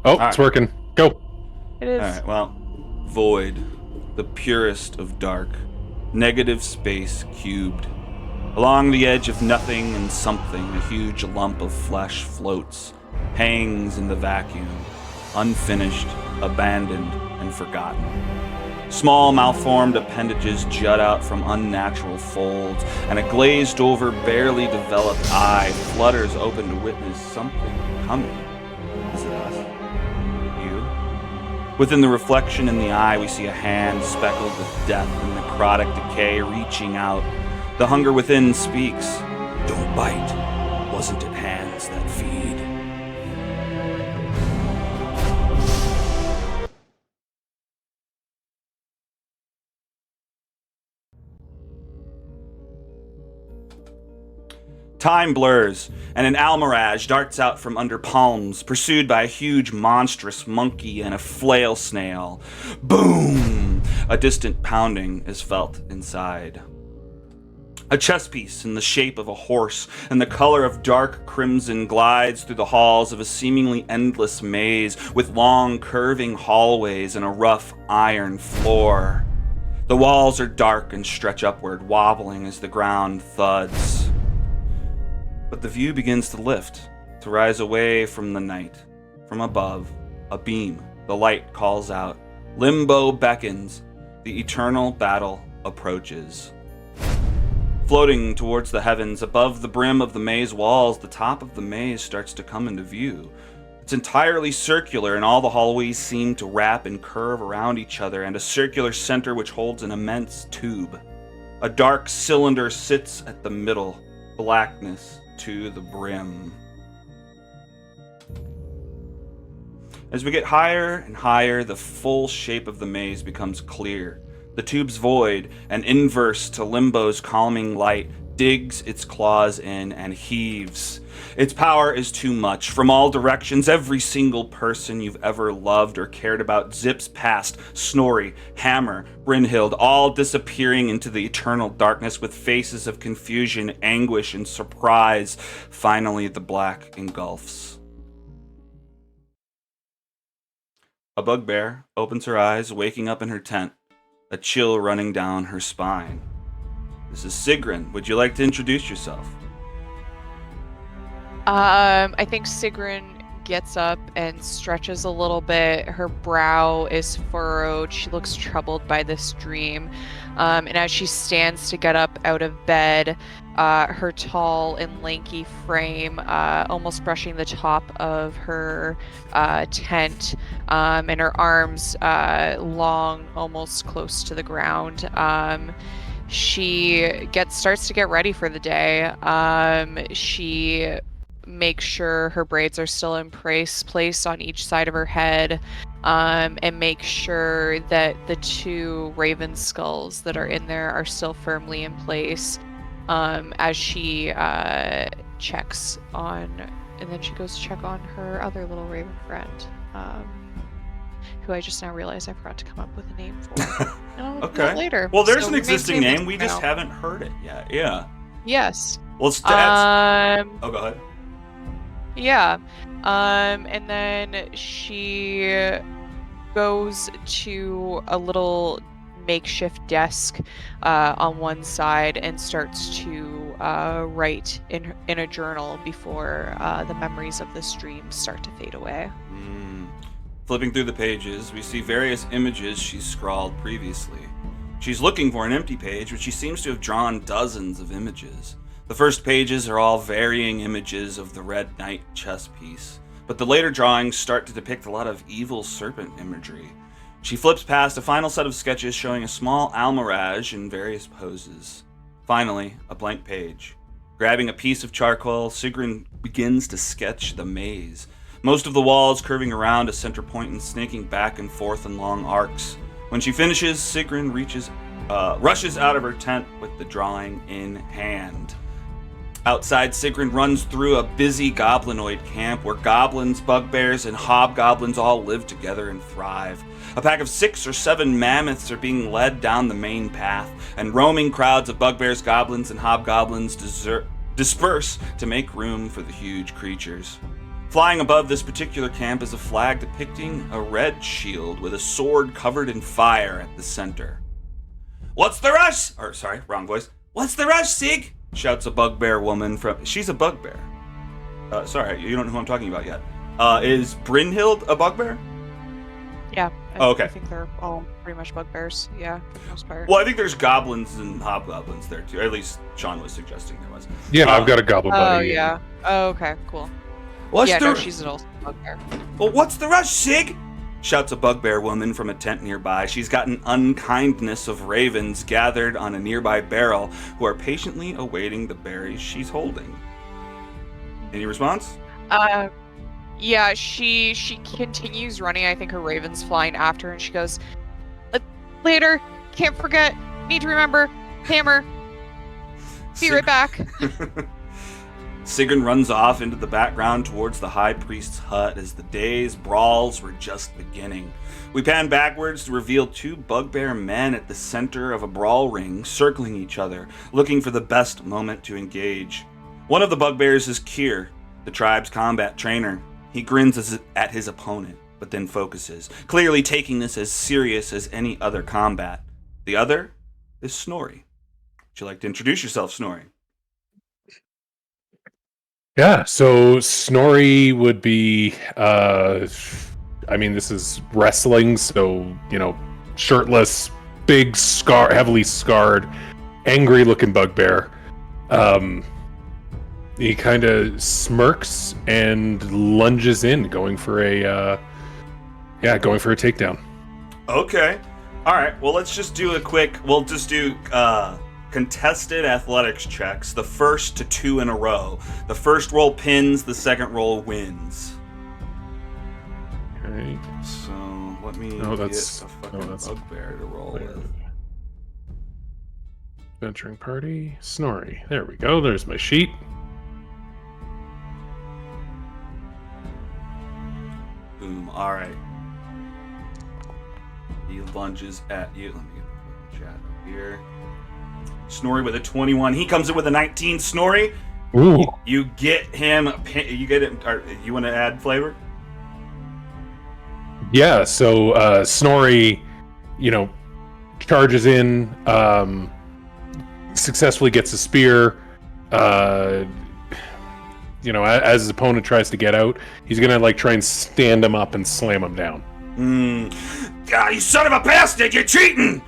Oh, All it's right. working. Go. It is. All right, well, void, the purest of dark, negative space cubed. Along the edge of nothing and something, a huge lump of flesh floats, hangs in the vacuum, unfinished, abandoned, and forgotten. Small, malformed appendages jut out from unnatural folds, and a glazed over, barely developed eye flutters open to witness something coming. Is it us? You? Within the reflection in the eye, we see a hand speckled with death and necrotic decay reaching out. The hunger within speaks. Don't bite. Wasn't it hands that feed? Time blurs, and an almirage darts out from under palms, pursued by a huge monstrous monkey and a flail snail. Boom! A distant pounding is felt inside. A chess piece in the shape of a horse and the color of dark crimson glides through the halls of a seemingly endless maze with long curving hallways and a rough iron floor. The walls are dark and stretch upward, wobbling as the ground thuds. But the view begins to lift, to rise away from the night. From above, a beam, the light calls out. Limbo beckons. The eternal battle approaches. Floating towards the heavens, above the brim of the maze walls, the top of the maze starts to come into view. It's entirely circular, and all the hallways seem to wrap and curve around each other, and a circular center which holds an immense tube. A dark cylinder sits at the middle, blackness to the brim. As we get higher and higher, the full shape of the maze becomes clear. The tube's void, an inverse to Limbo's calming light, digs its claws in and heaves. Its power is too much. From all directions, every single person you've ever loved or cared about zips past. Snorri, Hammer, Brynhild, all disappearing into the eternal darkness with faces of confusion, anguish, and surprise. Finally, the black engulfs. A bugbear opens her eyes, waking up in her tent, a chill running down her spine. This is Sigrun. Would you like to introduce yourself? I think Sigrun gets up and stretches a little bit. Her brow is furrowed. She looks troubled by this dream. And as she stands to get up out of bed, her tall and lanky frame almost brushing the top of her tent, and her arms long, almost close to the ground. She starts to get ready for the day. She makes sure her braids are still in place on each side of her head, and make sure that the two raven skulls that are in there are still firmly in place, as she checks on, and then she goes to check on her other little raven friend, who I just now realized I forgot to come up with a name for. And I'll look that later. Well, there's So an we existing maintain name. We this just now. haven't heard it yet. Yeah. Yes. Well, it's oh, go ahead. Yeah. And then she goes to a little makeshift desk on one side and starts to write in a journal before the memories of this dream start to fade away. Flipping through the pages, we see various images she's scrawled previously. She's looking for an empty page, but she seems to have drawn dozens of images. The first pages are all varying images of the Red Knight chess piece, but the later drawings start to depict a lot of evil serpent imagery. She flips past a final set of sketches showing a small almirage in various poses. Finally, a blank page. Grabbing a piece of charcoal, Sigrun begins to sketch the maze. Most of the walls curving around a center point and snaking back and forth in long arcs. When she finishes, Sigrun rushes out of her tent with the drawing in hand. Outside, Sigrun runs through a busy goblinoid camp where goblins, bugbears, and hobgoblins all live together and thrive. A pack of 6 or 7 mammoths are being led down the main path, and roaming crowds of bugbears, goblins, and hobgoblins disperse to make room for the huge creatures. Flying above this particular camp is a flag depicting a red shield with a sword covered in fire at the center. What's the rush? Or, sorry, wrong voice. What's the rush, Sig? Shouts a bugbear woman from... She's a bugbear. Sorry, you don't know who I'm talking about yet. Is Brynhild a bugbear? Yeah. Okay. I think they're all pretty much bugbears. Yeah, for the most part. Well, I think there's goblins and hobgoblins there, too. At least Sean was suggesting there was. Yeah, I've got a goblin buddy. Oh, yeah. Oh, okay, cool. She's an old bugbear. Well, what's the rush, Sig? Shouts a bugbear woman from a tent nearby. She's got an unkindness of ravens gathered on a nearby barrel who are patiently awaiting the berries she's holding. Any response? Yeah, she continues running. I think her raven's flying after her, and she goes, later, can't forget, need to remember, hammer, be right back. Sigrun runs off into the background towards the high priest's hut as the day's brawls were just beginning. We pan backwards to reveal two bugbear men at the center of a brawl ring, circling each other, looking for the best moment to engage. One of the bugbears is Kier, the tribe's combat trainer. He grins at his opponent, but then focuses, clearly taking this as serious as any other combat. The other is Snorri. Would you like to introduce yourself, Snorri? Yeah, so Snorri would be, this is wrestling, so, shirtless, big heavily scarred, angry-looking bugbear. He kind of smirks and lunges in, going for a takedown. Okay. All right, well, let's just do we'll just do contested athletics checks, the first to 2 in a row. The first roll pins, the second roll wins. Okay. So let me get a fucking bugbear to roll with. Venturing party, Snorri. There we go. There's my sheet. Boom. All right. He lunges at you. Let me get the chat up here. Snorri with a 21. He comes in with a 19. Snorri, ooh, you get him. You get it. You want to add flavor? Yeah. So Snorri, charges in, successfully gets a spear. As his opponent tries to get out, he's gonna try and stand him up and slam him down. God, you son of a bastard! You're cheating!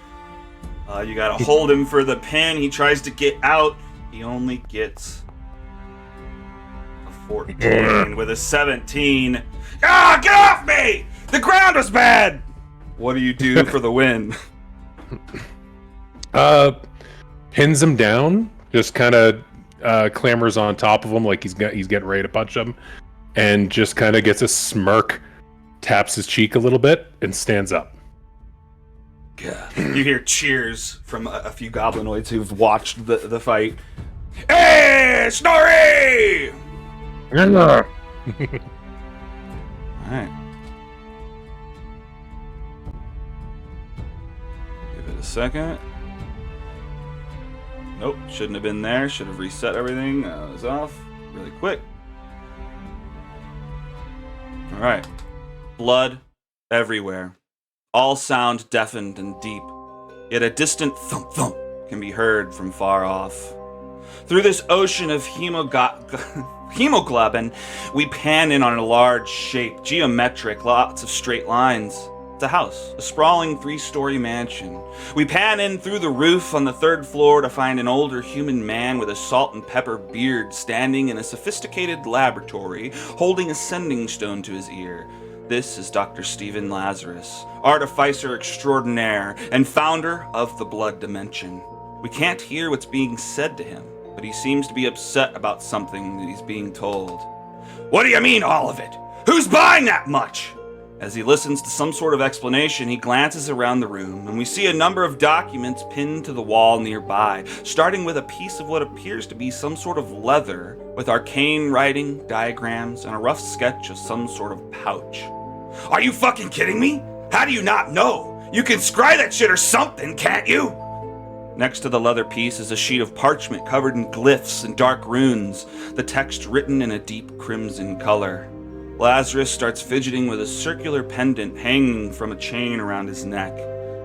You gotta hold him for the pin. He tries to get out. He only gets a 14 with a 17. Ah, get off me! The ground was bad! What do you do for the win? Pins him down. Just kind of clambers on top of him like he's getting ready to punch him, and just kind of gets a smirk, taps his cheek a little bit, and stands up. Yeah. You hear cheers from a few goblinoids who've watched the fight. Hey, Snorri! Alright. Give it a second. Nope, shouldn't have been there. Should have reset everything. It was off really quick. Alright. Blood everywhere. All sound deafened and deep. Yet a distant thump thump can be heard from far off. Through this ocean of hemoglobin, we pan in on a large shape, geometric, lots of straight lines. It's a house, a sprawling 3-story mansion. We pan in through the roof on the 3rd floor to find an older human man with a salt and pepper beard standing in a sophisticated laboratory, holding a sending stone to his ear. This is Dr. Stephen Lazarus, artificer extraordinaire and founder of the Blood Dimension. We can't hear what's being said to him, but he seems to be upset about something that he's being told. What do you mean, all of it? Who's buying that much? As he listens to some sort of explanation, he glances around the room, and we see a number of documents pinned to the wall nearby, starting with a piece of what appears to be some sort of leather, with arcane writing, diagrams, and a rough sketch of some sort of pouch. Are you fucking kidding me? How do you not know? You can scry that shit or something, can't you? Next to the leather piece is a sheet of parchment covered in glyphs and dark runes, the text written in a deep crimson color. Lazarus starts fidgeting with a circular pendant hanging from a chain around his neck,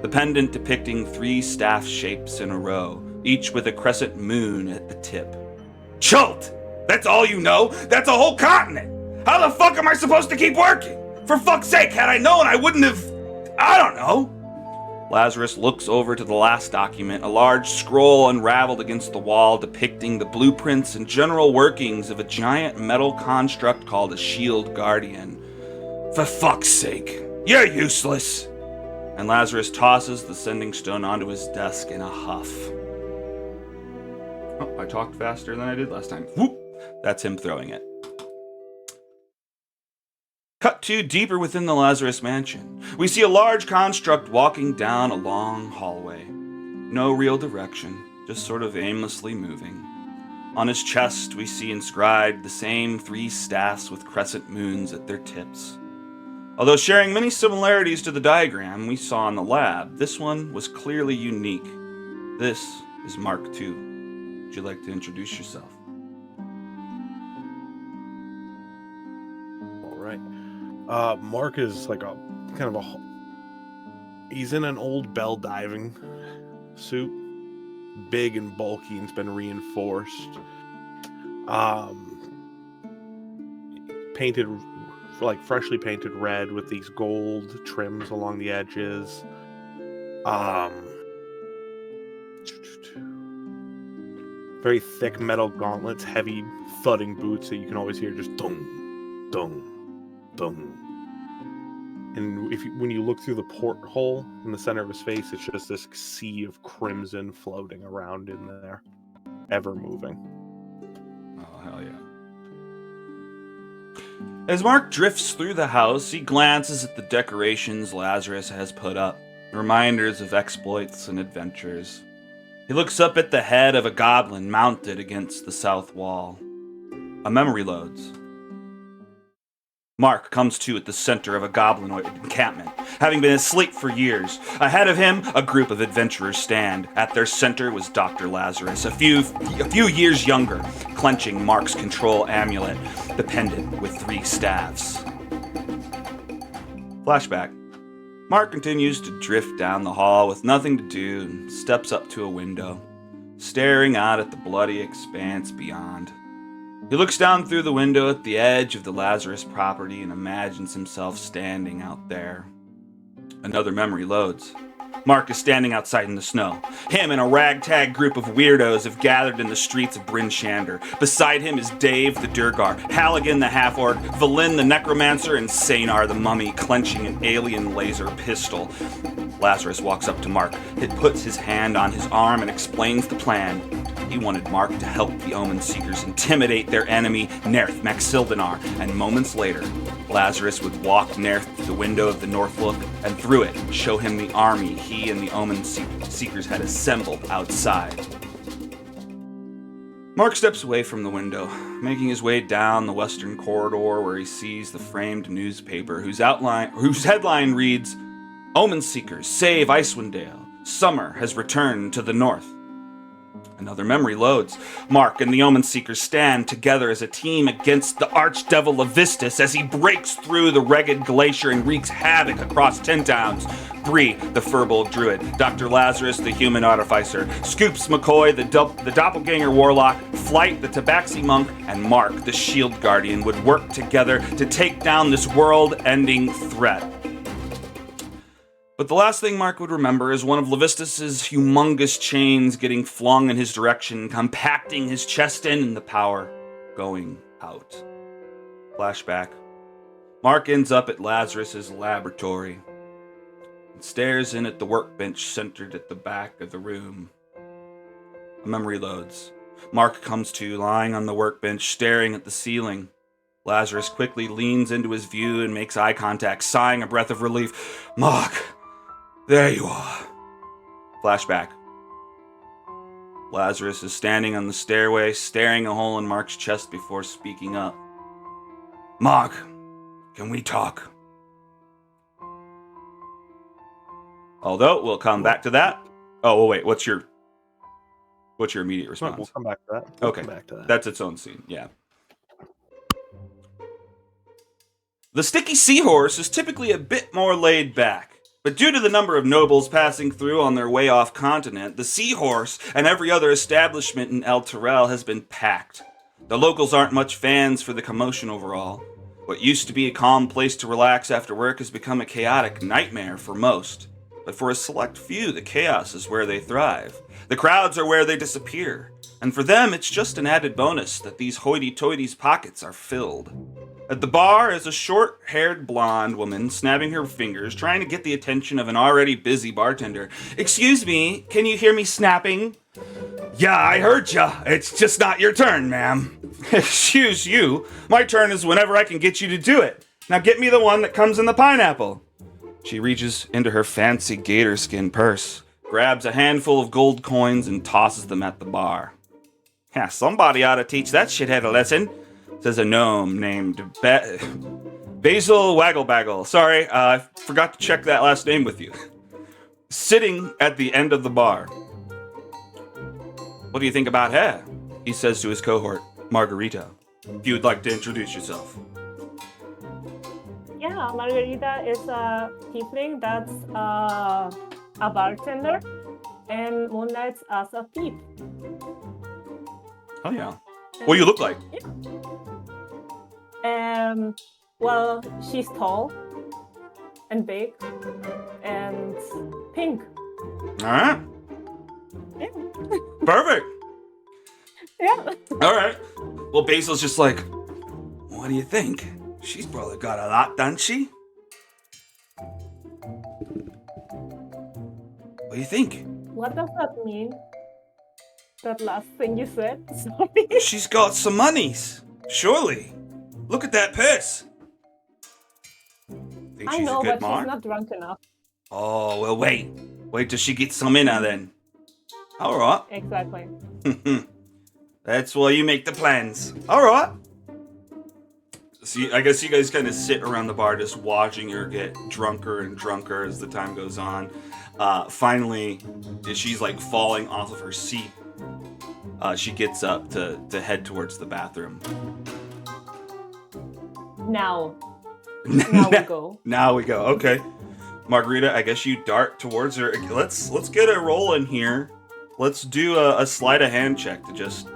the pendant depicting 3 staff shapes in a row, each with a crescent moon at the tip. Chult! That's all you know? That's a whole continent! How the fuck am I supposed to keep working? For fuck's sake, had I known, I wouldn't have... I don't know. Lazarus looks over to the last document, a large scroll unraveled against the wall depicting the blueprints and general workings of a giant metal construct called a shield guardian. For fuck's sake, you're useless! And Lazarus tosses the sending stone onto his desk in a huff. Oh, I talked faster than I did last time. Whoop! That's him throwing it. Cut to deeper within the Lazarus mansion. We see a large construct walking down a long hallway. No real direction, just sort of aimlessly moving. On his chest, we see inscribed the same 3 staffs with crescent moons at their tips. Although sharing many similarities to the diagram we saw in the lab, this one was clearly unique. This is Mark II. Would you like to introduce yourself? All right. Mark is like a kind of a... He's in an old bell diving suit. Big and bulky, and it's been reinforced. Painted, like freshly painted red with these gold trims along the edges. Very thick metal gauntlets, heavy thudding boots that you can always hear just dong, dong, dong. And when you look through the porthole in the center of his face, it's just this sea of crimson floating around in there, ever moving. Oh, hell yeah. As Mark drifts through the house, he glances at the decorations Lazarus has put up, reminders of exploits and adventures. He looks up at the head of a goblin mounted against the south wall. A memory loads. Mark comes to at the center of a goblinoid encampment, having been asleep for years. Ahead of him, a group of adventurers stand. At their center was Dr. Lazarus, a few years younger, clenching Mark's control amulet, the pendant with 3 staffs. Flashback. Mark continues to drift down the hall with nothing to do and steps up to a window, staring out at the bloody expanse beyond. He looks down through the window at the edge of the Lazarus property and imagines himself standing out there. Another memory loads. Mark is standing outside in the snow. Him and a ragtag group of weirdos have gathered in the streets of Bryn Shander. Beside him is Dave the Durgar, Halligan the half-orc, Valin the necromancer, and Sanar the mummy, clenching an alien laser pistol. Lazarus walks up to Mark. He puts his hand on his arm and explains the plan. He wanted Mark to help the Omen Seekers intimidate their enemy, Nerth Maxildanar, and moments later, Lazarus would walk Nerth to the window of the Northlook and through it show him the army he and the Omen Seekers had assembled outside. Mark steps away from the window, making his way down the western corridor where he sees the framed newspaper whose headline reads, Omen Seekers save Icewind Dale. Summer has returned to the north. Another memory loads. Mark and the Omen Seekers stand together as a team against the Archdevil Levistus as he breaks through the Reghed Glacier and wreaks havoc across 10 towns. Bree, the Furbolg Druid, Dr. Lazarus, the Human Artificer, Scoops McCoy, the Doppelganger Warlock, Flight, the Tabaxi Monk, and Mark, the Shield Guardian, would work together to take down this world-ending threat. But the last thing Mark would remember is one of Levistus's humongous chains getting flung in his direction, compacting his chest in and the power going out. Flashback. Mark ends up at Lazarus's laboratory and stares in at the workbench centered at the back of the room. A memory loads. Mark comes to, lying on the workbench, staring at the ceiling. Lazarus quickly leans into his view and makes eye contact, sighing a breath of relief. Mark! There you are. Flashback. Lazarus is standing on the stairway, staring a hole in Mark's chest before speaking up. Mark, can we talk? Although, we'll come back to that. Oh, wait, what's your immediate response? We'll come back to that. Okay, come back to that. That's its own scene, yeah. The sticky seahorse is typically a bit more laid back, but due to the number of nobles passing through on their way off continent, the seahorse and every other establishment in Elturel has been packed. The locals aren't much fans for the commotion overall. What used to be a calm place to relax after work has become a chaotic nightmare for most. But for a select few, the chaos is where they thrive. The crowds are where they disappear. And for them, it's just an added bonus that these hoity-toity's pockets are filled. At the bar is a short-haired blonde woman snapping her fingers, trying to get the attention of an already busy bartender. "Excuse me, can you hear me snapping?" "Yeah, I heard ya. It's just not your turn, ma'am." "Excuse you. My turn is whenever I can get you to do it. Now get me the one that comes in the pineapple." She reaches into her fancy gator skin purse, grabs a handful of gold coins, and tosses them at the bar. "Yeah, somebody ought to teach that shithead a lesson," says a gnome named Basil Wagglebaggle. Sorry, I forgot to check that last name with you. Sitting at the end of the bar. "What do you think about her?" he says to his cohort, Margarita. "If you would like to introduce yourself." Yeah, Margarita is a tiefling that's a bartender and moonlights as a thief. Oh yeah. What do you look like? Well, she's tall and big and pink. Alright. Yeah. Perfect. Yeah. Alright. Well, Basil's just like, "What do you think? She's probably got a lot, doesn't she?" "What do you think?" What does that mean? That last thing you said? Sorry. "She's got some monies. Surely. Look at that purse." Think I she's know, a good but mark? she's not drunk enough. Oh, well, wait. Wait till she gets some in her then. Alright. Exactly. That's why you make the plans. Alright. See, I guess you guys kind of sit around the bar just watching her get drunker and drunker as the time goes on. Finally, she's like falling off of her seat. She gets up to head towards the bathroom. Now we go. Now we go. Okay. Margarita, I guess you dart towards her. Let's get a roll in here. Let's do a sleight of hand check to just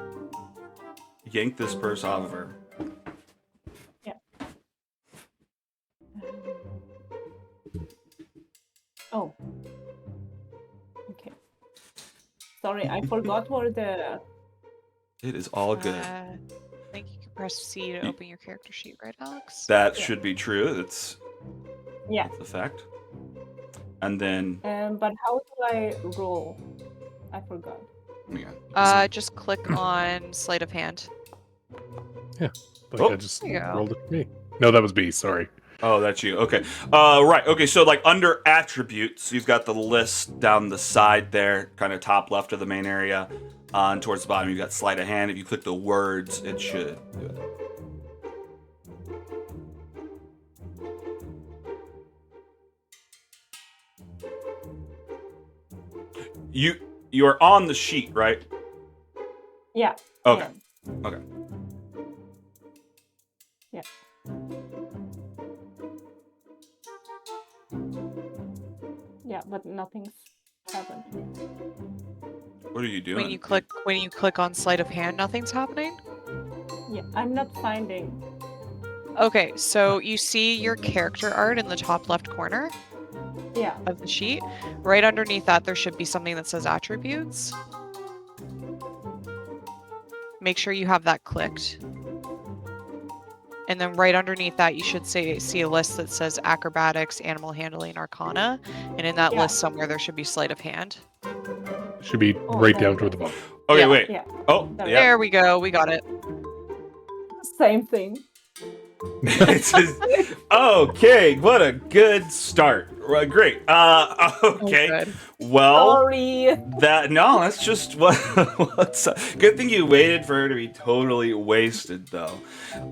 yank this purse off of her. Yeah. Oh. Okay. Sorry, I forgot where the... It is all good. I think you can press C to open your character sheet, right, Alex? That should be true. That's a fact. And then but how do I roll? I forgot. Just click on sleight of hand. Like Oh. I just There you go. rolled it for me. No, that was B. Sorry. Oh, that's you. Okay. Right. Okay. So, like under attributes, you've got the list down the side there, kind of top left of the main area, and towards the bottom you've got sleight of hand. If you click the words, it should do it. You are on the sheet, right? Yeah. Okay. Yeah. Okay. Yeah. Yeah, but nothing's happened. What are you doing? When you click on sleight of hand, nothing's happening. Yeah, I'm not finding. Okay, so you see your character art in the top left corner Yeah. of the sheet. Right underneath that, there should be something that says attributes. Make sure you have that clicked. And then right underneath that, you should see a list that says acrobatics, animal handling, arcana. And in that Yeah. list somewhere, there should be sleight of hand. It should be right down toward the bottom. Okay, Yeah. wait. Yeah. Oh, There. yeah. There we go. We got it. Same thing. It says- okay, what a good start. Right, great. Okay. Oh, good. Well, Sorry. that's just what's up. Good thing you waited for her to be totally wasted, though.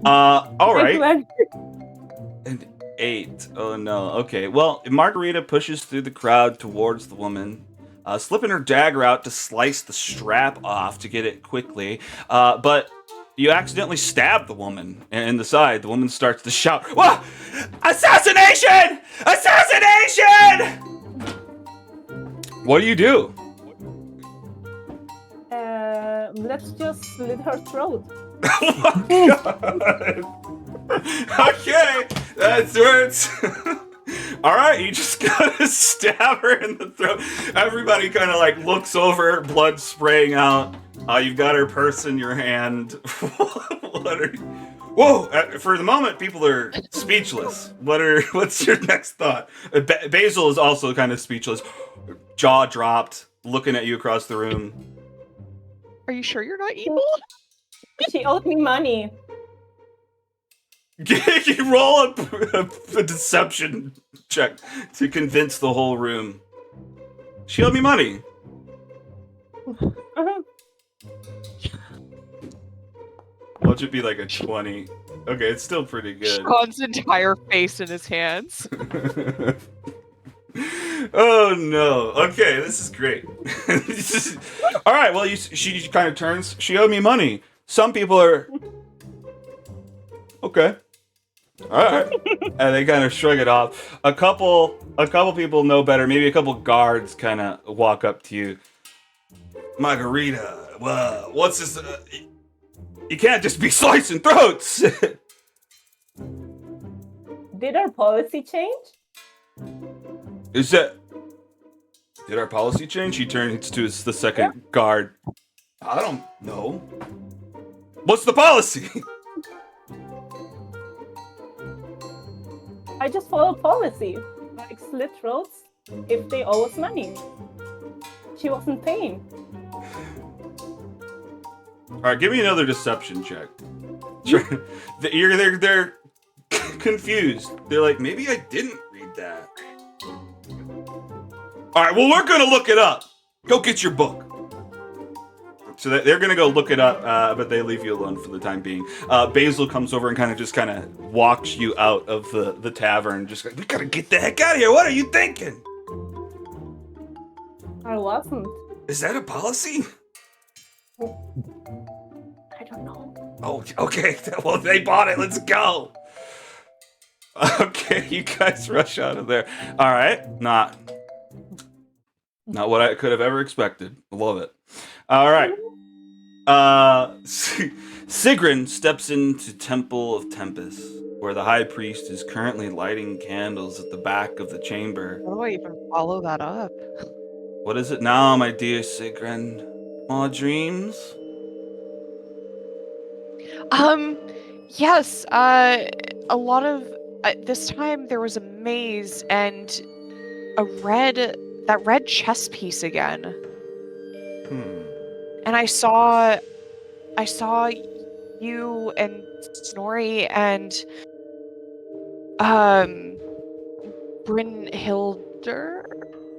All right. And 8. Oh no. Okay. Well, Margarita pushes through the crowd towards the woman, slipping her dagger out to slice the strap off to get it quickly. But You accidentally stab the woman in the side. The woman starts to shout, "Whoa! Assassination! Assassination!" What do you do? Let's just slit her throat. Oh my God. Okay, that works. All right, you just gotta stab her in the throat. Everybody kind of like looks over, blood spraying out. You've got her purse in your hand. Whoa! For the moment, people are speechless. What's your next thought? Basil is also kind of speechless, jaw dropped, looking at you across the room. Are you sure you're not evil? She owed me money. You roll a deception check to convince the whole room. She owed me money. What should be like a 20? Okay, it's still pretty good. Sean's entire face in his hands. Oh no. Okay, this is great. All right, well, she kind of turns. She owed me money. Some people are... Okay. All right. And they kind of shrug it off. A couple people know better. Maybe a couple guards kind of walk up to you. Margarita, well, what's this? You can't just be slicing throats. Did our policy change? Did our policy change? He turns to the second guard. I don't know. What's the policy? I just follow policy. Like slit throats if they owe us money. She wasn't paying. All right, give me another deception check. They're confused. They're like, maybe I didn't read that. All right, well, we're gonna look it up. Go get your book. So they're gonna go look it up, but they leave you alone for the time being. Basil comes over and kind of walks you out of the tavern. Just like, we gotta get the heck out of here. What are you thinking? I wasn't. Is that a policy? I don't know. Oh, okay. Well, they bought it. Let's go. Okay, you guys rush out of there. All right, not what I could have ever expected. I love it. All right. Sigrun steps into Temple of Tempest, where the High Priest is currently lighting candles at the back of the chamber. How do I even follow that up? What is it now, my dear Sigrun? More dreams? Yes, a lot of, this time there was a maze and that red chess piece again. And I saw you and Snorri and, Brynhildr?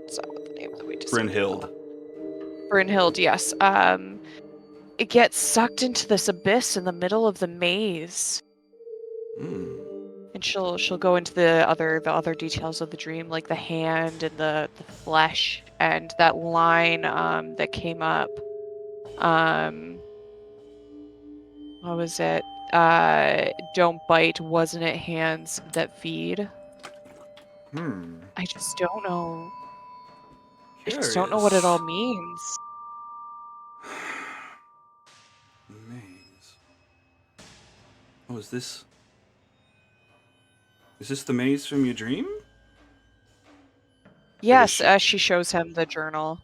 Is that what the name that we just Brynhild. Brynhild, yes. It gets sucked into this abyss in the middle of the maze. And she'll go into the other details of the dream, like the hand and the flesh and that line that came up. What was it? Don't bite, wasn't it hands that feed? I just don't know. I just don't know what it all means. Maze. Oh, is this the maze from your dream? Yes, she shows him the journal.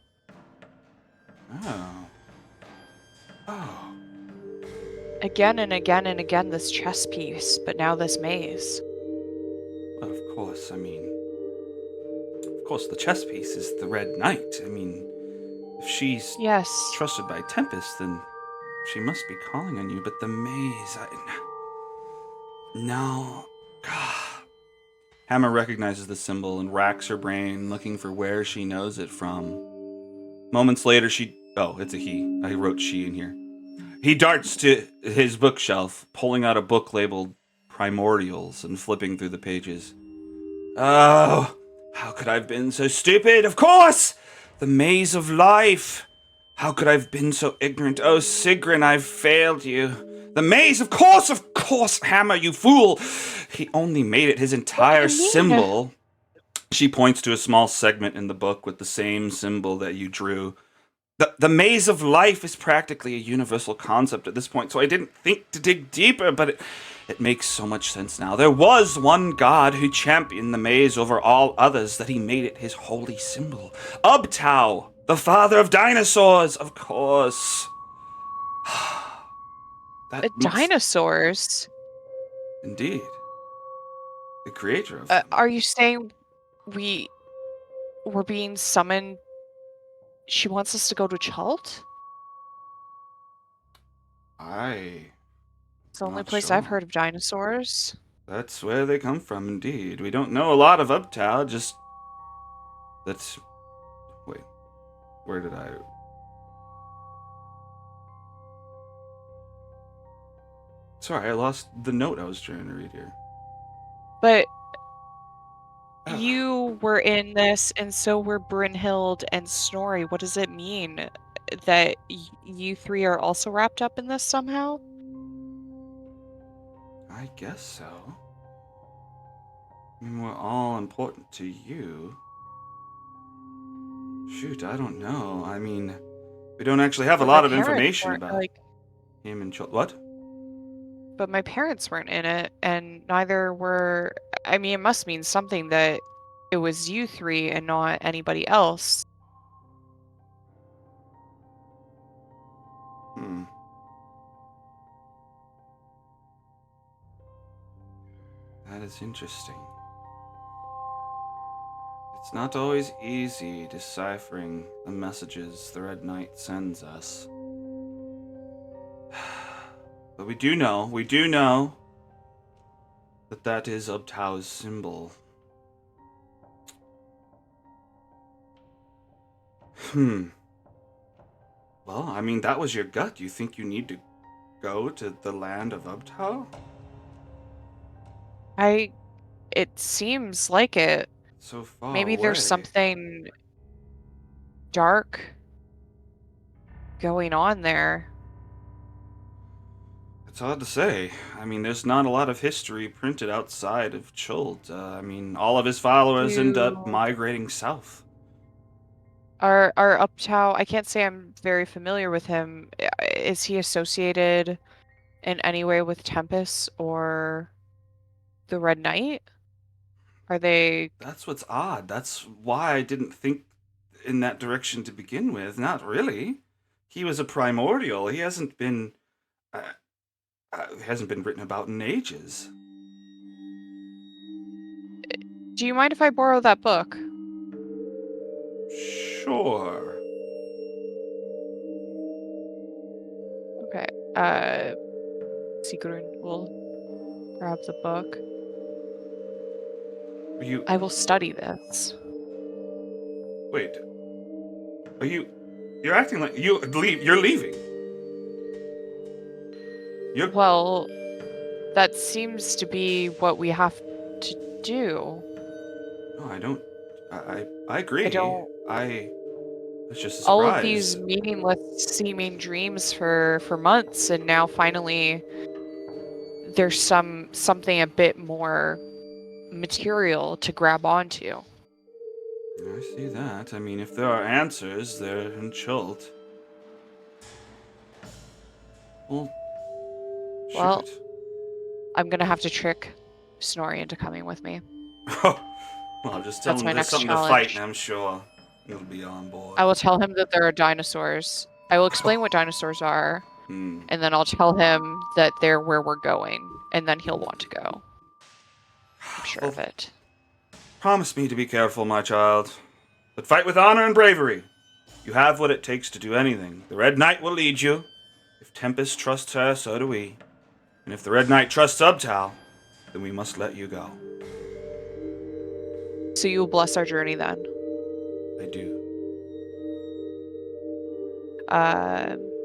Oh. Again and again and again, this chess piece, but now this maze. Of course, the chess piece is the Red Knight. I mean, if she's trusted by Tempest, then she must be calling on you. But the maze, no. Hammer recognizes the symbol and racks her brain, looking for where she knows it from. Moments later, it's a he. I wrote she in here. He darts to his bookshelf, pulling out a book labeled Primordials and flipping through the pages. Oh, how could I have been so stupid? Of course! The maze of life. How could I have been so ignorant? Oh, Sigrun, I've failed you. The maze, of course, Hammer, you fool! He only made it his entire do you mean? symbol. She points to a small segment in the book with the same symbol that you drew. The maze of life is practically a universal concept at this point, so I didn't think to dig deeper, but it makes so much sense now. There was one god who championed the maze over all others, that he made it his holy symbol. Ubtao, the father of dinosaurs, of course. That must- Dinosaurs? Indeed. The creator of them. Are you saying we're being summoned? She wants us to go to Chult? It's the only Not place I've sure. heard of dinosaurs. That's where they come from, indeed. We don't know a lot of Uptown, just... That's... Wait. Where did I... Sorry, I lost the note I was trying to read here. But Ah. you were in this, and so were Brynhild and Snorri. What does it mean that you three are also wrapped up in this somehow? I guess so. I mean, we're all important to you. Shoot, I don't know. I mean, we don't actually have a But lot my of parents information weren't, about him and Chult. What? But my parents weren't in it, and neither were. I mean, it must mean something that it was you three and not anybody else. Hmm. That is interesting. It's not always easy deciphering the messages the Red Knight sends us. But we do know that is Ubtao's symbol. Well, I mean, that was your gut. You think you need to go to the land of Ubtao? It seems like it. So far Maybe away. there's something dark going on there. It's hard to say. I mean, there's not a lot of history printed outside of Chult. I mean, all of his followers end up migrating south. Our Uptow, I can't say I'm very familiar with him. Is he associated in any way with Tempest or the Red Knight? Are they... That's what's odd. That's why I didn't think in that direction to begin with. Not really. He was a primordial. He hasn't been written about in ages. Do you mind if I borrow that book? Sure. Okay. Sigrun will grab the book. I will study this. Wait. You're acting like you're leaving. Well, that seems to be what we have to do. No, I don't. I agree. I don't. It's just a surprise. All of these meaningless seeming dreams for months, and now finally there's something a bit more material to grab onto. I see that. I mean, if there are answers, they're in Chult. Well, I'm gonna have to trick Snorri into coming with me. Well, just tell That's him my there's next something challenge. to fight, and I'm sure he'll be on board. I will tell him that there are dinosaurs. I will explain what dinosaurs are, and then I'll tell him that they're where we're going, and then he'll want to go. I'm sure of it. Promise me to be careful, my child. But fight with honor and bravery. You have what it takes to do anything. The Red Knight will lead you. If Tempest trusts her, so do we. And if the Red Knight trusts Ubtao, then we must let you go. So you will bless our journey then? I do.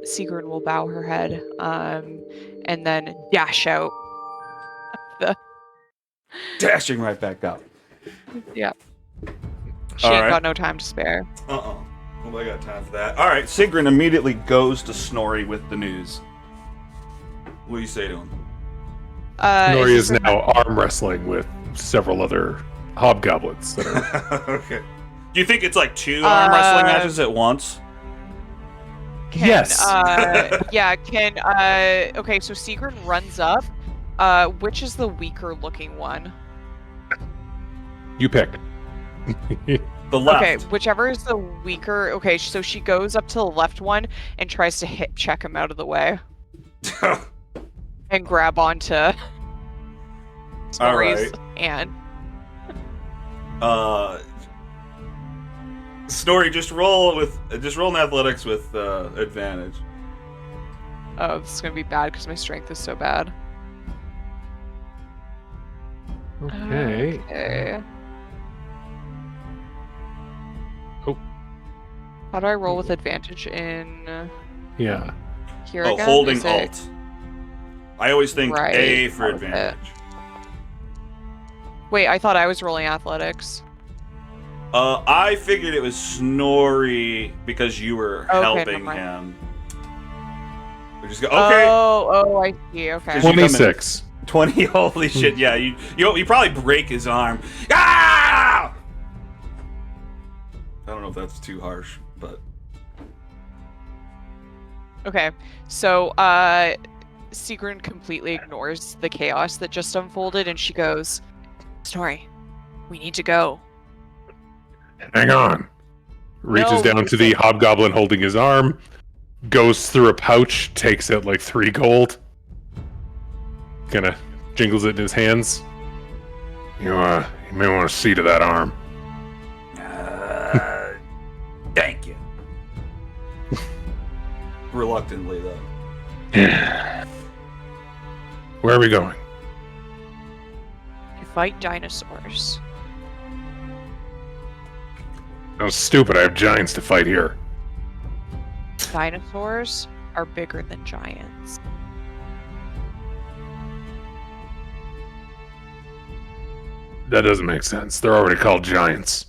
Sigrun will bow her head, and then dash out. Dashing right back up. Yeah. She ain't got no time to spare. Well, I got time for that. All right, Sigrun immediately goes to Snorri with the news. What do you say to him? Snorri is this now arm wrestling with several other hobgoblins that are. Okay. Do you think it's like 2 arm wrestling matches at once? Yes. Okay, so Sigrun runs up. Which is the weaker looking one? You pick. The left. Okay, whichever is the weaker. Okay, so she goes up to the left one and tries to hip check him out of the way and grab onto Snorri's hand. Snorri, just roll in athletics with advantage. Oh, this is gonna be bad because my strength is so bad. Okay. Oh. How do I roll with advantage in Yeah. here Oh, again? holding Is it- Alt. I always think Right, A for that was it. advantage. Wait, I thought I was rolling athletics. I figured it was Snorri because you were Okay, helping never mind. him. We just go, okay. Oh, I see. Okay. 26. 20, holy shit, yeah. You probably break his arm. Ah! I don't know if that's too harsh, but... Okay, so Sigrun completely ignores the chaos that just unfolded, and she goes, Snorri, we need to go. Hang on. Reaches No, down to the hobgoblin holding his arm, goes through a pouch, takes out like 3 gold, kinda jingles it in his hands. You may want to see to that arm. Thank you. Reluctantly, though. Where are we going? To fight dinosaurs. Oh, stupid. I have giants to fight here. Dinosaurs are bigger than giants. That doesn't make sense. They're already called giants.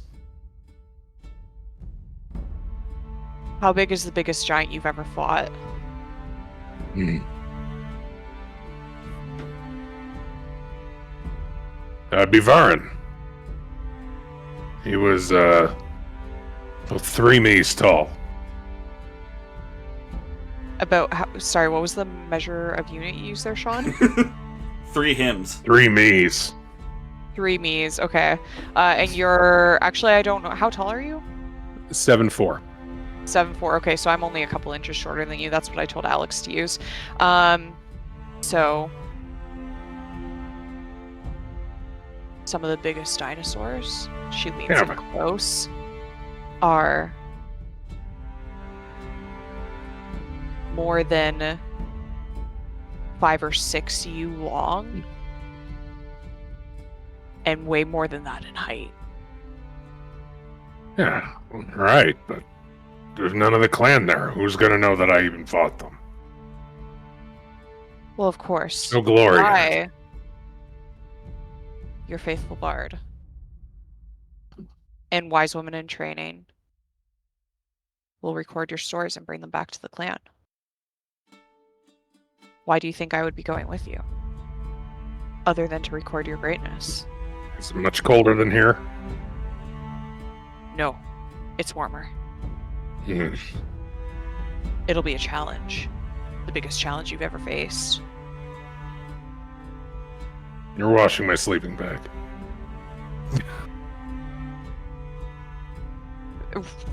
How big is the biggest giant you've ever fought? Bivarin. He was, 3 meters tall. Sorry, what was the measure of unit you used there, Sean? 3 hymns. 3 meters. 3 Mies, okay. And you're, actually, I don't know, how tall are you? 7'4". 7'4", okay, so I'm only a couple inches shorter than you. That's what I told Alex to use. So, some of the biggest dinosaurs, she leans in close, are more than 5 or 6 you long, and way more than that in height. Yeah, right, but there's none of the clan there. Who's gonna know that I even fought them? Well, of course. No glory. I, your faithful bard, and wise woman in training, will record your stories and bring them back to the clan. Why do you think I would be going with you? Other than to record your greatness. It's much colder than here. No, it's warmer. Hmm. It'll be a challenge. The biggest challenge you've ever faced. You're washing my sleeping bag.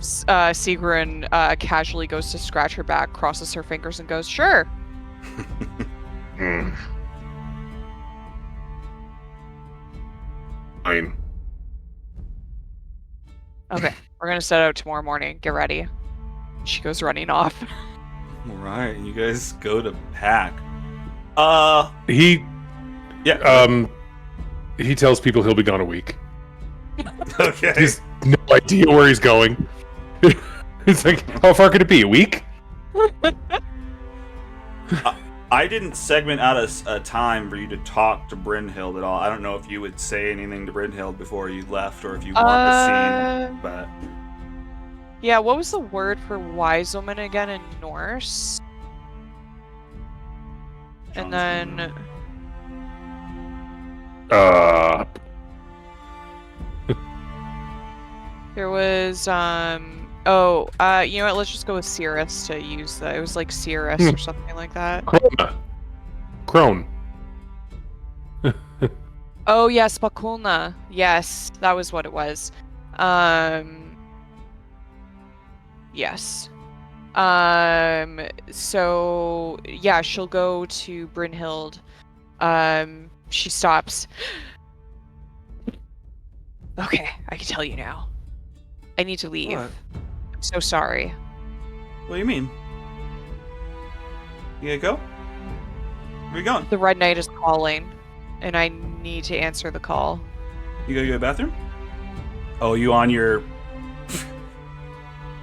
Sigrun casually goes to scratch her back, crosses her fingers, and goes, "Sure." Fine. Okay, we're gonna set out tomorrow morning. Get ready. She goes running off. Alright, you guys go to pack. He Yeah. He tells people he'll be gone a week. Okay. He's no idea where he's going. It's like, how far could it be? A week? I didn't segment out a time for you to talk to Brynhild at all. I don't know if you would say anything to Brynhild before you left, or if you want the scene, but... Yeah, what was the word for wise woman again in Norse? And then there was you know what, let's just go with Cirrus to use that. It was like Cirrus or something like that. Crone. Oh yes, Bakulna. Yes, that was what it was. Yes. So yeah, she'll go to Brynhild. She stops. Okay, I can tell you now. I need to leave. What? I'm so sorry. What do you mean? You gotta go? Where you going? The Red Knight is calling, and I need to answer the call. You gotta go to the bathroom? Oh, you on your...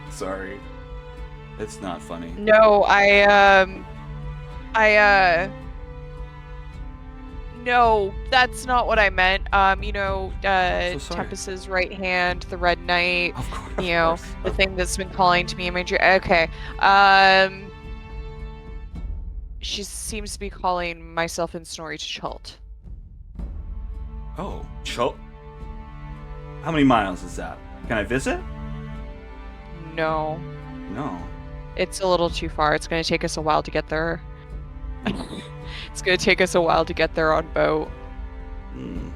Sorry. It's not funny. No, no, that's not what I meant. You know, So sorry. Tempest's right hand, the Red Knight, Of course. you know, the thing that's been calling to me in my dream. Okay. She seems to be calling myself and Snorri to Chult. Oh, Chult? How many miles is that? Can I visit? No, No. it's a little too far. It's going to take us a while to get there. It's going to take us a while to get there on boat. Hmm.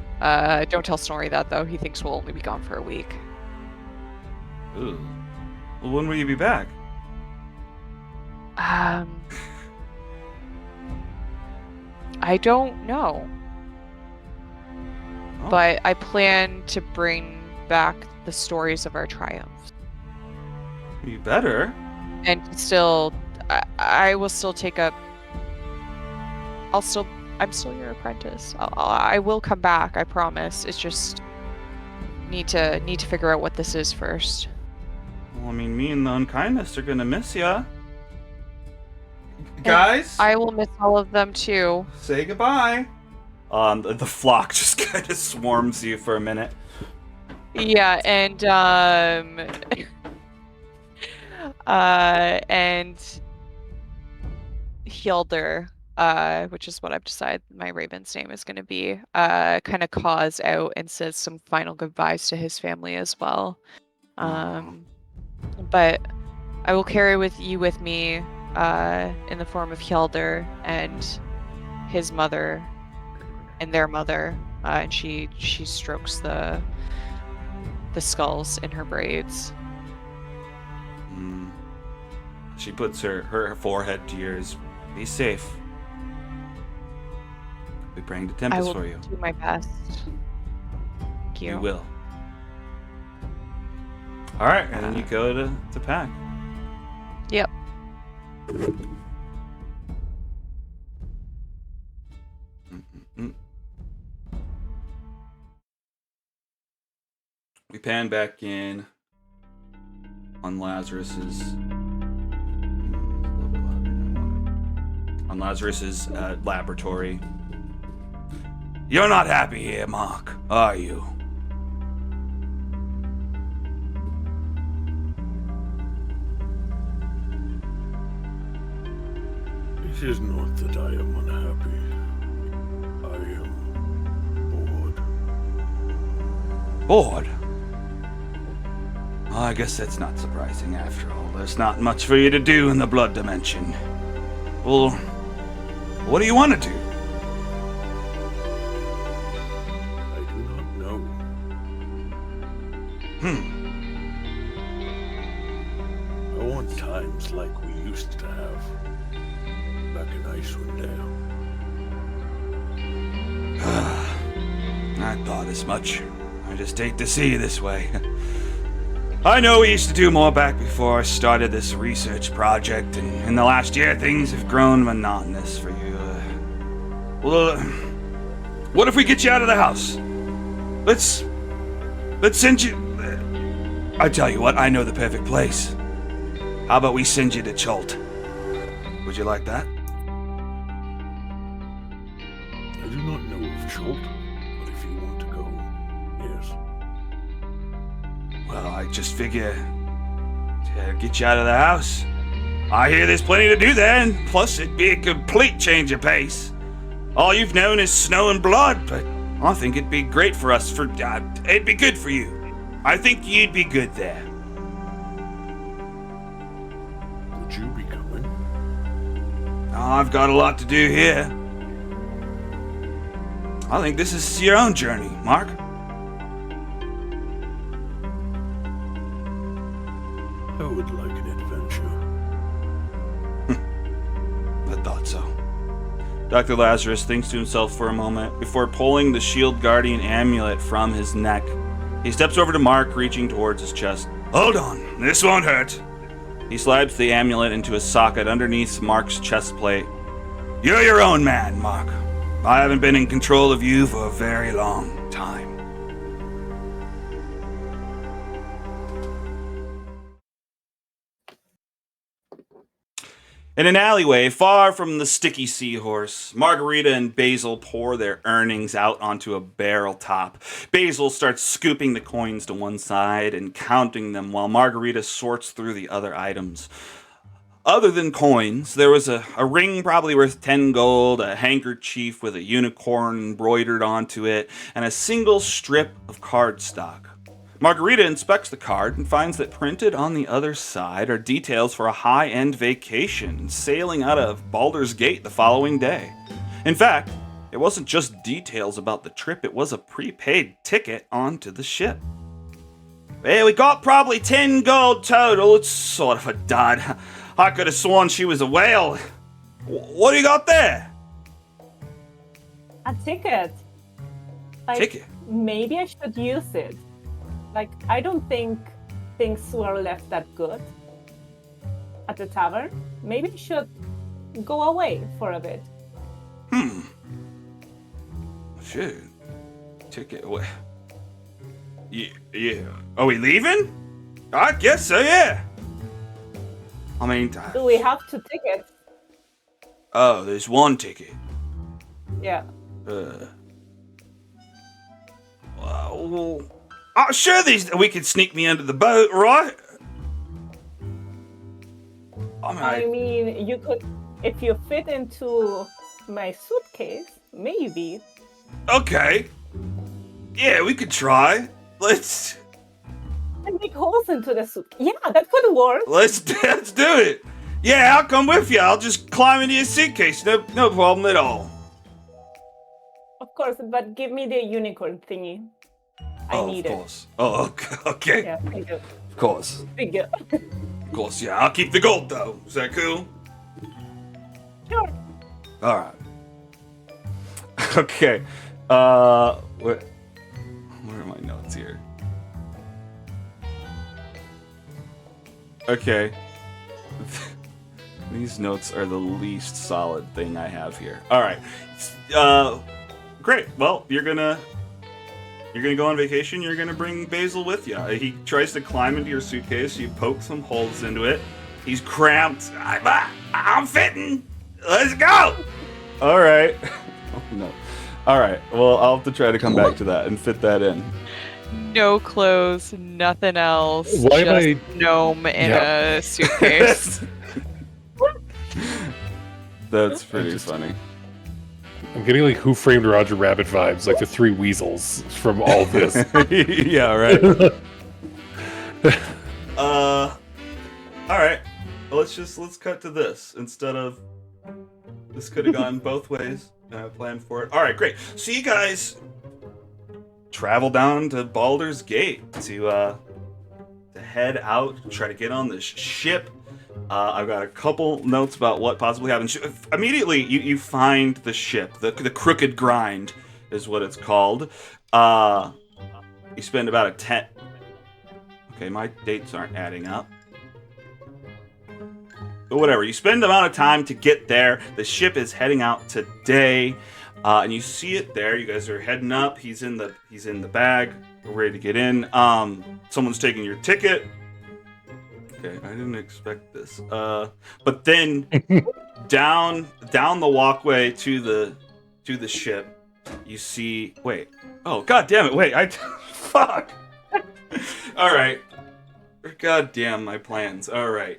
Don't tell Snorri that, though. He thinks we'll only be gone for a week. Ooh. Well, when will you be back? I don't know. Oh. But I plan to bring back the stories of our triumphs. You better. And still, I will still take up... I'm still your apprentice. I will come back, I promise. It's just... Need to figure out what this is first. Well, I mean, me and the Unkindness are gonna miss ya. Guys? I will miss all of them, too. Say goodbye. The flock just kind of swarms you for a minute. Yeah, and Hildur, which is what I've decided my raven's name is going to be, kind of caws out and says some final goodbyes to his family as well. But I will carry you with me in the form of Hildur and his mother and their mother, and she strokes the skulls in her braids. She puts her forehead to yours. Be safe. I'll be praying to Tempest for you. I will do my best. Thank you. You will. All right, and then you go to pack. Yep. We pan back in on Lazarus's laboratory. You're not happy here, Mark, are you? It is not that I am unhappy. I am bored. Bored? Well, I guess that's not surprising after all. There's not much for you to do in the blood dimension. Well, what do you want to do? I do not know. I want times like we used to have back in Icewind Dale. I thought as much. I just hate to see you this way. I know we used to do more back before I started this research project, and in the last year things have grown monotonous for you. What if we get you out of the house? Let's send you... I tell you what, I know the perfect place. How about we send you to Chult? Would you like that? I do not know of Chult, but if you want to go, yes. Well, I just figure to get you out of the house, I hear there's plenty to do there, and plus it'd be a complete change of pace. All you've known is snow and blood, but I think it'd be great for us. It'd be good for you. I think you'd be good there. Would you be coming? I've got a lot to do here. I think this is your own journey, Mark. I would like an adventure. I thought so. Dr. Lazarus thinks to himself for a moment before pulling the Shield Guardian amulet from his neck. He steps over to Mark, reaching towards his chest. Hold on, this won't hurt. He slides the amulet into a socket underneath Mark's chest plate. You're your own man, Mark. I haven't been in control of you for a very long time. In an alleyway far from the sticky seahorse, Margarita and Basil pour their earnings out onto a barrel top. Basil starts scooping the coins to one side and counting them while Margarita sorts through the other items. Other than coins, there was a ring probably worth 10 gold, a handkerchief with a unicorn embroidered onto it, and a single strip of cardstock. Margarita inspects the card and finds that printed on the other side are details for a high-end vacation sailing out of Baldur's Gate the following day. In fact, it wasn't just details about the trip, it was a prepaid ticket onto the ship. Hey, we got probably 10 gold total. It's sort of a dud. I could have sworn she was a whale. What do you got there? A ticket. Ticket? Maybe I should use it. I don't think things were left that good at the tavern. Maybe I should go away for a bit. Shit. Ticket. What? Yeah. Are we leaving? I guess so, yeah. I mean... Do we have 2 tickets? Oh, there's 1 ticket. Yeah. Well... sure, we could sneak me under the boat, right? I mean, you could, if you fit into my suitcase, maybe. Okay. Yeah, we could try. Let's... And make holes into the suit. Yeah, that could work. Let's do it. Yeah, I'll come with you. I'll just climb into your suitcase. No problem at all. Of course, but give me the unicorn thingy. I need it. Of course. Oh, okay. Yeah, thank you. Of course. Thank you. Of course, yeah. I'll keep the gold, though. Is that cool? Sure. All right. Okay. Where are my notes here? Okay. These notes are the least solid thing I have here. All right. Great. Well, you're gonna go on vacation. You're gonna bring Basil with you. He tries to climb into your suitcase. You poke some holes into it. He's cramped. I'm fitting. Let's go. All right. Oh no. All right. Well, I'll have to try to come back to that and fit that in. No clothes, nothing else. Why just am gnome in a suitcase. That's pretty funny. I'm getting like Who Framed Roger Rabbit vibes, like the 3 weasels from all this. Yeah, right. All right. Well, let's cut to this instead of this could have gone both ways. Planned for it. All right, great. So you guys travel down to Baldur's Gate to head out, try to get on this ship. I've got a couple notes about what possibly happened. Immediately, you find the ship. The Crooked Grind is what it's called. You spend about a 10... Okay, my dates aren't adding up. But whatever, you spend the amount of time to get there. The ship is heading out today. And you see it there. You guys are heading up. He's in the bag. We're ready to get in. Someone's taking your ticket. Okay, I didn't expect this. But then down the walkway to the ship, you see. Wait. Oh, god damn it! Wait, fuck. All right. God damn my plans. All right.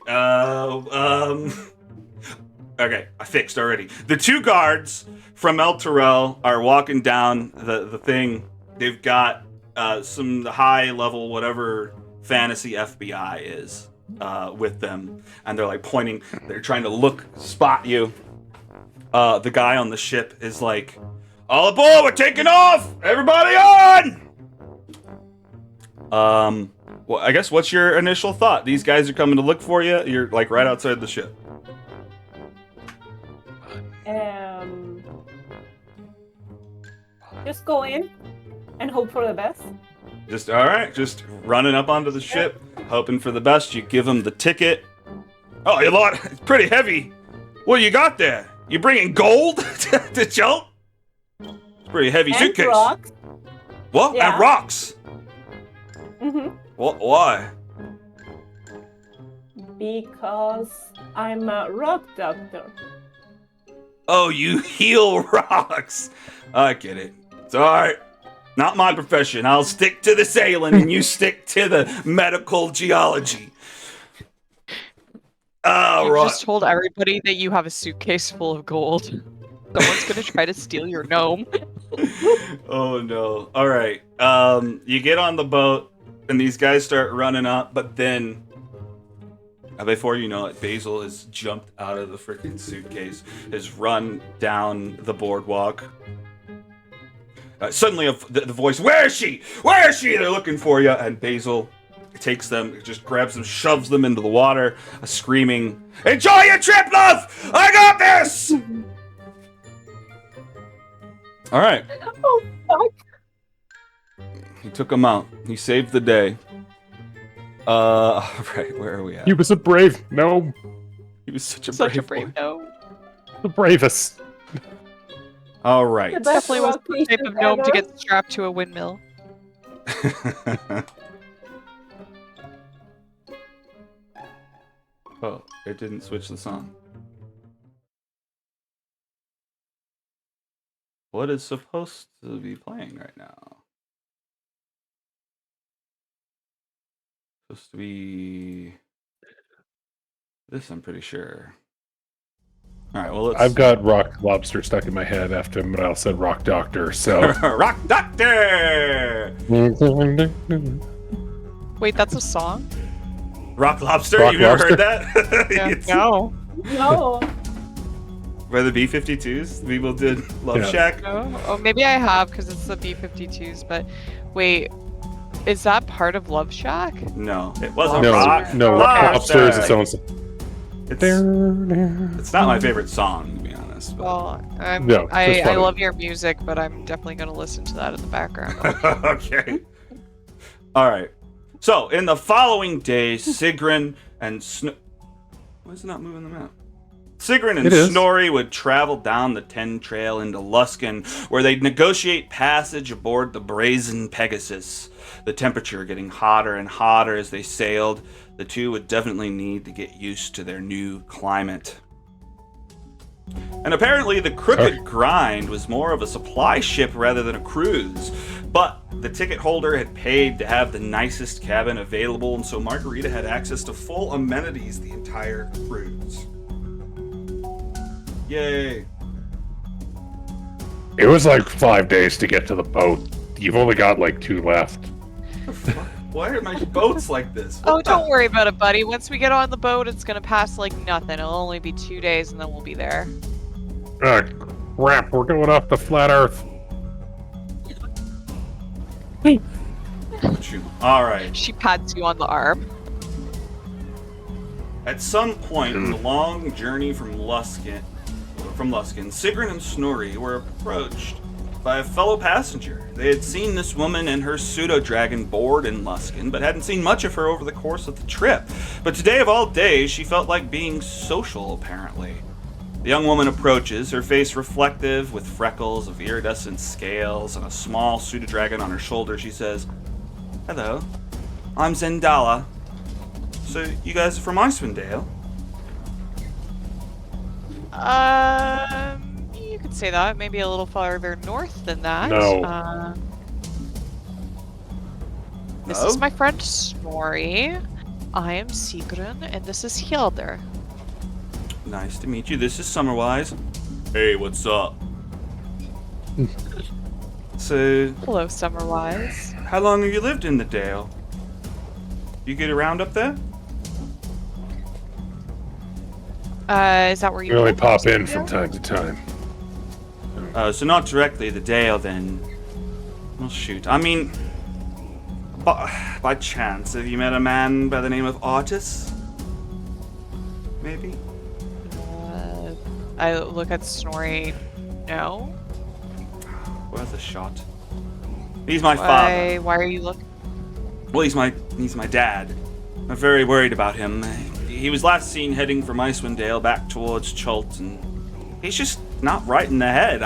Okay, I fixed already. The two guards from Elturel are walking down the thing. They've got some high level whatever fantasy FBI is with them, and they're like pointing. They're trying to spot you. The guy on the ship is like, "All aboard! We're taking off! Everybody on!" Well, I guess what's your initial thought? These guys are coming to look for you. You're like right outside the ship. Just go in and hope for the best. Just running up onto the ship, hoping for the best. You give them the ticket. Oh, you lot, it's pretty heavy. What you got there? You bringing gold to Chult? It's pretty heavy And suitcase. rocks. What? Yeah. And rocks? Mm-hmm. What? Why? Because I'm a rock doctor. Oh, you heal rocks. I get it. It's alright. Not my profession. I'll stick to the sailing and you stick to the medical geology. Oh, You right. just told everybody that you have a suitcase full of gold. Someone's gonna try to steal your gnome. Oh no. Alright. You get on the boat and these guys start running up, but then before you know it, Basil has jumped out of the freaking suitcase, has run down the boardwalk. Suddenly, the voice, "Where is she? Where is she?" They're looking for you, and Basil takes them, just grabs them, shoves them into the water, screaming, "Enjoy your trip, love! I got this!" All right. Oh, fuck. He took them out. He saved the day. All right, where are we at? He was a brave gnome. He was such a Such brave a brave boy. gnome. The bravest. All right. The best Definitely was the type of gnome to ever. get strapped to a windmill. Oh, it didn't switch the song. What is supposed to be playing right now? Supposed to be this, I'm pretty sure. All right, well, let's... I've got Rock Lobster stuck in my head after Morel said Rock Doctor, so. Rock Doctor! Wait, that's a song? Rock Lobster? Rock You've never Lobster? heard that? Yeah, It's- no. No. Where the B-52s? People did Love Yeah. Shack? No? Oh, maybe I have because it's the B-52s, but wait, is that part of Love Shack? No, it wasn't No, Rock no, Rock Lobster is its own. It's not my favorite song, to be honest. But... Well, No, I it's funny. love your music, but I'm definitely going to listen to that in the background. Okay. All right. So, in the following days, Sigrun and Why is it not moving the map? Sigrun and It is. Snorri would travel down the Ten Trail into Luskan, where they'd negotiate passage aboard the Brazen Pegasus. The temperature getting hotter and hotter as they sailed. The two would definitely need to get used to their new climate. And apparently the Crooked Grind was more of a supply ship rather than a cruise. But the ticket holder had paid to have the nicest cabin available, and so Margarita had access to full amenities the entire cruise. Yay. It was like 5 days to get to the boat. You've only got like 2 left. Why are my boats like this? Oh, What the- don't worry about it, buddy. Once we get on the boat, it's going to pass like nothing. It'll only be 2 days and then we'll be there. Crap, we're going off the flat Earth. All right. She pats you on the arm. At some point in the long journey from Luskan, Sigrun and Snorri were approached by a fellow passenger. They had seen this woman and her pseudo-dragon board in Luskan, but hadn't seen much of her over the course of the trip. But today of all days, she felt like being social, apparently. The young woman approaches, her face reflective with freckles of iridescent scales and a small pseudo-dragon on her shoulder. She says, "Hello, I'm Zendala. So you guys are from Icewind Dale?" You could say that. Maybe a little farther north than that. No. This No? is my friend Snorri. I am Sigrun, and this is Hilder. Nice to meet you. This is Summerwise. Hey, what's up? So, Hello, Summerwise. how long have you lived in the Dale? You get around up there? Is that where you We only live, pop in Sigrun? from time to time. So not directly the Dale, then. Well, shoot. I mean, by chance, have you met a man by the name of Artis? Maybe? I look at Snorri. No. Worth a shot. He's my father. Why are you looking? Well, he's my dad. I'm very worried about him. He was last seen heading from Icewind Dale back towards Chult, and he's just not right in the head.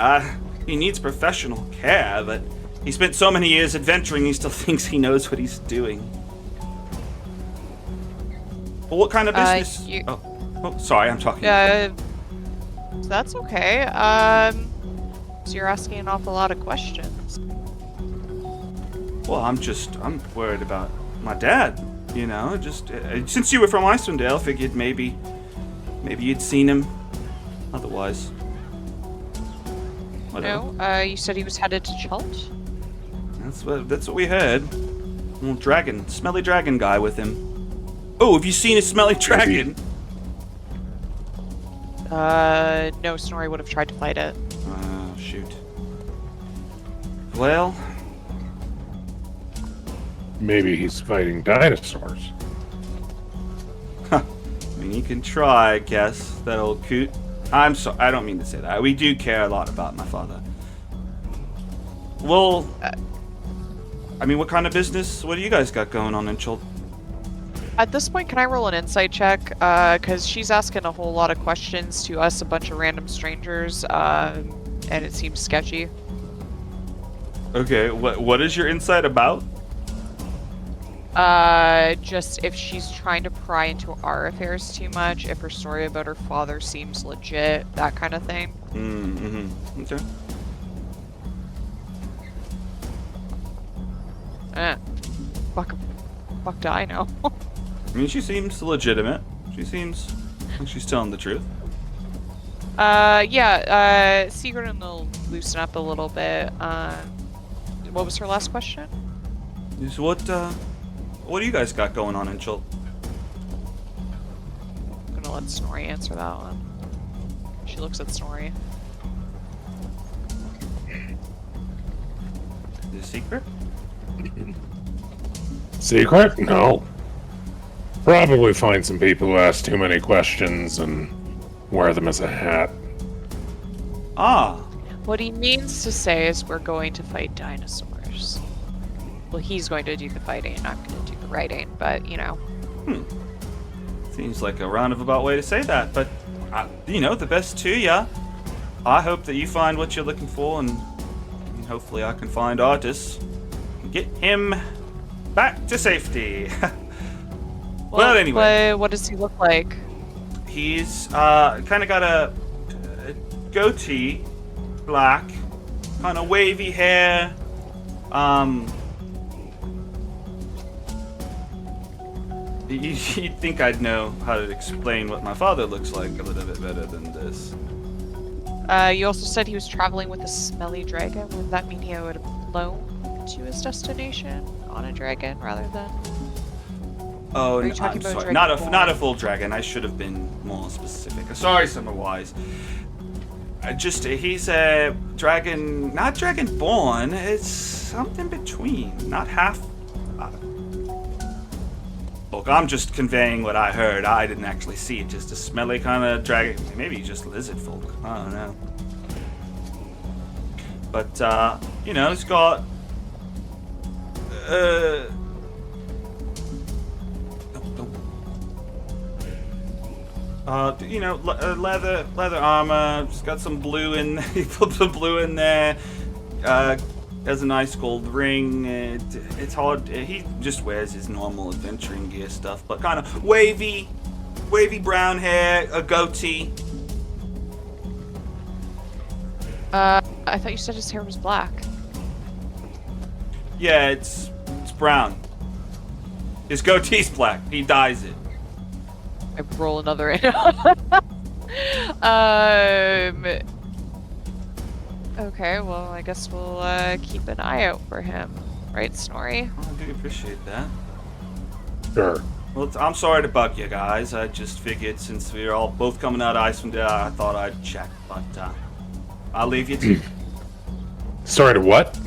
He needs professional care, but he spent so many years adventuring, he still thinks he knows what he's doing. Well, what kind of business? Oh, sorry, I'm talking. That's okay. So you're asking an awful lot of questions. Well, I'm worried about my dad. You know, just since you were from Icewind Dale, figured maybe you'd seen him. Otherwise, whatever. No, you said he was headed to Chult? That's what we heard. Little smelly dragon guy with him. Oh, have you seen a smelly dragon? No, Snorri would have tried to fight it. Oh, shoot. Well, Maybe he's fighting dinosaurs. I mean, you can try, I guess, that old coot. I'm sorry, I don't mean to say that. We do care a lot about my father. Well, I mean, what kind of business? What do you guys got going on in Chult? At this point, can I roll an insight check? Because she's asking a whole lot of questions to us, a bunch of random strangers, and it seems sketchy. Okay, what is your insight about? Just if she's trying to pry into our affairs too much, if her story about her father seems legit, that kind of thing. Mm-hmm. Okay. Fuck do I know? I mean, she seems legitimate. She seems like she's telling the truth. Sigrun will loosen up a little bit. What was her last question? So what do you guys got going on in Chult? I'm gonna let Snorri answer that one. She looks at Snorri. Is it a secret? Secret? No. Probably find some people who ask too many questions and wear them as a hat. Ah. What he means to say is we're going to fight dinosaurs. Well, he's going to do the fighting and I'm going to do the writing, but, you know. Seems like a roundabout way to say that, but, the best to ya. I hope that you find what you're looking for, and hopefully I can find Artis and get him back to safety. Well, anyway. What does he look like? He's kind of got a goatee, black, kind of wavy hair. You'd think I'd know how to explain what my father looks like a little bit better than this. You also said he was traveling with a smelly dragon. Would that mean he would have flown to his destination on a dragon rather than? Oh, I'm sorry. sorry. Not a full dragon. I should have been more specific. Sorry, Summerwise. He's a dragon, not dragonborn. It's something between, not half. Look, I'm just conveying what I heard. I didn't actually see it. Just a smelly kind of dragon. Maybe just lizard folk. I don't know. But he's got leather armor. Just got some blue in. He put some blue in there. Has a nice gold ring. It's hard. He just wears his normal adventuring gear stuff, but kind of wavy brown hair, a goatee. I thought you said his hair was black. Yeah, it's brown. His goatee's black. He dyes it. I roll another in. Okay, well, I guess we'll keep an eye out for him. Right, Snorri? Oh, I do appreciate that. Sure. Well, I'm sorry to bug you guys. I just figured since we're all both coming out of Icewind Dale, I thought I'd check. But I'll leave you to Sorry to what?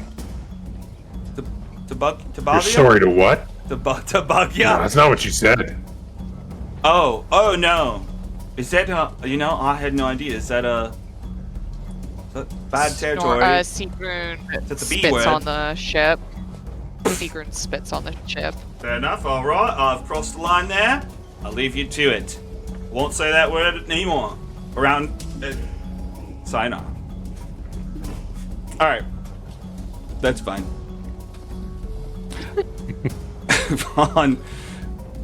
to bother You're you. sorry to what? To bug you. No, that's not what you said. Oh no. Is that I had no idea. Is that bad territory? Sigrun Is that the B spits word? on the ship. Sigrun spits on the ship. Fair enough. All right, I've crossed the line there. I'll leave you to it. Won't say that word anymore. Around. Sign off. All right. That's fine. on.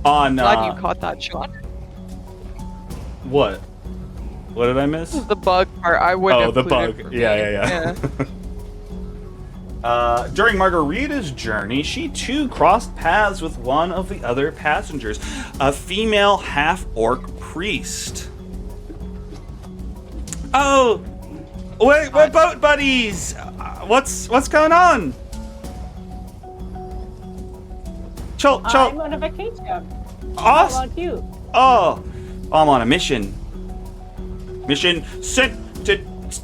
Glad you caught that, Sean. What? What did I miss? The bug part. I wouldn't. Oh, have the included bug. for me. Yeah. During Margarita's journey, she too crossed paths with one of the other passengers, a female half-orc priest. Oh, we're boat buddies. What's going on? Chult. I'm on a vacation. How Awesome. about you? Oh, I'm on a mission. Mission sent to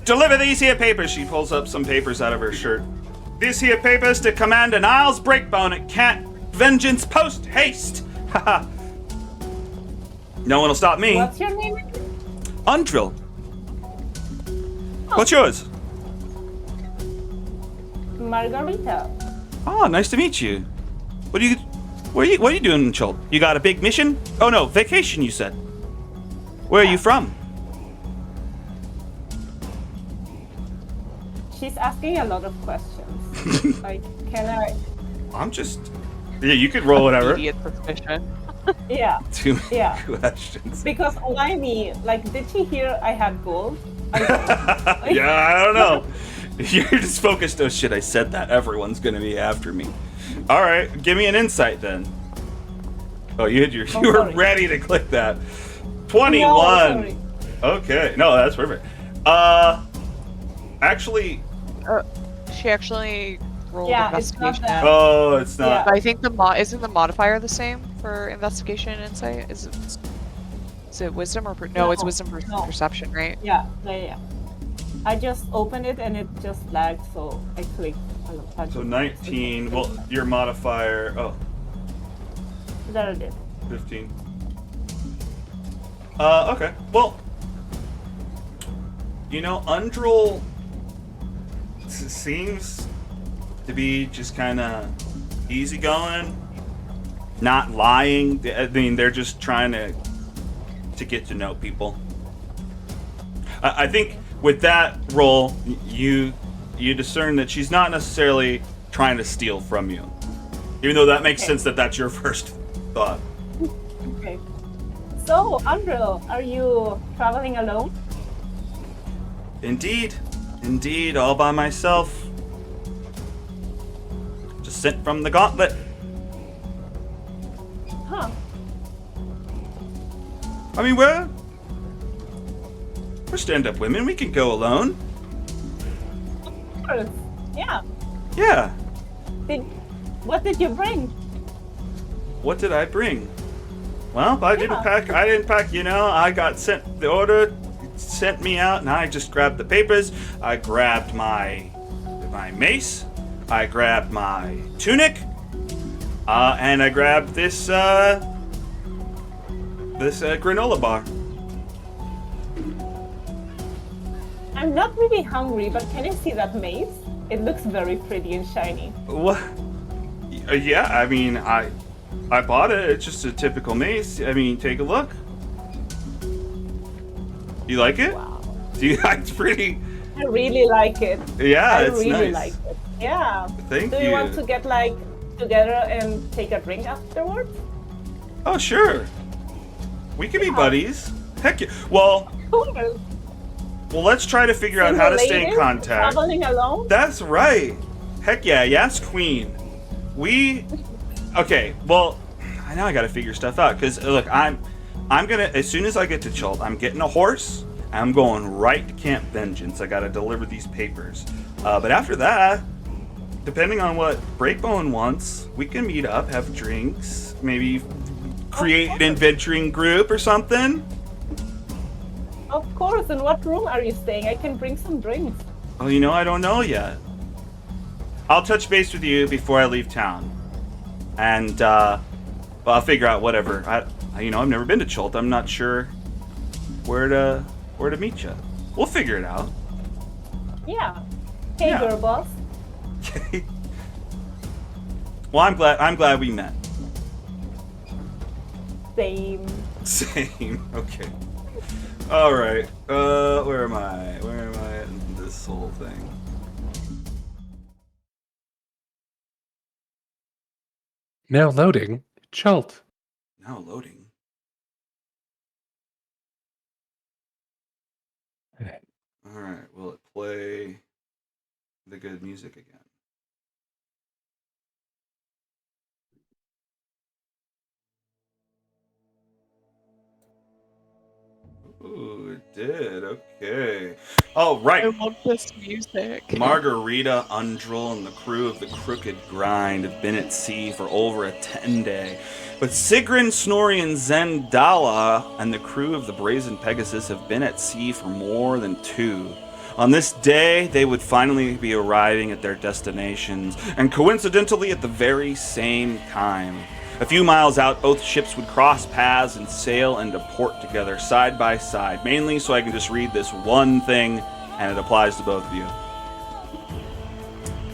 deliver these here papers. She pulls up some papers out of her shirt. These here papers to Commander Niles Breakbone at Cat Vengeance Post Haste. Haha. No one will stop me. What's your name? Undrill. What's yours? Margarita. Oh, nice to meet you. What are you doing in Chult? You got a big mission? Oh no, vacation you said. Where are you from? She's asking a lot of questions. Like, can I? I'm just. Yeah, you could roll whatever. Immediate suspicion. Yeah. Too many Yeah. questions. Because why me? Like, did she hear I had gold? Yeah, I don't know. You're just focused. Oh shit! I said that. Everyone's gonna be after me. All right, give me an insight then. Oh, you were sorry. ready to click that. No, 21. sorry. Okay, no, that's perfect. Actually, She actually rolled Yeah, it's not investigation. that. oh, it's not. Yeah. But I think isn't the modifier the same for investigation and insight? Is it wisdom or no? It's wisdom versus no. perception, right? Yeah. I just opened it and it just lagged, so I clicked on a bunch So of 19. Well, your modifier. Oh, There it is. 15. Okay. Well, Undrill seems to be just kind of easygoing, not lying. I mean, they're just trying to get to know people. I think with that role, you discern that she's not necessarily trying to steal from you, even though that makes Okay. sense that that's your first thought. Okay. So, Undrill, are you traveling alone? Indeed, all by myself. Just sent from the gauntlet. Huh. I mean, we're stand-up women. We can go alone. Of course. Yeah. Yeah. What did you bring? What did I bring? Well, I didn't pack. I got sent the order, sent me out, and I just grabbed the papers. I grabbed my mace. I grabbed my tunic. And I grabbed this granola bar. I'm not really hungry, but can you see that mace? It looks very pretty and shiny. What? Yeah, I mean, I bought it. It's just a typical mace. I mean, take a look. You like it? Wow. It's pretty. I really like it. Yeah, I it's really nice. like it. Yeah. Thank Do you want to get together and take a drink afterwards? Oh, sure. We can be buddies. Heck yeah. Well, Cool. let's try to figure out how to stay in Single ladies contact. Traveling alone? That's right. Heck yeah, yes, Queen. Okay, well, I gotta figure stuff out. Because, look, I'm gonna, as soon as I get to Chult, I'm getting a horse. I'm going right to Camp Vengeance. I gotta deliver these papers. But after that, depending on what Breakbone wants, we can meet up, have drinks, maybe create an adventuring group or something. Of course. In what room are you staying? I can bring some drinks. Oh, I don't know yet. I'll touch base with you before I leave town. And, I'll figure out whatever. I've never been to Chult. I'm not sure where to meet you. We'll figure it out. Yeah. Hey, Yeah. girl boss. Okay. Well, I'm glad we met. Same. Same. Okay. All right. Where am I? Where am I in this whole thing? Now loading. Chult. Now loading. All right. Will it play the good music again? Ooh, it did. Okay. Oh, right. I love this music. Margarita, Undril, and the crew of the Crooked Grind have been at sea for over a 10-day. But Sigrun, Snorri, and Zendala and the crew of the Brazen Pegasus have been at sea for more than 2. On this day, they would finally be arriving at their destinations, and coincidentally at the very same time. A few miles out, both ships would cross paths and sail into port together, side by side, mainly so I can just read this one thing, and it applies to both of you.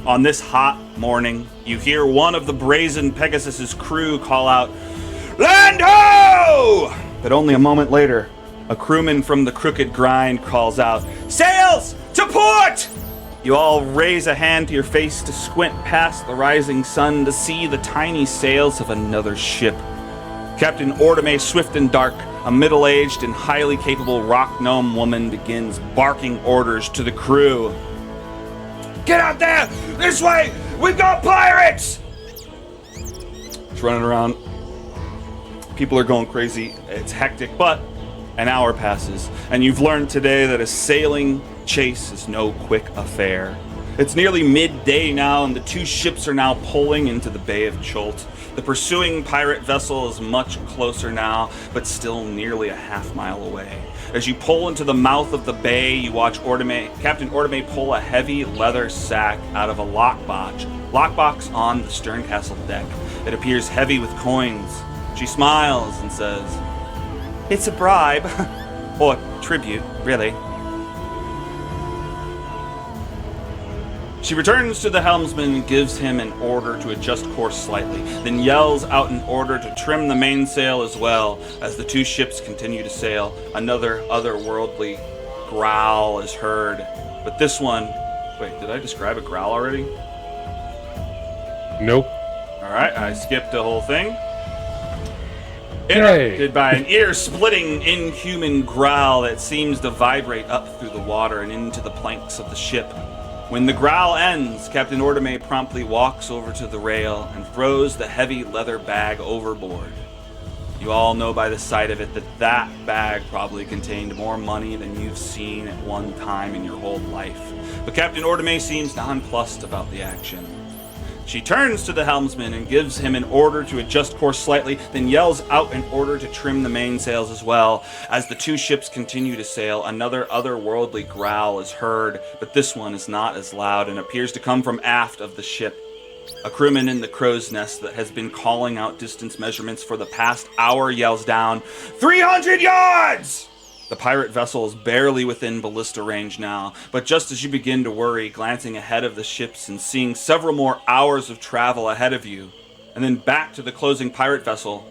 On this hot morning, you hear one of the Brazen Pegasus's crew call out, "Land ho!" But only a moment later, a crewman from the Crooked Grind calls out, "Sails to port!" You all raise a hand to your face to squint past the rising sun to see the tiny sails of another ship. Captain Ordame Swift and Dark, a middle-aged and highly capable rock gnome woman, begins barking orders to the crew. "Get out there! This way! We've got pirates!" It's running around. People are going crazy. It's hectic, but an hour passes, and you've learned today that a sailing chase is no quick affair. It's nearly midday now, and the 2 ships are now pulling into the Bay of Chult. The pursuing pirate vessel is much closer now, but still nearly a half-mile away. As you pull into the mouth of the bay, you watch Captain Ordame pull a heavy leather sack out of a lockbox on the stern castle deck. It appears heavy with coins. She smiles and says, "It's a bribe, or tribute, really." She returns to the helmsman and gives him an order to adjust course slightly, then yells out an order to trim the mainsail as well. As the 2 ships continue to sail, another otherworldly growl is heard. But this one... Wait, did I describe a growl already? Nope. Alright, I skipped the whole thing. Hey. Interrupted by an ear-splitting, inhuman growl that seems to vibrate up through the water and into the planks of the ship. When the growl ends, Captain Ordame promptly walks over to the rail and throws the heavy leather bag overboard. You all know by the sight of it that bag probably contained more money than you've seen at one time in your whole life. But Captain Ordame seems nonplussed about the action. She turns to the helmsman and gives him an order to adjust course slightly, then yells out an order to trim the mainsails as well. As the 2 ships continue to sail, another otherworldly growl is heard, but this one is not as loud and appears to come from aft of the ship. A crewman in the crow's nest that has been calling out distance measurements for the past hour yells down, 300 yards! The pirate vessel is barely within ballista range now, but just as you begin to worry, glancing ahead of the ships and seeing several more hours of travel ahead of you, and then back to the closing pirate vessel,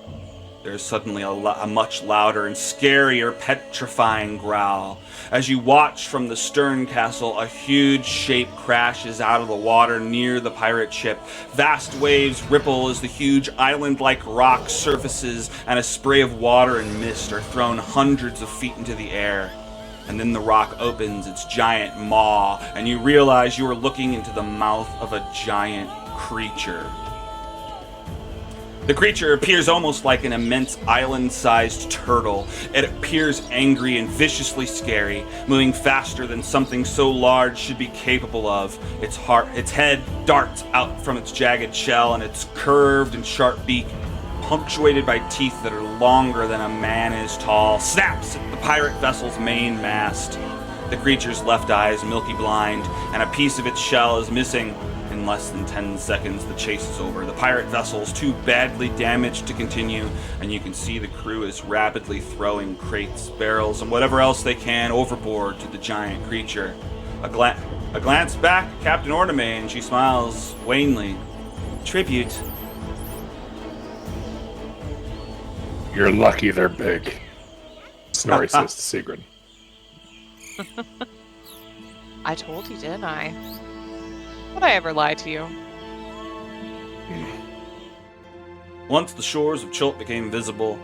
there's suddenly a much louder and scarier, petrifying growl. As you watch from the stern castle, a huge shape crashes out of the water near the pirate ship. Vast waves ripple as the huge island-like rock surfaces, and a spray of water and mist are thrown hundreds of feet into the air. And then the rock opens its giant maw, and you realize you are looking into the mouth of a giant creature. The creature appears almost like an immense island-sized turtle. It appears angry and viciously scary, moving faster than something so large should be capable of. Its head darts out from its jagged shell, and its curved and sharp beak, punctuated by teeth that are longer than a man is tall, snaps at the pirate vessel's main mast. The creature's left eye is milky blind, and a piece of its shell is missing. In less than 10 seconds, the chase is over. The pirate vessel is too badly damaged to continue, and you can see the crew is rapidly throwing crates, barrels, and whatever else they can overboard to the giant creature. A glance back at Captain Orname, and she smiles wanly. Tribute. You're lucky they're big, Snorri says to Sigrun. I told you, didn't I? Would I ever lie to you? Once the shores of Chult became visible,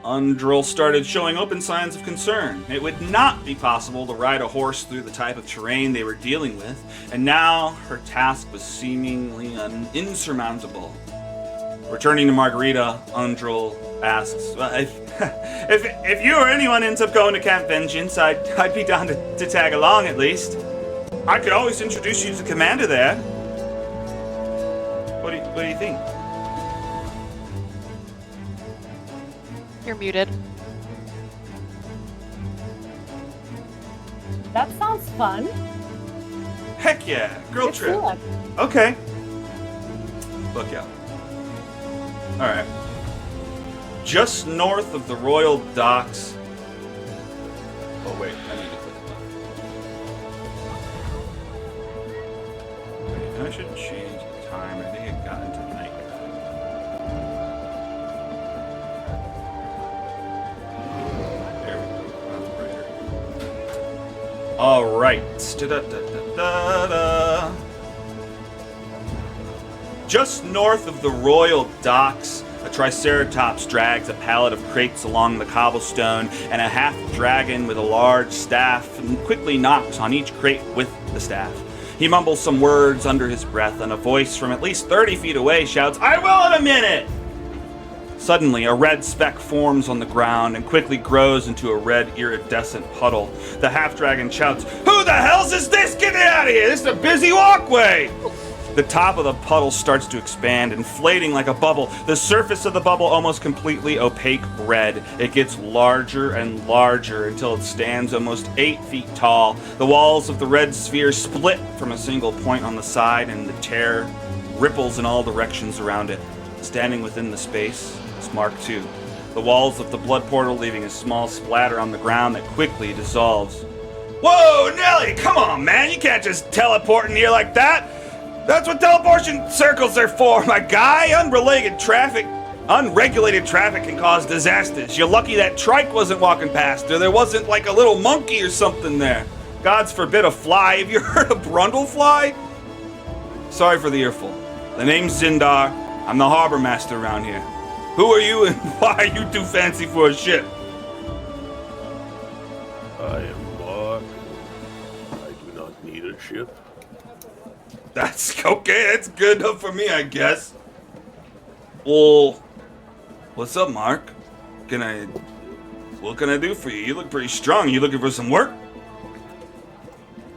Undril started showing open signs of concern. It would not be possible to ride a horse through the type of terrain they were dealing with, and now her task was seemingly insurmountable. Returning to Margarita, Undril asks, if you or anyone ends up going to Camp Vengeance, I'd be down to tag along at least. I could always introduce you to the commander there. What do you think? You're muted. That sounds fun. Heck yeah, girl Let's trip. do it. Okay. Look out. Alright. Just north of the Royal Docks. Oh wait, I need to click it. Wait, I should change the time. I think it got into night. There we go. That's brighter. Alright. Da-da-da-da-da-da. Just north of the Royal Docks, a Triceratops drags a pallet of crates along the cobblestone, and a half-dragon with a large staff quickly knocks on each crate with the staff. He mumbles some words under his breath, and a voice from at least 30 feet away shouts, "I will in a minute!" Suddenly, a red speck forms on the ground and quickly grows into a red iridescent puddle. The half-dragon shouts, "Who the hell's is this? Get it out of here! This is a busy walkway!" The top of the puddle starts to expand, inflating like a bubble. The surface of the bubble almost completely opaque red. It gets larger and larger until it stands almost 8 feet tall. The walls of the red sphere split from a single point on the side, and the tear ripples in all directions around it. Standing within the space is Mark II. The walls of the blood portal leaving a small splatter on the ground that quickly dissolves. Whoa, Nelly, come on, man. You can't just teleport in here like that. That's what teleportation circles are for, my guy. Unregulated traffic can cause disasters. You're lucky that trike wasn't walking past, or there wasn't like a little monkey or something there. God's forbid a fly. Have you heard of brundlefly? Sorry for the earful. The name's Zindar. I'm the harbor master around here. Who are you, and why are you too fancy for a ship? I am Mark. I do not need a ship. That's okay. That's good enough for me, I guess. Well, what's up, Mark? What can I do for you? You look pretty strong. You looking for some work?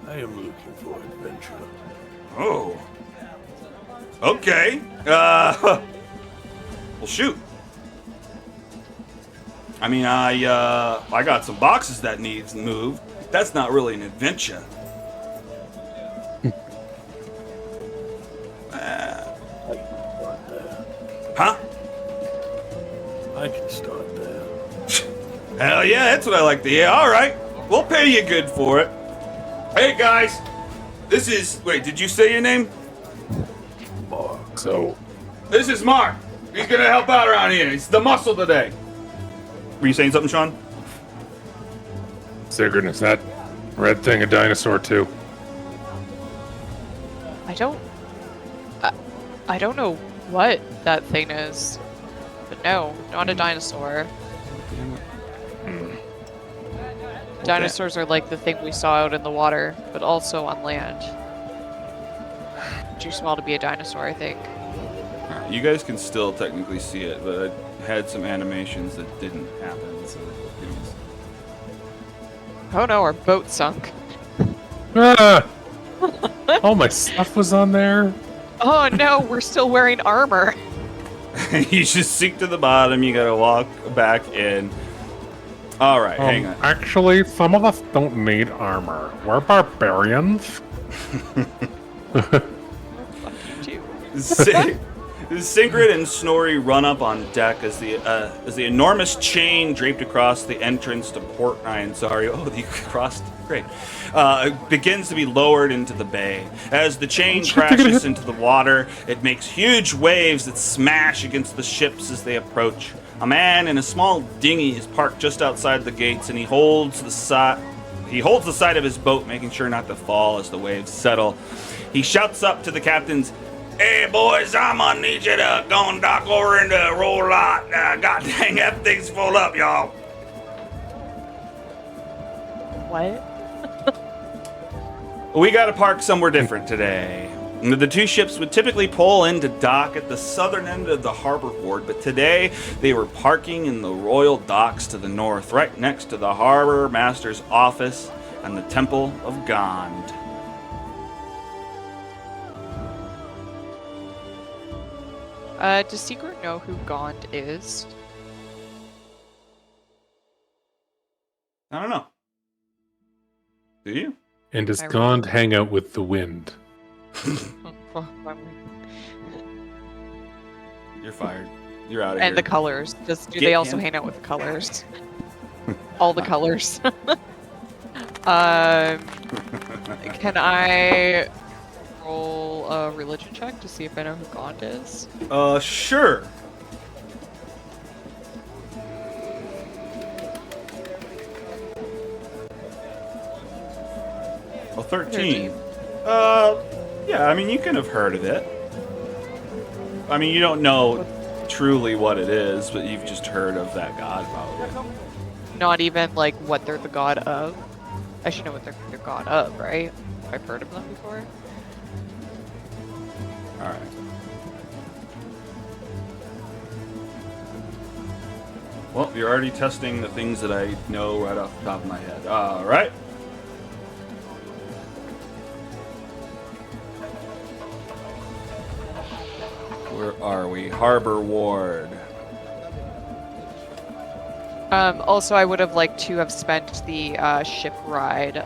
I am looking for adventure. Oh. Okay. Well, shoot. I mean, I got some boxes that needs moved. That's not really an adventure. Huh? I can start there. Hell yeah, that's what I like to hear. All right, we'll pay you good for it. Hey guys, this is. Wait, did you say your name? Mark. So, This is Mark. He's gonna help out around here. He's the muscle today. Were you saying something, Sean? Sigrun, is that red thing a dinosaur too? I don't know what that thing is, but no, not a dinosaur. Dinosaurs are like the thing we saw out in the water, but also on land. Too small to be a dinosaur, I think. You guys can still technically see it, but I had some animations that didn't happen. So it was... Oh no, our boat sunk. Ah! All my stuff was on there. Oh no, we're still wearing armor. You just sink to the bottom. You gotta walk back in. All right, hang on. Actually, some of us don't need armor. We're barbarians. Sigrun and Snorri run up on deck as the enormous chain draped across the entrance to Port Nyanzaru. Oh, you crossed. Great. Begins to be lowered into the bay. As the chain crashes into the water, it makes huge waves that smash against the ships as they approach. A man in a small dinghy is parked just outside the gates, and he holds the side of his boat, making sure not to fall as the waves settle. He shouts up to the captains, "Hey boys, I'm gonna need you to go and dock over into roll lot. God dang, that thing's full up, y'all." What? We gotta park somewhere different today. The two ships would typically pull into dock at the southern end of the harbor ward, but today they were parking in the royal docks to the north, right next to the harbor master's office and the Temple of Gond. Does Secret know who Gond is? I don't know. Do you? And does I Gond hang out with the wind? You're fired. You're out of here. And the colors. Do Get they also him. hang out with the colors? All the colors. Can I roll a religion check to see if I know who Gond is? Sure. Oh, 13. Yeah, I mean, you can have heard of it. I mean, you don't know truly what it is, but you've just heard of that god, probably. Not even like what they're the god of. I should know what they're god of, right? I've heard of them before. Alright. Well, you're already testing the things that I know right off the top of my head. Alright. Where are we? Harbor Ward. Also, I would have liked to have spent the ship ride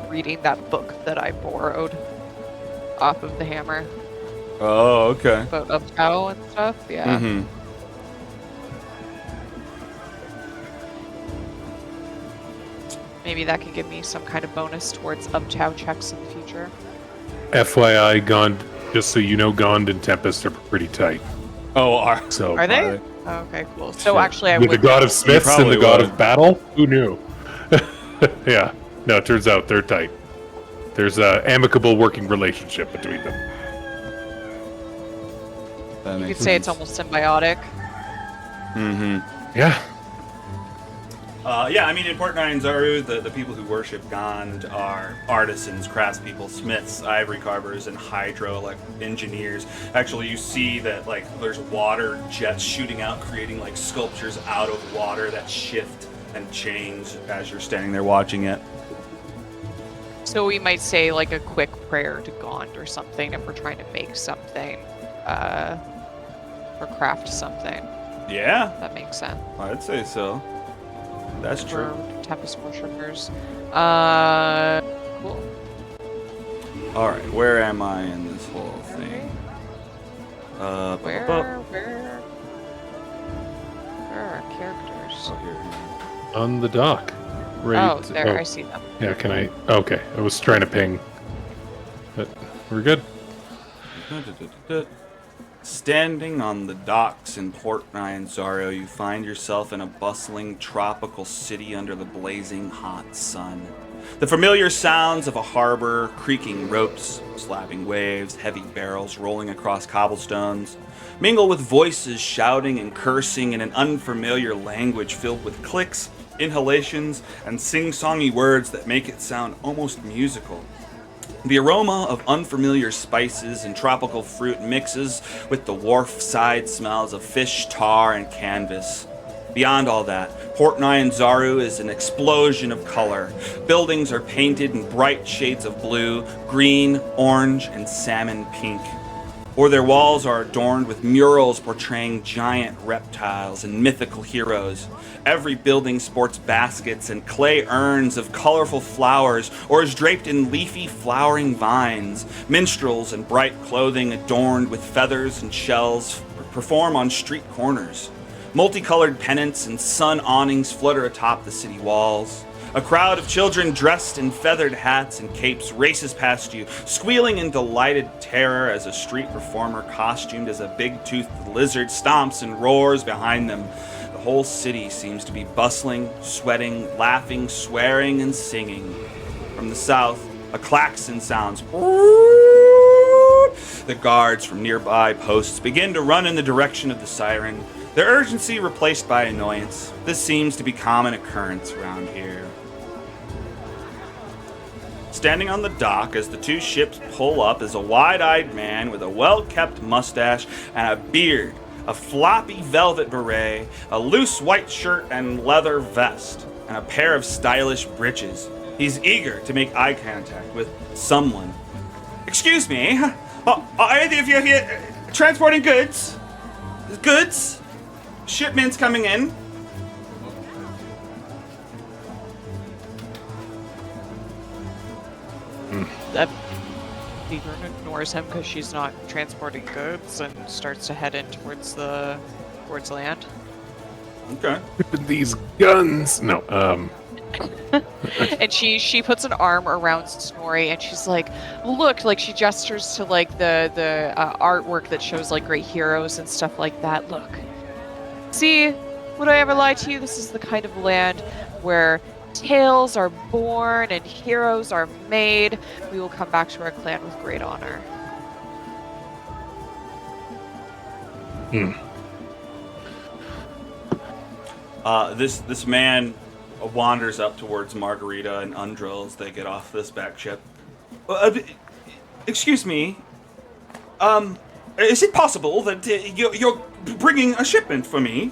reading that book that I borrowed off of the Hammer. Oh, okay. About Uptow and stuff, yeah. Mm-hmm. Maybe that could give me some kind of bonus towards Uptow checks in the future. FYI, Gond, just so you know, Gond and Tempest are pretty tight. Oh, are So Are they? Okay, cool. So actually, I with would. the god of smiths and probably the god would. of battle, who knew? Yeah, no, it turns out they're tight. There's a amicable working relationship between them. That You makes could say it's sense. almost symbiotic. Mm-hmm. Yeah. Yeah, I mean, in Port Nyanzaru, the people who worship Gond are artisans, craftspeople, smiths, ivory carvers, and hydro engineers. Actually, you see that there's water jets shooting out, creating sculptures out of water that shift and change as you're standing there watching it. So we might say a quick prayer to Gond or something if we're trying to make something, or craft something. Yeah, That makes sense. I'd say so. That's true. For Tempest worshippers. Cool. All right, where am I in this whole thing? Where are our characters? Oh, here. On the dock. Right. Oh, there, I see them. Yeah, can I? Okay, I was trying to ping. But we're good. Standing on the docks in Port Nyanzaru, you find yourself in a bustling tropical city under the blazing hot sun. The familiar sounds of a harbor, creaking ropes, slapping waves, heavy barrels rolling across cobblestones, mingle with voices shouting and cursing in an unfamiliar language filled with clicks, inhalations, and sing-songy words that make it sound almost musical. The aroma of unfamiliar spices and tropical fruit mixes with the wharf-side smells of fish, tar, and canvas. Beyond all that, Port Nyanzaru is an explosion of color. Buildings are painted in bright shades of blue, green, orange, and salmon pink. Or their walls are adorned with murals portraying giant reptiles and mythical heroes. Every building sports baskets and clay urns of colorful flowers or is draped in leafy flowering vines. Minstrels in bright clothing adorned with feathers and shells perform on street corners. Multicolored pennants and sun awnings flutter atop the city walls. A crowd of children dressed in feathered hats and capes races past you, squealing in delighted terror as a street performer costumed as a big-toothed lizard stomps and roars behind them. The whole city seems to be bustling, sweating, laughing, swearing, and singing. From the south, a klaxon sounds. The guards from nearby posts begin to run in the direction of the siren, their urgency replaced by annoyance. This seems to be common occurrence around here. Standing on the dock as the two ships pull up is a wide-eyed man with a well-kept mustache and a beard, a floppy velvet beret, a loose white shirt and leather vest, and a pair of stylish breeches. He's eager to make eye contact with someone. Excuse me, are either of you here transporting goods? Goods? Shipments coming in? Sigrun ignores him because she's not transporting goods and starts to head in towards land. Okay. These guns. No. And she puts an arm around Snorri and she's like, look, like she gestures to like the artwork that shows like great heroes and stuff like that. Look, see, would I ever lie to you? This is the kind of land where tales are born and heroes are made. We will come back to our clan with great honor. This man wanders up towards Margarita and Undril as they get off this back ship. Excuse me. Is it possible that you're bringing a shipment for me?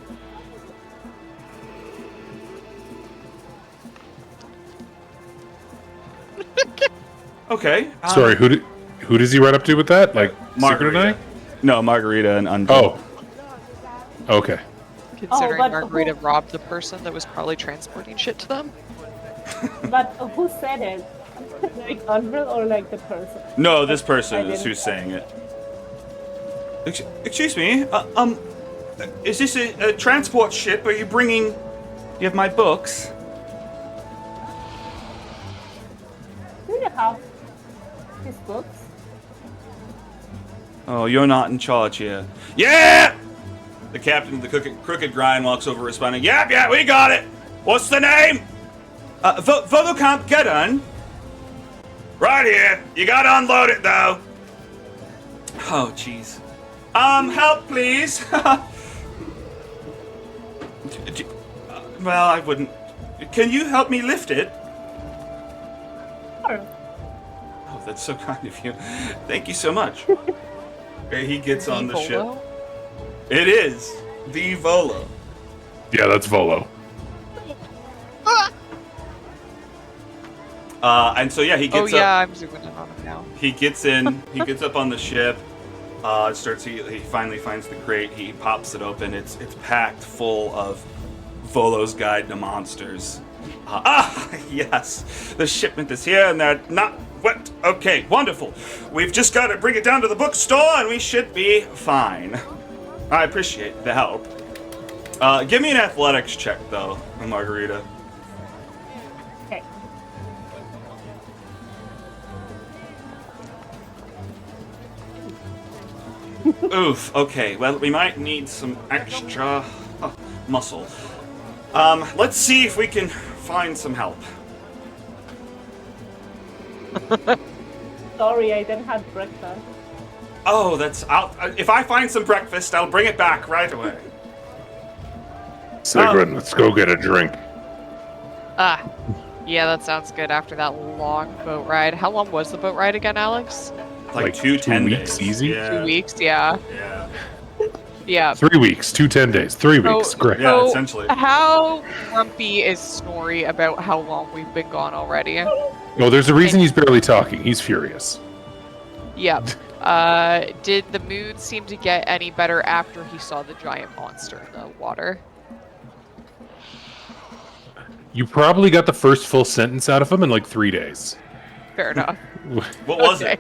Okay. Sorry, who does he run up to with that? Like Margarita? Margarita. No, Margarita and Undril. Oh. Okay. Considering but Margarita robbed the person that was probably transporting shit to them. But who said it? Like Unreal or like the person? No, this person I is didn't- who's saying it. Excuse me. Is this a transport ship? Are you bringing? You have my books. Do you have his books? Oh, you're not in charge here. Yeah! The captain of the Crooked Grind walks over responding, yeah, we got it! What's the name? Volocamp Geddon. Right here. You gotta unload it, though. Oh, jeez. Help, please. Well, I wouldn't. Can you help me lift it? Sure. Oh, that's so kind of you. Thank you so much. He gets on the ship. Volo? It is the Volo. Yeah, that's Volo. And so yeah, he gets up. I'm zooming in on him now. He gets in. He gets up on the ship. He finally finds the crate. He pops it open. It's packed full of Volo's Guide to Monsters. Yes, the shipment is here, and they're not wet. Okay, wonderful. We've just got to bring it down to the bookstore, and we should be fine. I appreciate the help. Give me an athletics check, though, Margarita. Okay. Oof. Okay. Well, we might need some extra muscle. Let's see if we can find some help. Sorry, I didn't have breakfast. Oh, if I find some breakfast, I'll bring it back right away. Sigrun, let's go get a drink. Yeah, that sounds good after that long boat ride. How long was the boat ride again, Alex? Like 2 10 weeks days. easy? Yeah. 2 weeks, yeah. Yeah. Yeah. 3 weeks, 2 10 days, 3 weeks. Great. Yeah, So, essentially. how grumpy is Snorri about how long we've been gone already? Well, there's a reason he's barely talking. He's furious. Yep. Did the mood seem to get any better after he saw the giant monster in the water? You probably got the first full sentence out of him in like 3 days. Fair enough. What was it?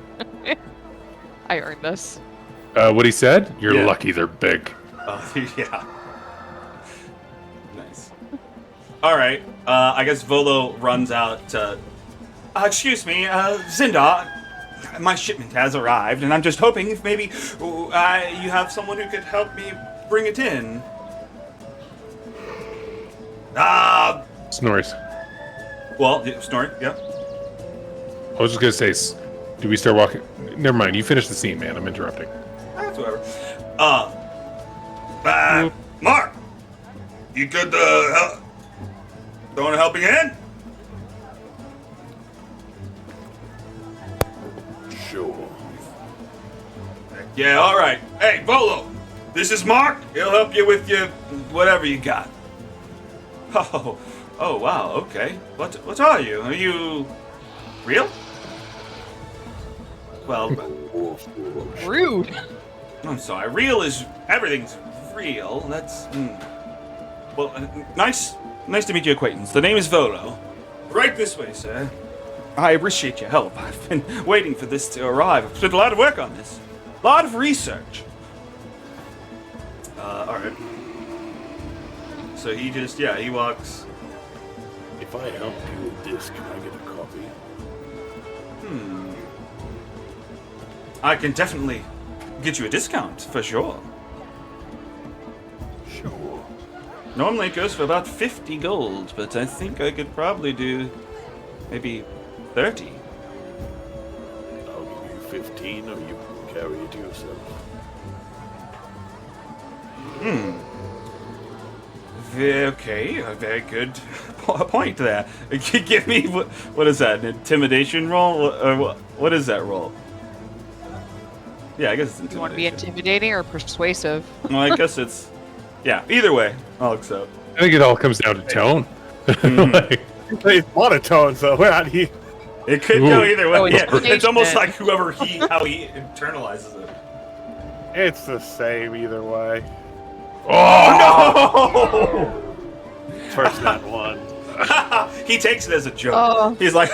I earned this. What he said? You're Yeah. lucky they're big. Yeah. Nice. All right. I guess Volo runs out to... excuse me, Zindar. My shipment has arrived, and I'm just hoping if maybe you have someone who could help me bring it in. Snorris. Well, Snorri, yeah. I was just gonna say, do we start walking? Never mind. You finish the scene, man. I'm interrupting. That's whatever. Mark, you could throwing a helping hand? Sure. Yeah, all right. Hey, Volo, this is Mark. He'll help you with your whatever you got. Oh, wow. Okay. What are you? Are you real? Well, Rude. I'm sorry. Real is everything's real. That's well, nice to meet your acquaintance. The name is Volo. Right this way, sir. I appreciate your help. I've been waiting for this to arrive. I've spent a lot of work on this. A lot of research. Alright. So he just, he walks. If I help you with this, can I get a copy? I can definitely get you a discount, for sure. Sure. Normally it goes for about 50 gold, but I think I could probably do maybe 30. I'll give you 15, or you can carry it yourself. Okay, a very good point there. Give me, what is that, an intimidation roll? Or what is that roll? Yeah, I guess it's intimidation. You want to be intimidating or persuasive? Well, I guess it's, either way, I'll accept. I think it all comes down to tone. Like, It's monotone, so we're not here. It could go either way. Oh, Yeah, it's almost intimidation. like how he internalizes it. It's the same either way. Oh First not one. no! He takes it as a joke. Oh. He's like,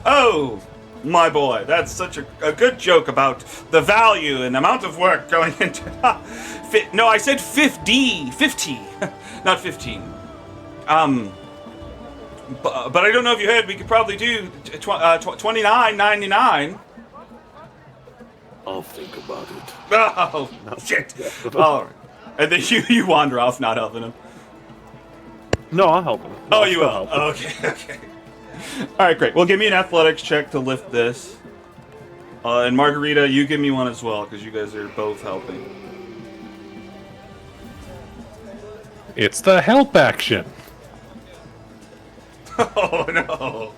oh, my boy, that's such a good joke about the value and amount of work going into. No, I said 50, not 15. But I don't know if you heard. We could probably do $29.99. I'll think about it. Oh shit! All right, and then you wander off, not helping him. No, I'll help him. Oh, I'll you still will. help him. Okay. All right, great. Well, give me an athletics check to lift this. And Margarita, you give me one as well, because you guys are both helping. it's the help action. Oh no!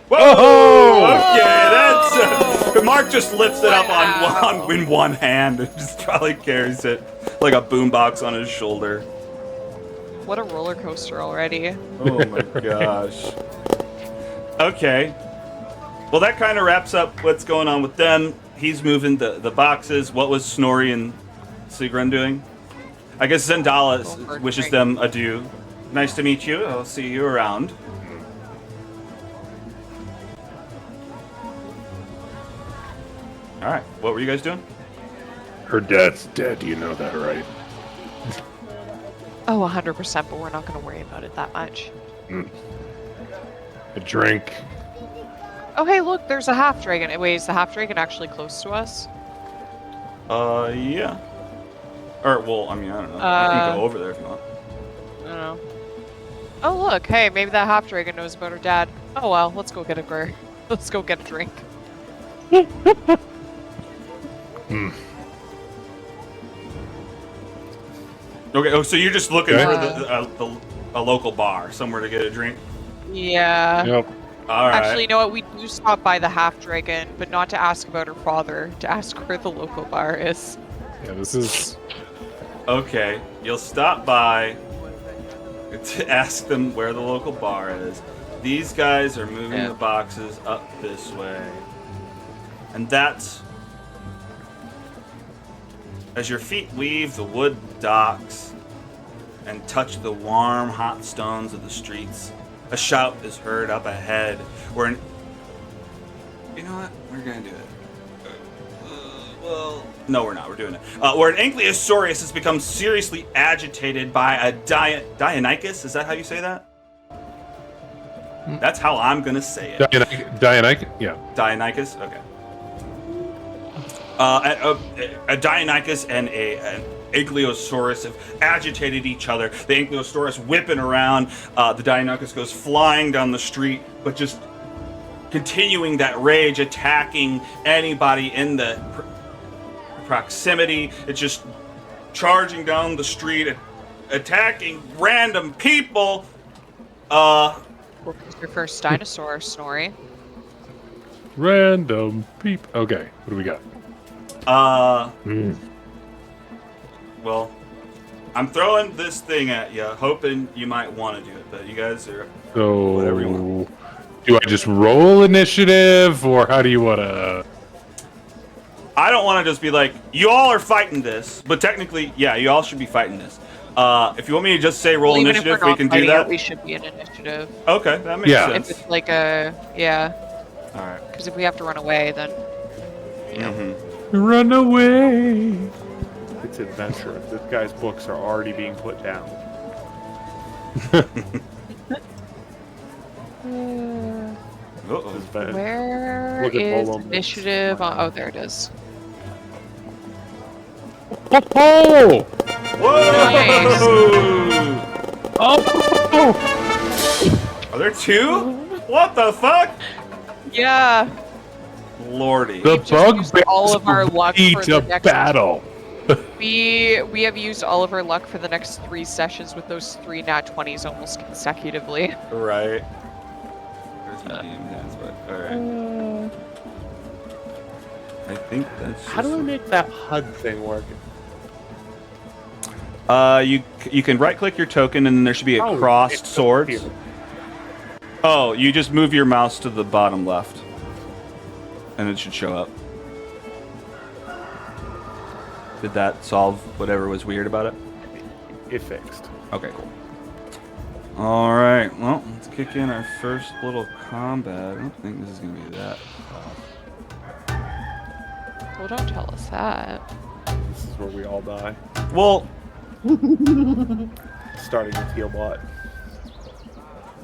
Whoa! Oh! Okay, that's Mark just lifts it up on in one hand and just probably carries it like a boombox on his shoulder. What a roller coaster already. Oh my gosh. Okay. Well, that kind of wraps up what's going on with them. He's moving the boxes. What was Snorri and Sigrun doing? I guess Zendala wishes them adieu. Nice to meet you. I'll see you around. All right. What were you guys doing? Her dad's dead. You know that, right? Oh, 100%, but we're not going to worry about it that much. A drink. Oh, hey, look, there's a half dragon. Wait, is the half dragon actually close to us? Yeah. Or, well, I mean, I don't know. You can go over there if you want. I don't know. Oh, look, hey, maybe that half dragon knows about her dad. Oh, well, let's go get a let's go get a drink. Okay, Oh, so you're just looking for a local bar, somewhere to get a drink? Yeah. Yep. All right. Actually, you know what? We do stop by the half dragon, but not to ask about her father, to ask where the local bar is. Yeah, this is. Okay, you'll stop by to ask them where the local bar is. These guys are moving the boxes up this way. And that's... As your feet leave the wood docks and touch the warm, hot stones of the streets, a shout is heard up ahead where an... You know what? We're gonna do it. Well... No, we're not. We're doing it. Where an Ankylosaurus has become seriously agitated by a Dionyscus. Is that how you say that? That's how I'm gonna say it. Dionyscus? Yeah. Dionyscus? Okay. A Dionyscus and an Ankylosaurus have agitated each other. The Ankylosaurus whipping around. The Dionyscus goes flying down the street, but just continuing that rage, attacking anybody in the proximity. It's just charging down the street, attacking random people. What was your first dinosaur, Snorri? Random peep. Okay, what do we got? Well, I'm throwing this thing at you, hoping you might want to do it, but you guys are So, whatever you want. Do I just roll initiative, or how do you want to? I don't want to just be like, you all are fighting this, but technically, yeah, you all should be fighting this. If you want me to just say roll Well, even initiative, if we're we not can do fighting that. it, we should be in initiative. Okay, that makes Yeah. sense. If it's like a, yeah, All right. because if we have to run away, then Run away. It's adventure. This guy's books are already being put down. Uh-oh. This is bad. where Look at is Bolo. initiative? Oh, there it is. Oh! Nice. Oh! Are there two? What the fuck? Yeah, Lordy. The just bug used all of our luck for to the next- battle. we have used all of our luck for the next 3 sessions with those 3 nat 20s almost consecutively. Right. There's my game hands, but alright. I think that's How do I just- make that HUD thing work? You can right click your token and then there should be a crossed it's up swords. here. Oh, you just move your mouse to the bottom left. And it should show up. Did that solve whatever was weird about it? It fixed. Okay, cool. Alright, well, let's kick in our first little combat. I don't think this is gonna be that tough. Well, don't tell us that. This is where we all die. Well, Starting with Healbot.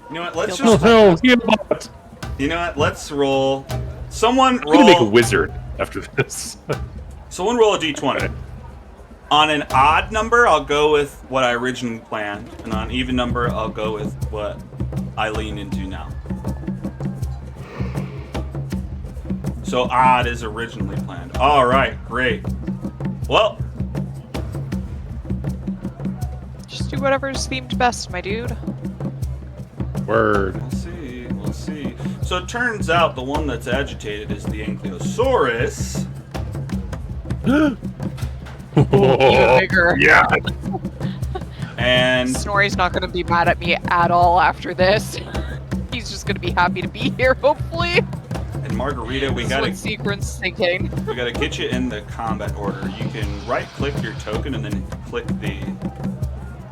you know what, let's Oh, just no, Healbot. you know what, let's roll. Someone I'm gonna make a roll wizard after this. Someone roll a d20. On an odd number, I'll go with what I originally planned, and on an even number, I'll go with what I lean into now. So odd is originally planned. All right, great. Well, Just do whatever's themed best, my dude. Word. we'll see. We'll see. So it turns out the one that's agitated is the Ankylosaurus. Even bigger. Yeah. And Snorri's not going to be mad at me at all after this. He's just going to be happy to be here, hopefully. and Margarita, we This is gotta what Sigrun's thinking. we gotta get you in the combat order. You can right-click your token and then click the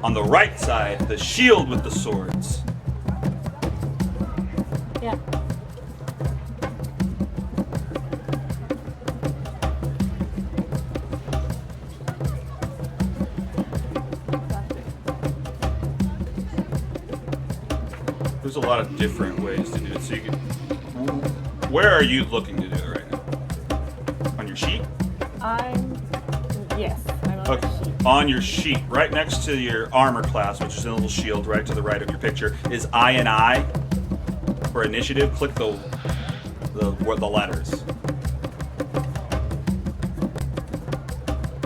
on the right side the shield with the swords. Yeah. There's a lot of different ways to do it. So you can. Where are you looking to do it right now? On your sheet? Yes, I'm on Okay. the sheet. On your sheet, right next to your armor class, which is a little shield right to the right of your picture, is I and I for initiative. Click the letters.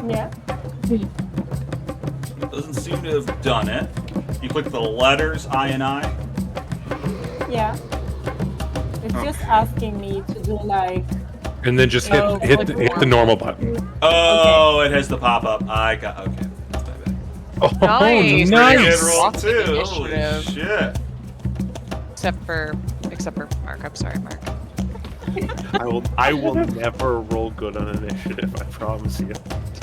Yeah. It doesn't seem to have done it. You click the letters I and I. Yeah. It's just asking me to do like. And then just hit the normal button. Oh, it has the pop-up. I got okay. Oh, Nice. nice. Good roll Awesome too. Holy initiative. shit. Except for Mark. I'm sorry, Mark. I will never roll good on initiative. I promise you.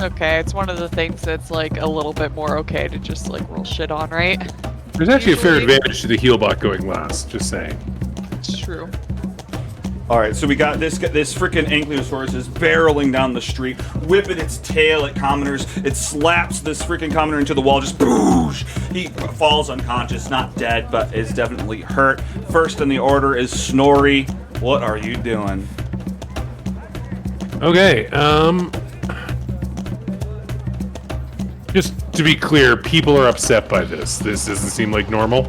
Okay, it's one of the things that's like a little bit more okay to just like roll shit on, right? There's actually a fair Usually- advantage to the heal bot going last. Just saying. It's true. All right, so we got this freaking Ankylosaurus is barreling down the street, whipping its tail at commoners. It slaps this freaking commoner into the wall, just boosh! He falls unconscious, not dead, but is definitely hurt. First in the order is Snorri. What are you doing? Okay. Just to be clear, people are upset by this. This doesn't seem like normal.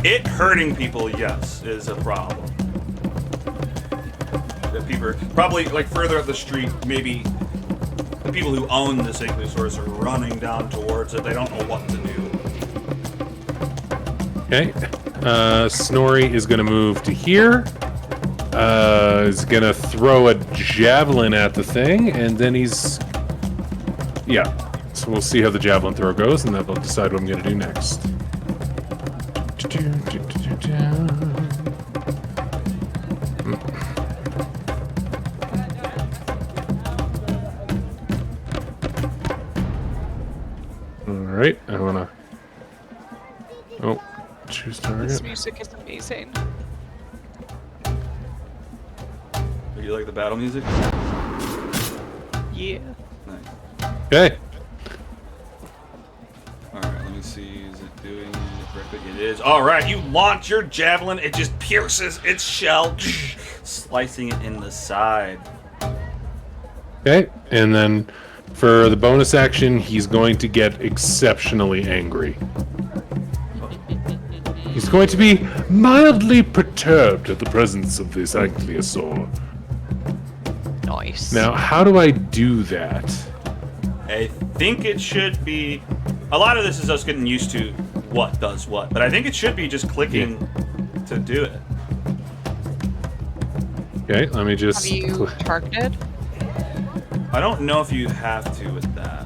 It hurting people, yes, is a problem. The people are probably like further up the street, maybe the people who own this Ankylosaurus are running down towards it. They don't know what to do. Okay. Snorri is going to move to here. Is going to throw a javelin at the thing, and then he's... Yeah. So we'll see how the javelin throw goes, and then we'll decide what I'm going to do next. Alright, I want to... Oh, choose target. This music is amazing. Do you like the battle music? Yeah. Nice. Okay. Alright, let me see. Is it doing it correctly? It is. Alright, you launch your javelin. It just pierces its shell, slicing it in the side. Okay, and then for the bonus action, he's going to get exceptionally angry. He's going to be mildly perturbed at the presence of this Ankylosaur. Nice. Now, how do I do that? I think it should be... A lot of this is us getting used to what does what, but I think it should be just clicking to do it. Okay, let me just... Have you targeted? I don't know if you have to with that.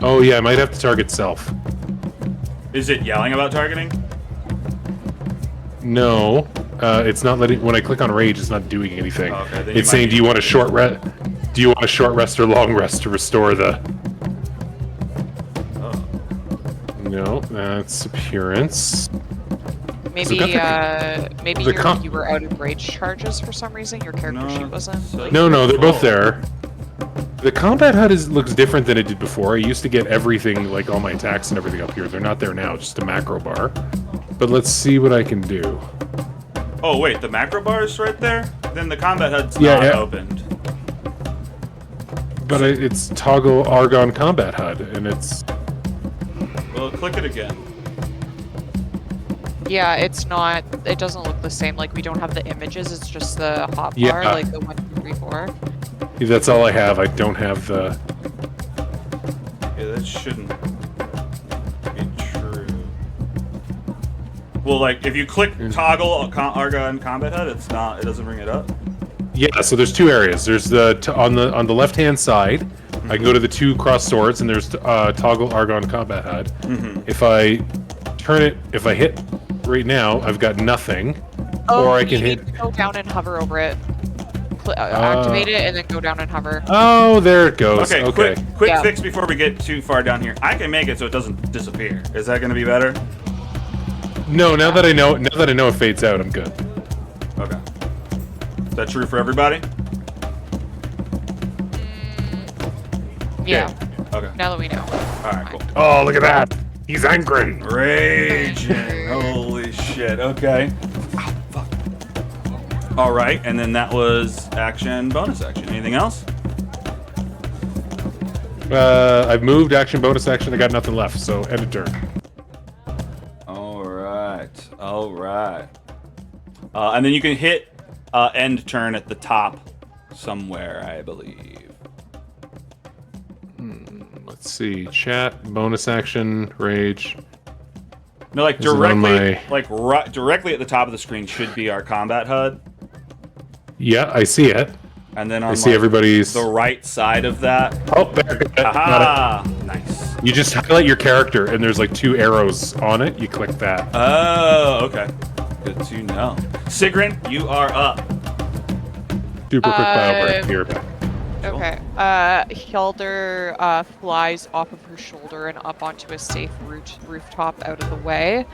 Oh yeah, I might have to target self. Is it yelling about targeting? No, it's not letting... When I click on rage, it's not doing anything. Oh, okay, then you It's might saying, be- do you want a short rest? Do you want a short rest or long rest to restore the... Oh. No, that's appearance. Maybe, maybe the you were out of rage charges for some reason. Your character sheet wasn't. so- No, they're both Oh. there. The combat HUD looks different than it did before. I used to get everything, like all my attacks and everything up here. They're not there now, just a macro bar. But let's see what I can do. Oh wait, the macro bar is right there? Then the combat HUD's Yeah, not yeah. opened. But it's toggle Argon combat HUD, and it's... Well, click it again. Yeah, it's not. It doesn't look the same. Like we don't have the images. It's just the hot Yeah. bar, like the 1, 2, 3, 4. That's all I have. I don't have the... Yeah, that shouldn't be true. Well, like if you click toggle Argon combat HUD, it's not. It doesn't bring it up. Yeah, so there's two areas. There's the... on the left-hand side, I can go to the two cross swords, and there's toggle Argon combat HUD. If I turn it... If I hit right now, I've got nothing. Oh, or I you can need hit... to go down and hover over it. Activate it and then go down and hover. Oh, there it goes. Okay, Okay. quick Yeah. fix before we get too far down here. I can make it so it doesn't disappear. Is that going to be better? No, now that I know it fades out, I'm good. Okay. Is that true for everybody? Yeah. Okay. Now that we know. All right, cool. Oh, look at that. He's angry. Raging. Holy shit. Okay. Ow, fuck. All right, and then that was action, bonus action. Anything else? I've moved action, bonus action. I got nothing left, so end of turn. All right. All right. And then you can hit end turn at the top somewhere, I believe. Let's see. Chat, bonus action, rage. No, like Is it on directly, my- like directly at the top of the screen should be our combat HUD, Yeah, I see it. and then I on see like, everybody's. the right side of that. Oh, there. Got it. Aha! Nice. You just highlight your character, and there's like 2 arrows on it. You click that. Oh, okay. Good to know. Sigrun, you are up. Super quick bio break here. Okay. Hjalder flies off of her shoulder and up onto a safe rooftop out of the way.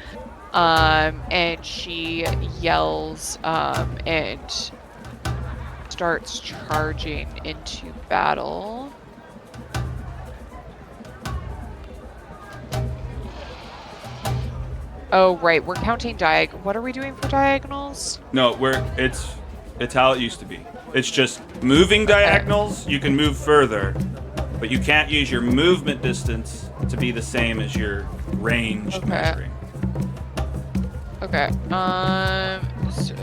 And she yells and starts charging into battle. Oh, right. We're counting What are we doing for diagonals? No, it's how it used to be. It's just moving diagonals, you can move further, but you can't use your movement distance to be the same as your range measuring. Okay. So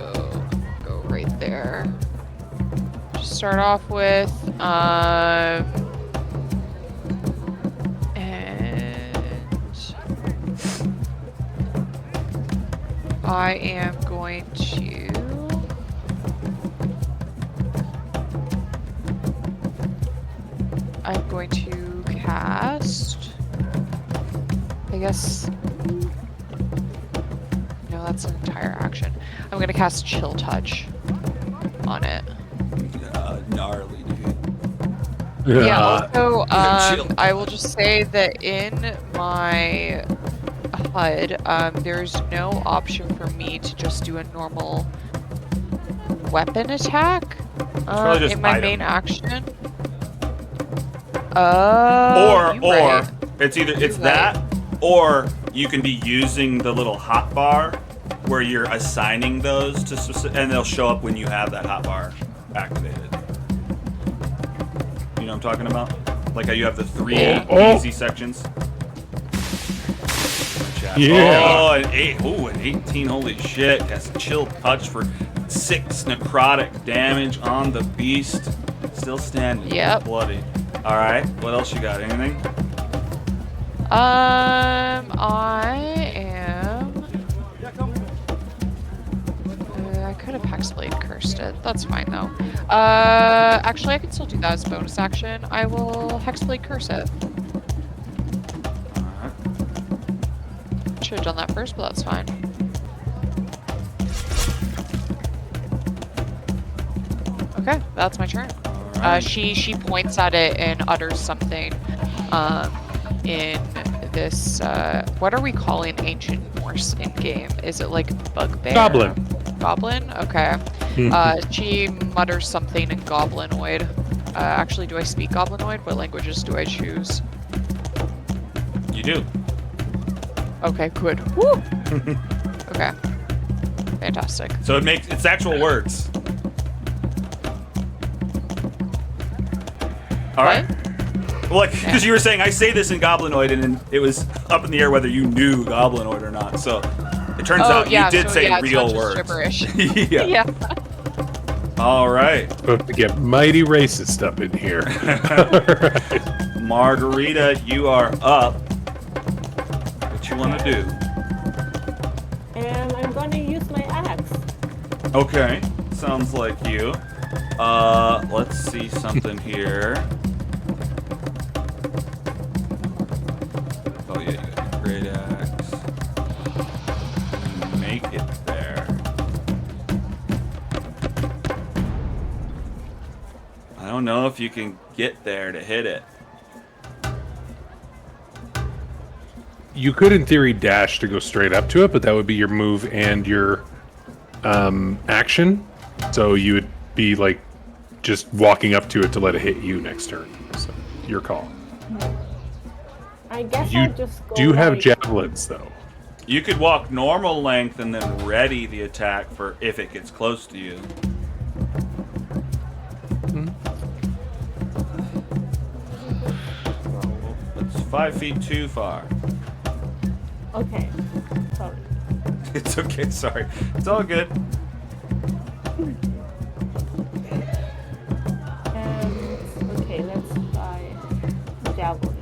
go right there. Just start off with and I am going to cast, I guess, no, that's an entire action. I'm going to cast Chill Touch on it. Gnarly, dude. Yeah, also, Chill I will just say that in my HUD, there's no option for me to just do a normal weapon attack in my main action. Or right. it's that, or you can be using the little hotbar where you're assigning those to and they'll show up when you have that hotbar activated. You know what I'm talking about? Like how you have the 3 easy sections. Yeah. Oh, an 8. Ooh, an 18. Holy shit. That's Chill Touch for 6 necrotic damage on the beast. Still standing. Yep. Bloody. Alright. What else you got? Anything? I am. I could have Hexblade cursed it. That's fine though. Actually, I can still do that as a bonus action. I will Hexblade curse it. Should have done that first, but that's fine. Okay, that's my turn. Right. She points at it and utters something in this what are we calling ancient Norse in game? Is it like bugbear? Goblin? Okay. She mutters something in goblinoid. Actually, do I speak goblinoid? What languages do I choose? You do. Okay, good. Woo! Okay. Fantastic. So it's actual words. All right. Well, like, because you were saying, I say this in Goblinoid, and it was up in the air whether you knew Goblinoid or not. So it turns out you did say real words. Gibberish. Yeah. Yeah. All right. About to get mighty racist up in here. Right. Margarita, you are up. What you want to do? And I'm going to use my axe. Okay. Sounds like you. Let's see something here. Oh yeah, you got the great axe. Make it there. I don't know if you can get there to hit it. You could, in theory, dash to go straight up to it, but that would be your move and your action. So you would be like just walking up to it to let it hit you next turn. So your call. I guess You I'll just go do have like- javelins, though. You could walk normal length and then ready the attack for if it gets close to you. It's 5 feet too far. Okay. Sorry. It's okay, sorry. It's all good. Okay, let's try javelin.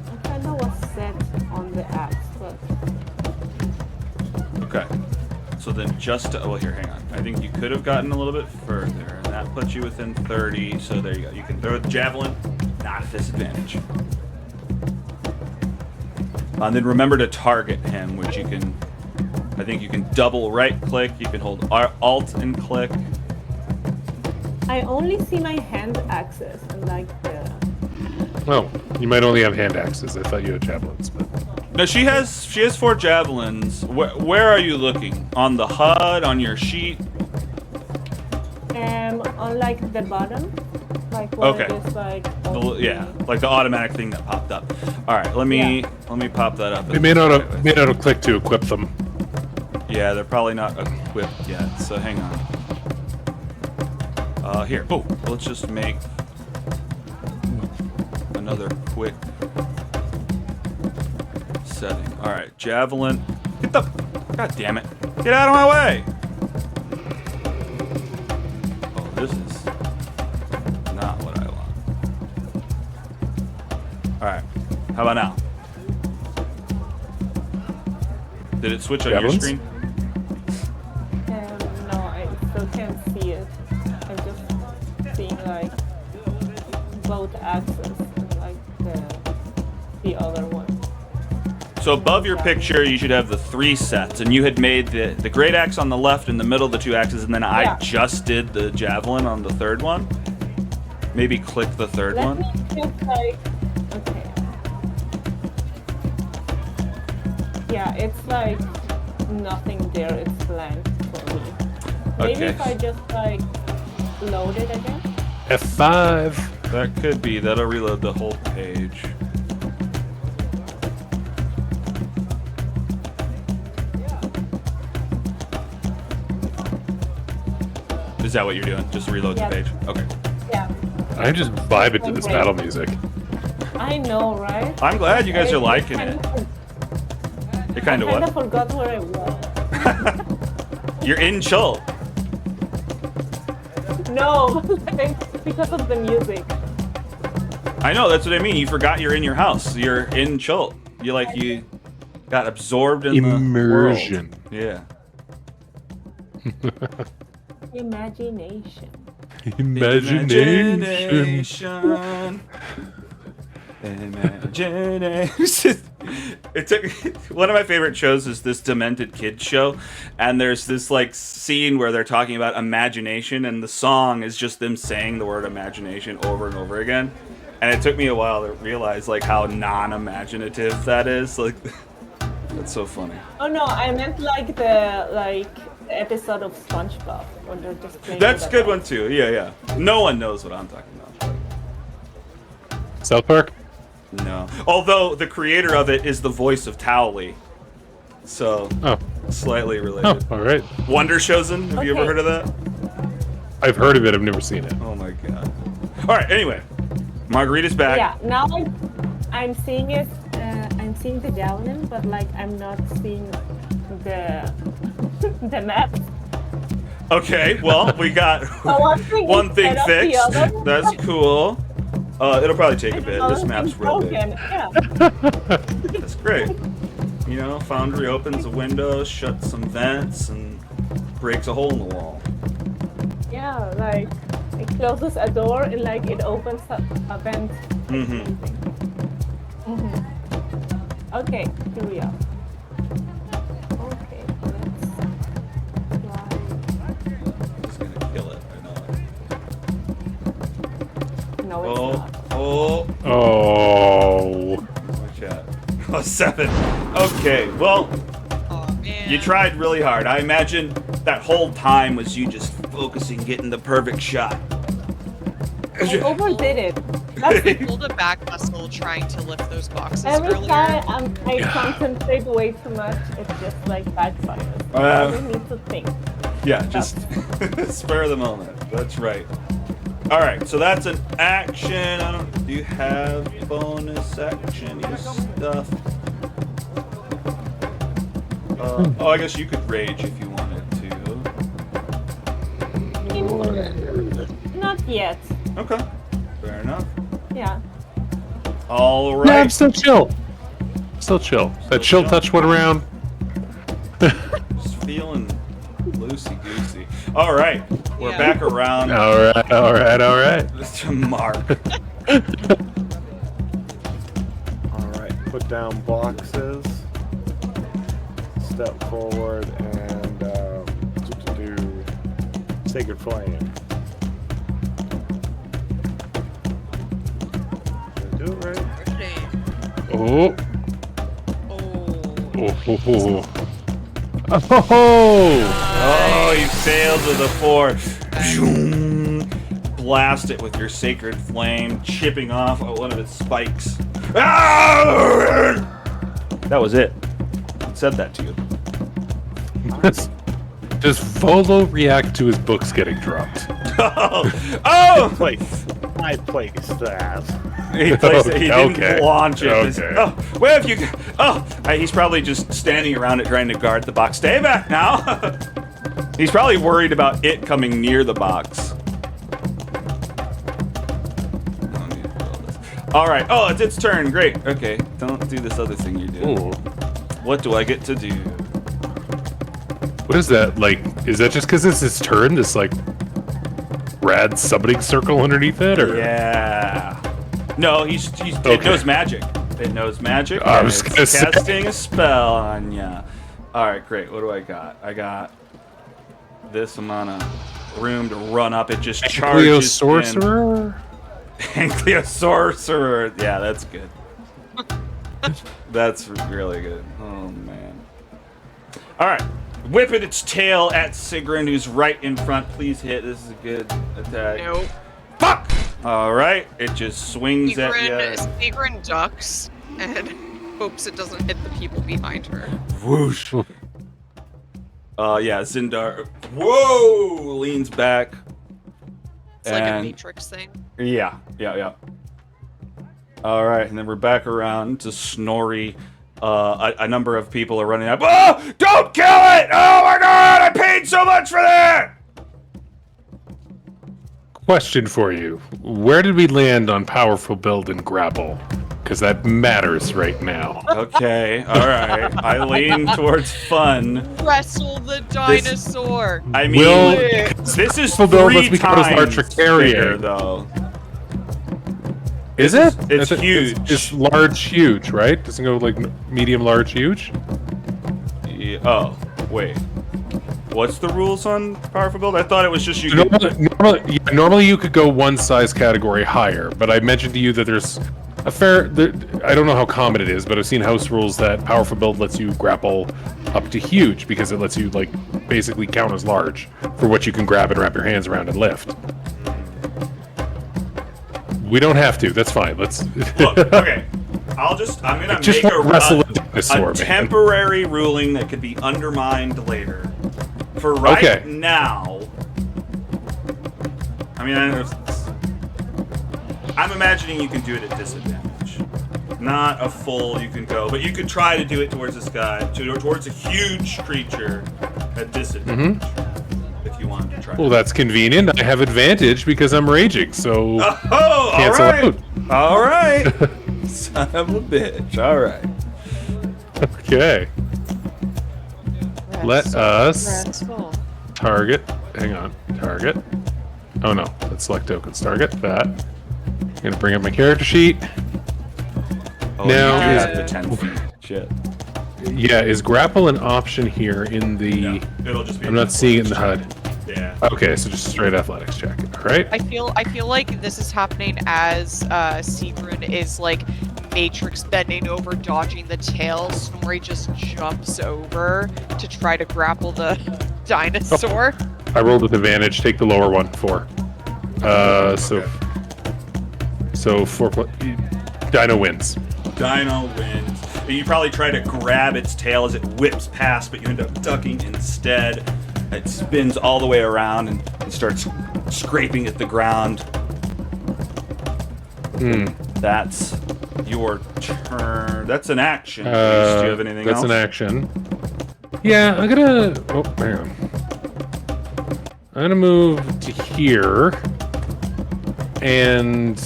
I kind of was set on the axe, but Okay. So then well, here, hang on. I think you could have gotten a little bit further, and that puts you within 30. So there you go. You can throw the javelin, not at disadvantage. And then remember to target him, which you can. I think you can double right click. You can hold Alt and click. I only see my hand axes and like the. Oh, you might only have hand axes. I thought you had javelins, but No, she has 4 javelins. Where are you looking? On the HUD? On your sheet? On like the bottom, like where Okay. it is like. Yeah, like the automatic thing that popped up. All right, let me pop that up. they may not have clicked to equip them. Yeah, they're probably not equipped yet. So hang on. Here. Oh, let's just make another quick setting. All right, javelin. God damn it! Get out of my way! Oh, this is not what I want. All right, how about now? Did it switch on your Javelins? screen? No, I still can't see it. I'm just seeing like both axes and like the other one. So above your picture, you should have the 3 sets, and you had made the great axe on the left in the middle of the 2 axes, and then I Yeah. just did the javelin on the 3rd one. Maybe click the 3rd Let one. me just like. Okay. Yeah, it's like nothing there. It's blank for me. Maybe Okay. if I just like load it again. F5. That could be. That'll reload the whole page. Is that what you're doing? Just reload Yeah. the page? Okay. Yeah. I just vibe to this battle music. I know, right? I'm glad you guys are I liking kind it. of- It kind of I kind of what? forgot where I was. You're in Chult. No, like, because of the music. I know, that's what I mean. You forgot you're in your house. You're in Chult. You got absorbed in Immersion. the world. Yeah. Imagination. Imagination. Imagination. It took one of my favorite shows is this Demented Kids show, and there's this like scene where they're talking about imagination, and the song is just them saying the word imagination over and over again. And it took me a while to realize like how non-imaginative that is. Like, that's so funny. Oh no, I meant like the episode of SpongeBob when they're just playing. That's a with good the one too. Yeah. No one knows what I'm talking about. South Park? No. Although the creator of it is the voice of Towley. So, Oh. slightly Oh, related. all right. Wonder Chosen? Have you ever Okay. heard of that? I've heard of it. I've never seen it. Oh my god. Alright, anyway. Margarita's back. Yeah, now I'm seeing it. I'm seeing the javelin, but like I'm not seeing the the map. Okay, well, we got one thing one thing instead of the fixed. other. That's cool. It'll probably take a bit. Another This map's thing's real big. broken. Yeah. That's great. You know, Foundry opens a window, shuts some vents, and breaks a hole in the wall. Yeah, like it closes a door and like it opens a vent. Mm-hmm. Okay, here we are. Okay, let's try. Just gonna kill it. I know it. No, it's not. Oh. Oh. Watch out. Oh, 7. Okay, well, Oh man. you tried really hard. I imagine that whole time was you just focusing, getting the perfect shot. I overdid it. That's I pulled a back muscle trying to lift those boxes every earlier. time I concentrate way too much, it just like backfires. I really need to think. Yeah, just spare the moment. That's right. All right, so that's an action. Do you have bonus action stuff? Oh, I guess you could rage if you wanted to. Not yet. Okay, fair enough. Yeah. All Yeah, I'm right. still chill. Still chill. That chill touch went around. Just feeling loosey-goosey. All right, we're back around. All right. To Mark. All right, put down boxes. Step forward and do Sacred Flame. Did I do it right? Oh. Oh. Oh, you sailed to the 4. Blast it with your sacred flame, chipping off one of its spikes. That was it. It said that to you. Does Volo react to his books getting dropped? Oh! I placed that. He placed it. He didn't Okay. launch it. Okay. Oh, where have you? He's probably just standing around it trying to guard the box. Stay back now. He's probably worried about it coming near the box. All right. Oh, it's its turn. Great. Okay. Don't do this other thing you do. Ooh. What do I get to do? What is that? Like, is that just because it's his turn? This, like, rad summoning circle underneath it? Or? Yeah. No, it knows magic. It knows magic. I And was it's gonna say. casting a spell on ya. All right, great. What do I got? I got this amount of room to run up. It just charges Cleo in. Sorcerer? Cleo Sorcerer. Yeah, that's good. That's really good. Oh, man. All right. Whipping its tail at Sigrun, who's right in front. Please hit. This is a good attack. Nope. Fuck! All right. It just swings at you. Sigrun ducks and hopes it doesn't hit the people behind her. Whoosh. Yeah, Zindar. Whoa! Leans back. It's like a Matrix thing. Yeah. All right, and then we're back around to Snorri. A number of people are running up. Oh! Don't kill it! Oh my god! I paid so much for that! Question for you. Where did we land on powerful build and grapple? Because that matters right now. Okay, all right. I lean towards fun. Wrestle the dinosaur. I mean, this is Powerful build lets 3 me count as large times for carrying. bigger, though. Is it? It's huge. It's large, huge, right? Doesn't go like medium, large, huge? Yeah, oh, wait. What's the rules on powerful build? I thought it was just you could... Normally you could go one size category higher, but I mentioned to you that there's a fair... I don't know how common it is, but I've seen house rules that powerful build lets you grapple up to huge because it lets you like basically count as large for what you can grab and wrap your hands around and lift. We don't have to. That's fine. Let's Look, okay. I'm gonna just make wrestle a dinosaur, man. temporary ruling that could be undermined later. For right now, I mean, I'm imagining you can do it at disadvantage. Not a full you can go, but you could try to do it towards this guy, towards a huge creature at disadvantage. If you wanted to try. Well, that's convenient. I have advantage because I'm raging, so Oh, cancel out. All right. Son of a bitch. All right. Okay. Let us target. Hang on. Target. Oh no. Let's select tokens. Target that. I'm gonna bring up my character sheet. Oh, Now you do is- have the 10 feet. Shit. Yeah, is grapple an option here in the... No, it'll just be. I'm not seeing it in the HUD. Yeah. Okay, so just a straight athletics check. All right. I feel like this is happening as Sigrun is like Matrix bending over, dodging the tail. Snorri just jumps over to try to grapple the dinosaur. I rolled with advantage. Take the lower one. 4. So 4 plus... Dino wins. Dino wins. You probably try to grab its tail as it whips past, but you end up ducking instead. It spins all the way around and starts scraping at the ground. That's your turn. That's an action. Please. Do you have anything else? That's an action. Yeah, I'm gonna... Oh, hang on. I'm gonna move to here. And,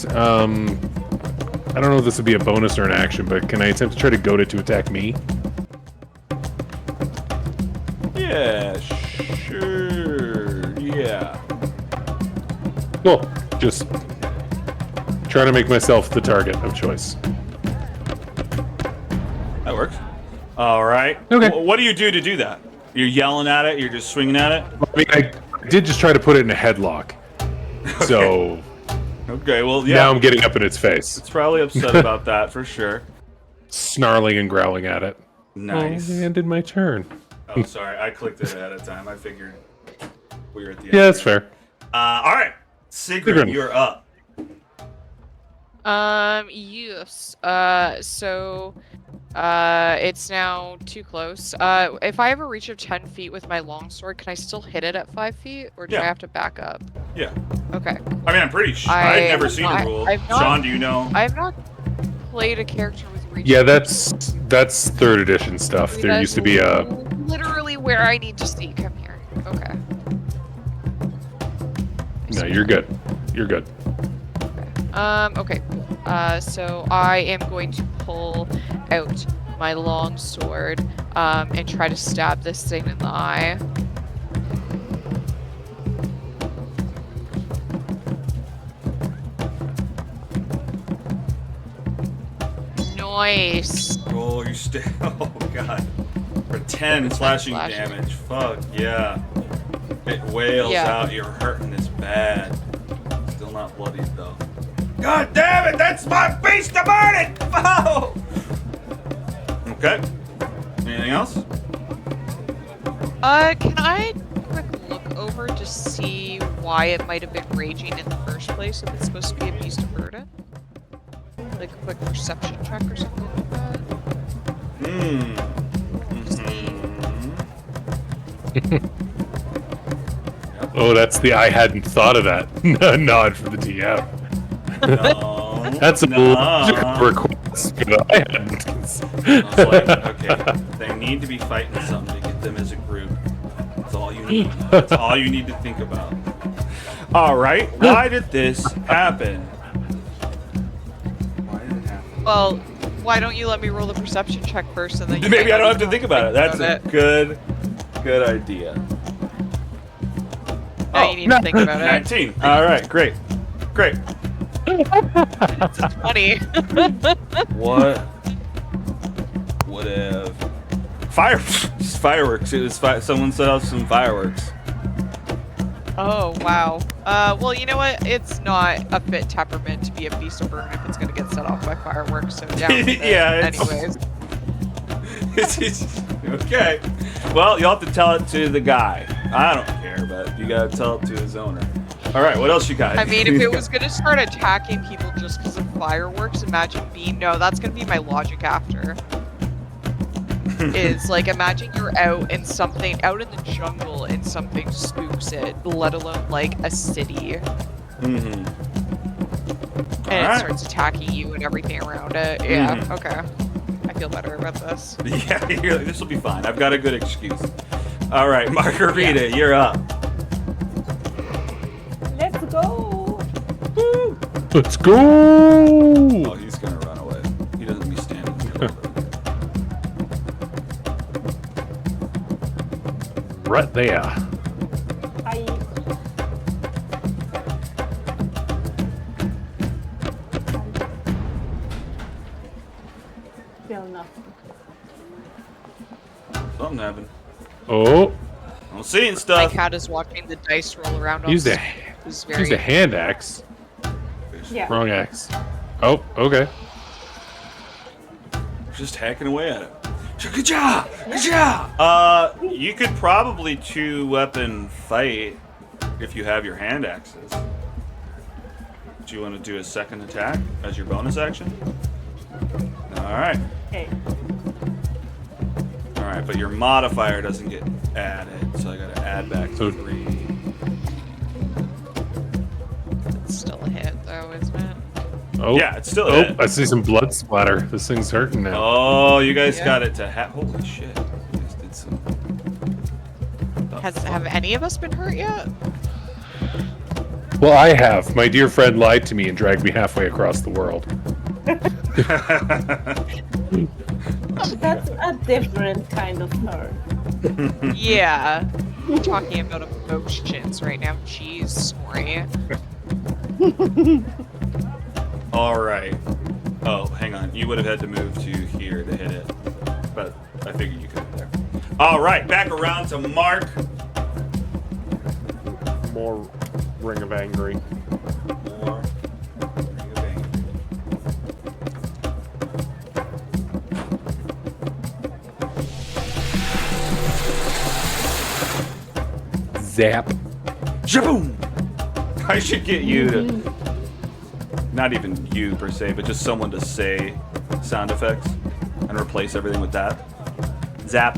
I don't know if this would be a bonus or an action, but can I attempt to try to goad it to attack me? Yeah, sure. Yeah. Cool. Just trying to make myself the target of choice. That works. All right. Okay. What do you do to do that? You're yelling at it? You're just swinging at it? I mean, I did just try to put it in a headlock. Okay. So Okay, well, yeah. now I'm getting up in its face, It's probably upset about that for sure. snarling and growling at it. Nice. Oh, I ended my turn. Oh, sorry. I clicked it ahead of time. I figured we were at the end. Yeah, that's fair. All right. Sigrun, Sigrun. you're up. Yes. So, it's now too close. If I have a reach of 10 feet with my longsword, can I still hit it at 5 feet, or do I Yeah. have to back up? Yeah. Okay. I mean, I'm pretty sure. I've never seen a rule. I've not- Sean, do you know? I have not played a character with reach. Yeah, that's 3rd edition stuff. There That's used to be a. literally where I need to see. Come here. Okay. No, you're good. You're good. Okay, cool. So I am going to pull out my long sword, and try to stab this thing in the eye. Nice. Oh, you still. Oh, God. For 10 slashing slashing. damage. Fuck, yeah. It wails Yeah. out. You're hurting this bad. Still not bloodied, though. God damn it! That's my beast to burn it! Oh! Okay. Anything else? Can I quick look over to see why it might have been raging in the first place if it's supposed to be a beast of burden? Like a quick perception check or something like that? Oh, that's the I hadn't thought of that nod for the TM. No. That's a no. logical request, but I hadn't. I was like, okay, they need to be fighting something to get them as a group. That's all you need. That's all you need to think about. All right, why did this happen? Why did it happen? Well, why don't you let me roll the perception check first and then you Maybe might I don't not have to even think about it. That's a it. good idea. No, you need to think about it. 19. All right, great. It's a 20. What would have fireworks? It was someone set off some fireworks. Oh, wow. Well, you know what? It's not a fit temperament to be a beast of burden if it's going to get set off by fireworks, so down with it. Yeah, it's- Anyways. Okay. Well, you'll have to tell it to the guy. I don't care, but you gotta tell it to his owner. All right, what else you got? I mean, if it was going to start attacking people just because of fireworks, imagine being... No, that's going to be my logic after. Is, like, imagine you're out in the jungle and something spooks it, let alone, like, a city. Mm-hmm. And it starts attacking you and everything around it. Yeah, okay. I feel better about this. Yeah, you're like, this will be fine. I've got a good excuse. All right, Margarita, you're up. Let's go. Let's go! Oh, he's gonna run away. He doesn't be standing there. Right there. I feel nothing. Something happened. Oh, I'm seeing My stuff. cat is watching the dice roll around on used the a screen. It's used a hand axe. Yeah. Wrong axe. Oh, okay. Just hacking away at it. Ka-ja! Ka-ja! You could probably 2-weapon fight if you have your hand axes. Do you want to do a second attack as your bonus action? Alright. Okay. Alright, but your modifier doesn't get added, so I gotta add back So- 3. It's still a hit, though, isn't it? Oh, Yeah, it's still a oh, hit. I see some blood splatter. This thing's hurting now. Oh, you guys Yeah. got it to holy shit. You guys did some... Have any of us been hurt yet? Well, I have. My dear friend lied to me and dragged me halfway across the world. That's a different kind of hurt. Yeah. We're talking about emotions right now. Jeez, Snorri. All right. Oh, hang on. You would have had to move to here to hit it, but I figured you could there. All right, back around to Mark. More Ring of Angry. More Ring of Angry. Zap. Shaboom! I should get you to, not even you per se, but just someone to say sound effects and replace everything with that. Zap.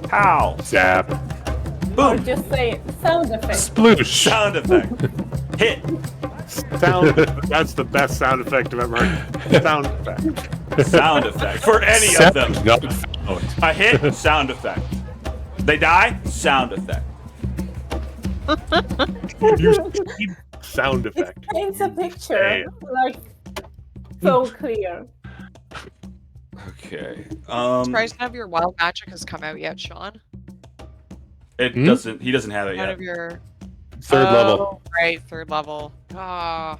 Pow! Zap. Or Boom! just say sound effect. Sploosh. Sound effect. Hit. Sound. That's the best sound effect I've ever heard. Sound effect. Sound effect. For any of them. A hit, sound effect. They die, sound effect. Sound effect. It paints a picture, like, so clear. Okay. Surprised none of your wild magic has come out yet, Sean. It doesn't. He doesn't have it None yet. of your Third level. Right, third level. Ah,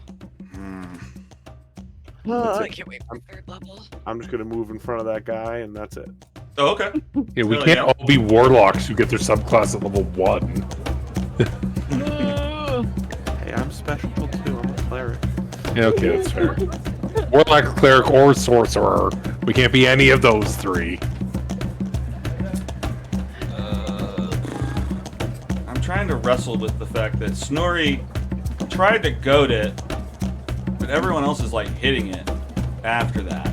I can't wait for third level. I'm just gonna move in front of that guy, and that's it. Oh, okay. Yeah, we There we can't go. all be warlocks who get their subclass at level 1. Hey, I'm special too. I'm a cleric. Yeah, okay, that's fair. Warlock, cleric, or sorcerer. We can't be any of those three. I'm trying to wrestle with the fact that Snorri tried to goad it, but everyone else is like hitting it after that.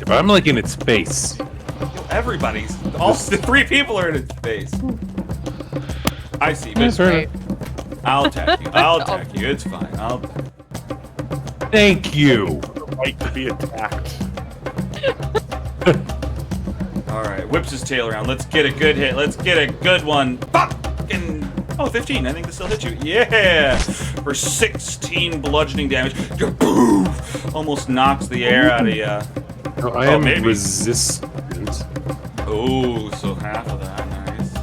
If I'm like in its face. Everybody's all the three people are in its face. I see, That's but right. I'll attack you. I'll attack you. It's fine. Thank you. Right to be attacked. All right, whips his tail around. Let's get a good hit. Let's get a good one. Fucking. Oh, 15. I think this will hit you. Yeah! For 16 bludgeoning damage. Poof! Almost knocks the air out of you. No, I am maybe. resistant. Oh, so half of that. Nice.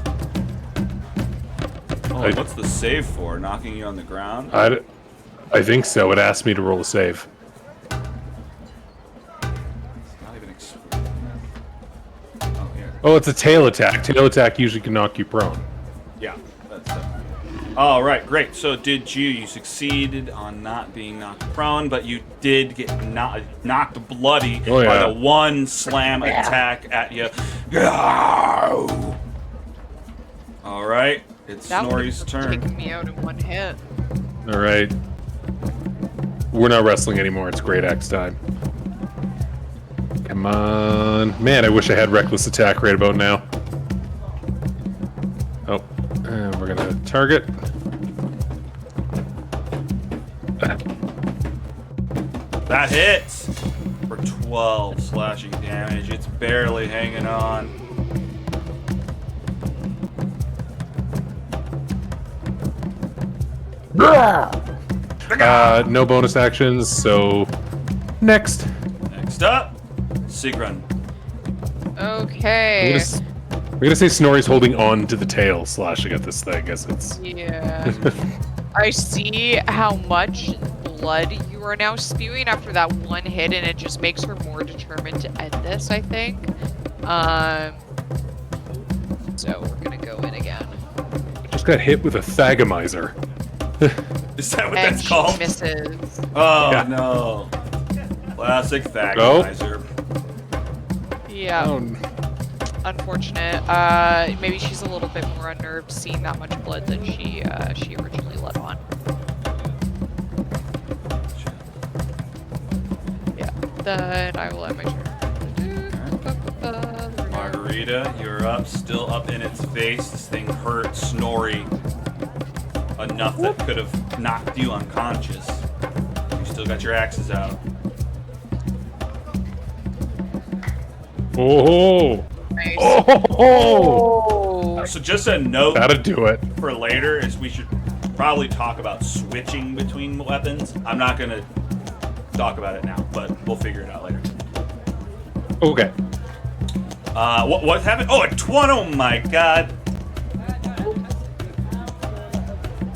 Oh, what's the save for? Knocking you on the ground? I think so. It asked me to roll a save. Not even oh, here. Oh, it's a tail attack. Tail attack usually can knock you prone. Yeah, that's it. All right, great. So you succeeded on not being knocked prone, but you did get knocked bloody Oh, yeah. by the one slam attack at you. All right, it's That Snorri's would've turn. taken me out in one hit. All right. We're not wrestling anymore. It's Great Axe time. Come on. Man, I wish I had reckless attack right about now. Oh, and we're going to target. That hits for 12 slashing damage. It's barely hanging on. No bonus actions, so next. Next up, Sigrun. Okay. We're gonna say Snorri's holding on to the tail, slashing at this thing. I guess it's. Yeah. I see how much blood you are now spewing after that one hit, and it just makes her more determined to end this, I think. So we're gonna go in again. Just got hit with a thagomizer. Is that what And that's she called? misses. Oh Yeah. no. Classic Thagomizer. Yeah. Oh, Unfortunate. Maybe she's a little bit more unnerved seeing that much blood than she originally let on. Yeah. Then I will end my turn. Margarita, you're up, still up in its face. This thing hurt Snorri enough that could have knocked you unconscious. You still got your axes out. oh, Nice. oh, Oh. So just a note gotta do it. for later is we should probably talk about switching between weapons. I'm not gonna talk about it now, but we'll figure it out later. Okay. What happened? Oh, a 20! Oh my god!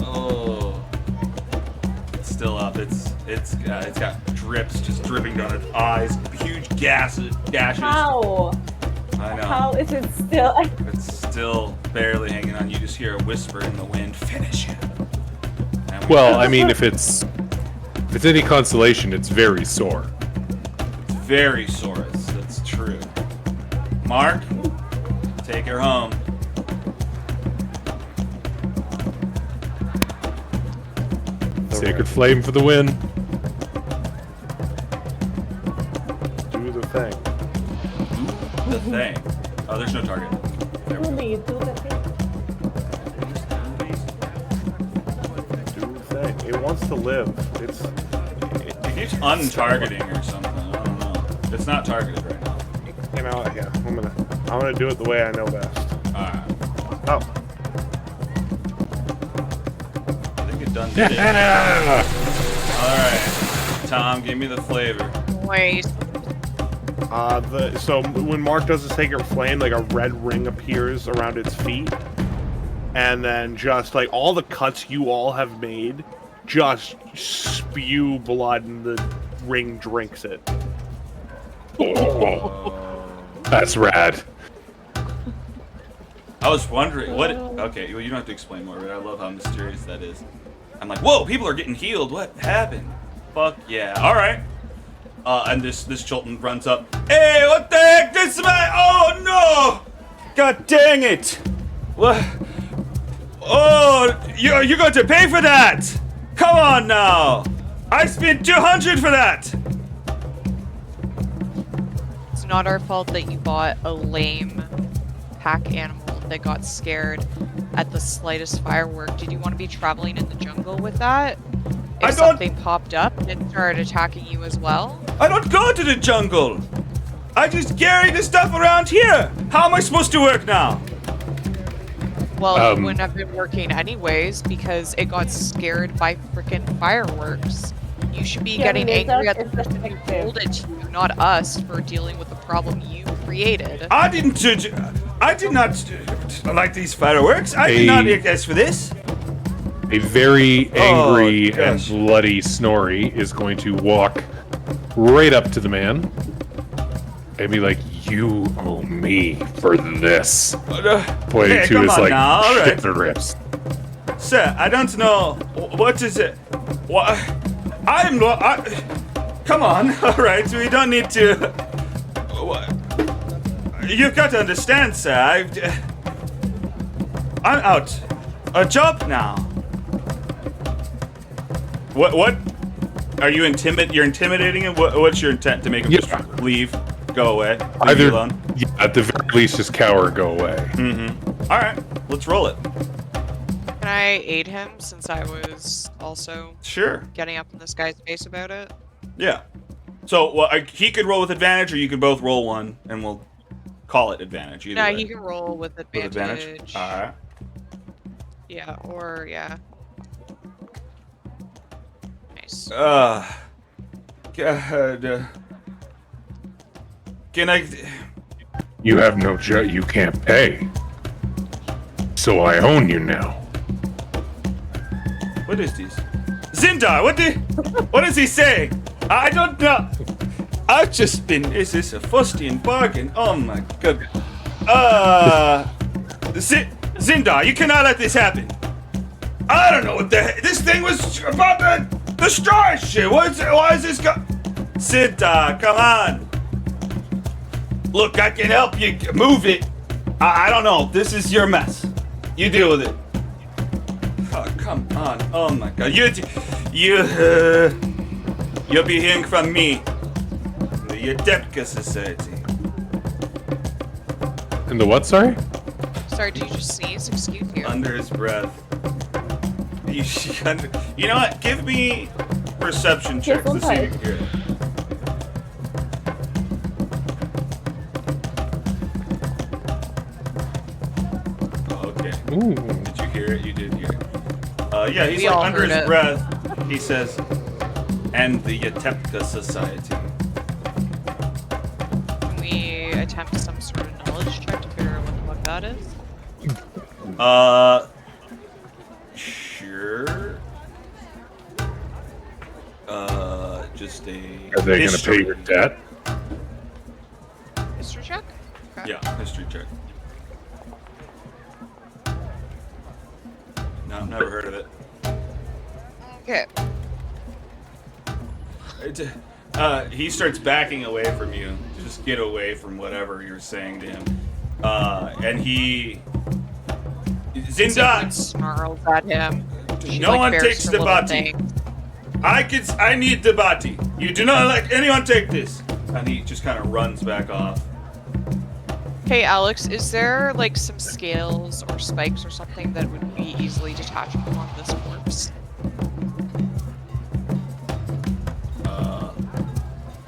Oh, it's still up. It's got drips just dripping down its eyes. Huge gashes. How? I know. How is it still? It's still barely hanging on. You just hear a whisper in the wind. Finish him. Well, I mean, if it's any consolation, it's very sore. It's very sore. That's true. Mark, take her home. Sacred flame for the win. Do the thing. The thing. Oh, there's no target. There we go. Really, do the thing. Do the thing. It wants to live. It keeps untargeting or something. I don't know. It's not targeted right now. You know, yeah. I'm gonna do it the way I know best. Alright. Oh. I think it done did it. Yeah! Alright. Tom, give me the flavor. Wait. So when Mark does the sacred flame, like a red ring appears around its feet, and then just like all the cuts you all have made, just spew blood, and the ring drinks it. That's rad. I was wondering what. Okay, well, you don't have to explain more, but I love how mysterious that is. I'm like, whoa, people are getting healed. What happened? Fuck yeah. All right. And this Chultan runs up. Hey, what the heck? This is my. Oh no! God dang it! What? Oh, you're going to pay for that! Come on now! I spent 200 for that. It's not our fault that you bought a lame pack animal that got scared at the slightest firework. Did you want to be traveling in the jungle with that? If something popped up and started attacking you as well? I don't go to the jungle. I just carry the stuff around here. How am I supposed to work now? Well, you wouldn't have been working anyways because it got scared by frickin' fireworks. You should be getting angry at the person who told it to you, not us, for dealing with the problem you created. I did not like these fireworks. I did not ask for this. A very angry and bloody Snorri is going to walk right up to the man and be like, "You owe me for this." Pointing to his shifter rips. Sir, I don't know. What is it? What? Come on. All right, we don't need to. You've got to understand, sir. I'm out. A job now. What? Are you You're intimidating him? What's your intent? To make him just leave? Go away? Leave you alone? Yeah, at the very least, just cower, go away. Mm-hmm. All right, let's roll it. Can I aid him since I was also getting up in this guy's face about it? Yeah. So he could roll with advantage, or you could both roll one, and we'll call it advantage. Either way. He can roll with advantage. With advantage? All right. Yeah, or yeah. Nice. God. Can I? You have no you can't pay. So I own you now. What is this? Zindar, what is he saying? I don't know. I've just been. Is this a fustian bargain? Oh my god. Zindar, you cannot let this happen. I don't know what the heck. This thing was about to destroy shit. Why is this Zindar, come on. Look, I can help you move it. I don't know. This is your mess. You deal with it. Oh, come on. Oh my god. You'll be hearing from me. The Yadepka Society. And the what, sorry? Sorry, did you just sneeze? Excuse you. Under his breath. You know what? Give me perception checks to see if you can hear it. Okay. Ooh. Did you hear it? You did hear it. Yeah, he's We like all under heard his it. breath. He says, "And the Yatepka Society." Can we attempt some sort of knowledge check to figure out what the fuck that is? Sure. Just a. Are they going to history. pay your debt? History check? Okay. Yeah, history check. No, never heard of it. Okay. He starts backing away from you. Just get away from whatever you're saying to him. And he. Sigrun Zindan! snarls at him. She, No one bears takes her the little body. thing. I need the body. You do not let anyone take this. And he just kind of runs back off. Hey Alex, is there like some scales or spikes or something that would be easily detachable on this corpse?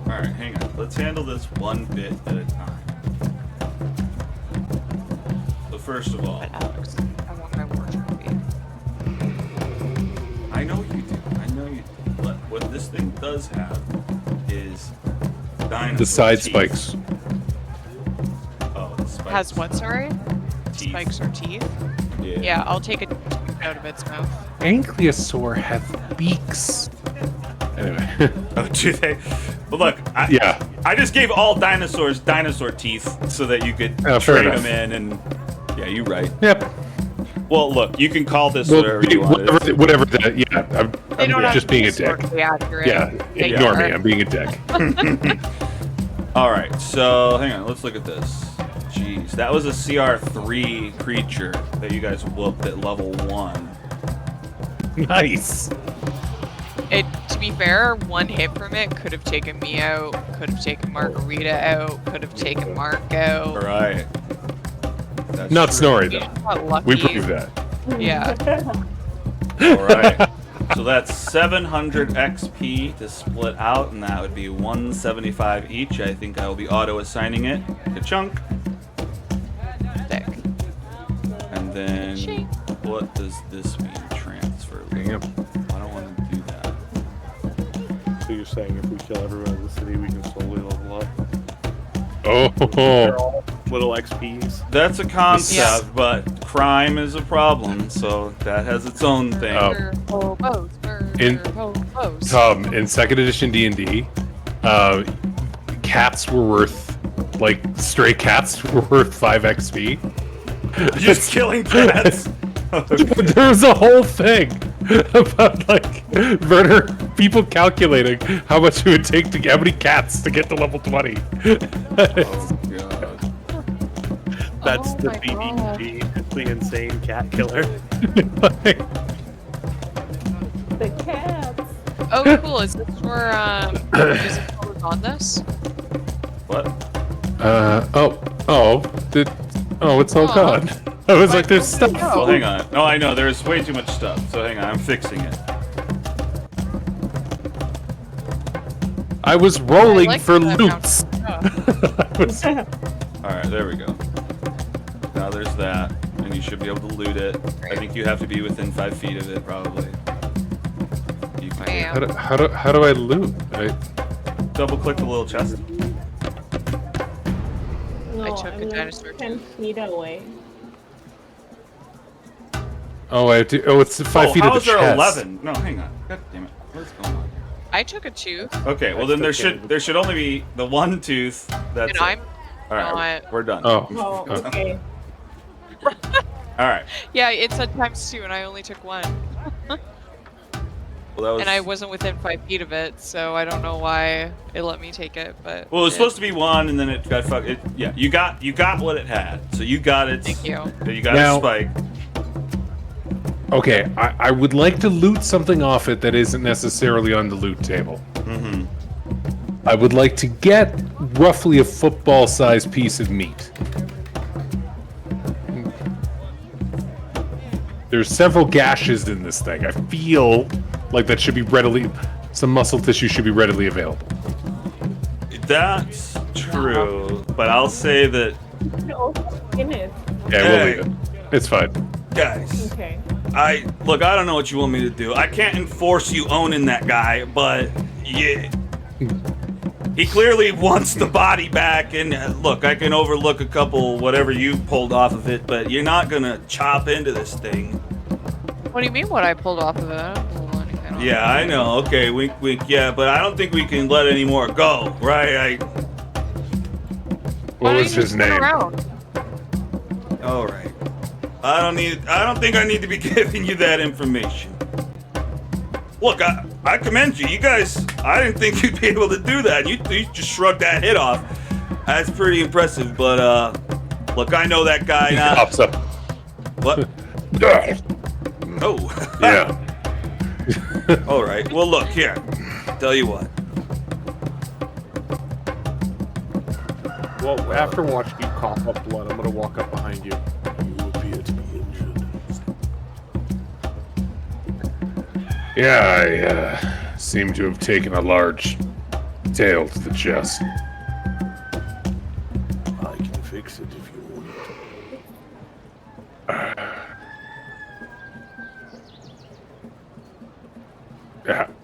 Alright, hang on. Let's handle this one bit at a time. So first of all, But Alex, I want my war trophy. I know you do. I know you do. But what this thing does have is dinosaur The side teeth. spikes. Oh, the spikes. Has what, sorry? Teeth. Spikes or teeth? Yeah. Yeah, I'll take a tooth out of its mouth. Ankylosaur have beaks. Anyway. Oh, do they? Well, look. Yeah. I just gave all dinosaurs dinosaur teeth so that you could Oh, fair trade enough. them in, and yeah, you're right. Yep. Well, look, you can call this Well, whatever you want. whatever that. Yeah. They don't I'm have just to being be a dick. historically accurate. Yeah. They Ignore me. are. I'm being a dick. All right, so hang on. Let's look at this. Jeez, that was a CR3 creature that you guys whooped at level 1. Nice. To be fair, one hit from it could have taken me out, could have taken Margarita out, could have taken Mark All out. right. That's Not true. Snorri, You though. just got lucky. We proved that. Yeah. All right. So that's 700 XP to split out, and that would be 175 each. I think I will be auto-assigning it to Chunk. Thick. And then, Shink. what does this mean? Transfer. Yep. I don't want to do that. So you're saying if we kill everyone in the city, we can slowly level up? Oh. They're all little XPs. That's a concept, Yeah. but crime is a problem, so that has its own thing. Murder, hobos, In- murder, hobos. Tom, in second edition D&D, cats were worth, like, stray cats were worth 5 XP. Just killing cats. There was a whole thing about, like, murder, people calculating how much it would take to how many cats to get to level 20. Oh god. That's Oh the my BBG, the insane cat killer. The cats. Oh, cool. Is this for, is it on this? What? It's all Aw. gone. I was like, there's Where did it stuff. go? Well, hang on. No, I know. There's way too much stuff. So hang on. I'm fixing it. I was rolling I like for that loots. sound. Alright, there we go. Now there's that. And you should be able to loot it. I think you have to be within 5 feet of it, probably. You can Bam. How do I loot? double click the little chest. No, took I'm a like dinosaur 10 feet away. Oh, I have to. Oh, it's 5 feet of how the is there chest. 11? No, hang on. God damn it. What's going on? I took a tooth, Okay, well then there should only be the one tooth. That's and it. I'm Alright, not. we're done. Oh. Oh, okay. Alright. Yeah, it said times 2, and I only took 1. Well, that was. And I wasn't within 5 feet of it, so I don't know why it let me take it, but. Well, it was it supposed to be 1, and then it got fucked. Yeah, you got what it had, so you got it. Thank you. You got Now- a spike. Okay, I would like to loot something off it that isn't necessarily on the loot table. Mm-hmm. I would like to get roughly a football-sized piece of meat. There's several gashes in this thing. I feel like that should be some muscle tissue should be readily available. That's true, but I'll say that, No, in it. Yeah, we'll leave it. It's fine. guys, Okay. Look, I don't know what you want me to do. I can't enforce you owning that guy, but yeah. He clearly wants the body back, and look, I can overlook a couple whatever you pulled off of it, but you're not gonna chop into this thing. What do you mean what I pulled off of it? I don't pull anything off. Yeah, I know. Okay, wink, wink. Yeah, but I don't think we can let any more go, right? What was his name? All right. I don't think I need to be giving you that information. Look, I commend you. You guys, I didn't think you'd be able to do that. You just shrugged that hit off. That's pretty impressive, but look, I know that guy He now. pops up. What? Oh. Yeah. All right. Well, look here. Tell you what. Well, after watching you cough up blood, I'm gonna walk up behind you. You appear to be injured. Yeah, I seem to have taken a large tail to the chest. I can fix it if you want.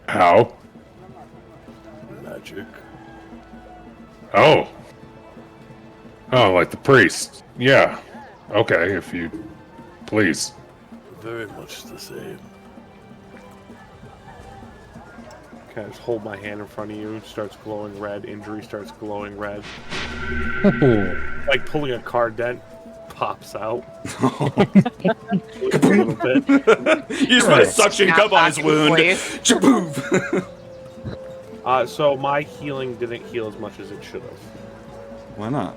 How? Magic. Oh. Oh, like the priest. Yeah. Okay, if you please. Very much the same. Can I just hold my hand in front of you? Starts glowing red. Injury starts glowing red. Like pulling a car dent pops out. a little bit. You just put a suction Snap cup on back his in wound. place. Chaboof. So my healing didn't heal as much as it should have. Why not?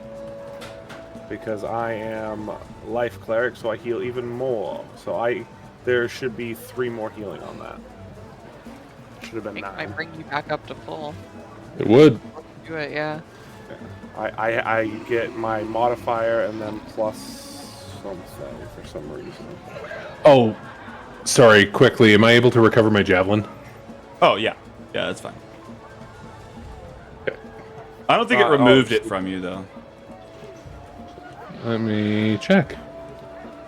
Because I am life cleric, so I heal even more. So there should be 3 more healing on that. Should have been I 9. bring you back up to full. It would. Do it, yeah. I get my modifier and then plus something for some reason. Oh, sorry, quickly. Am I able to recover my javelin? Oh, yeah. Yeah, that's fine. Okay. I don't think it removed it from you, though. Let me check.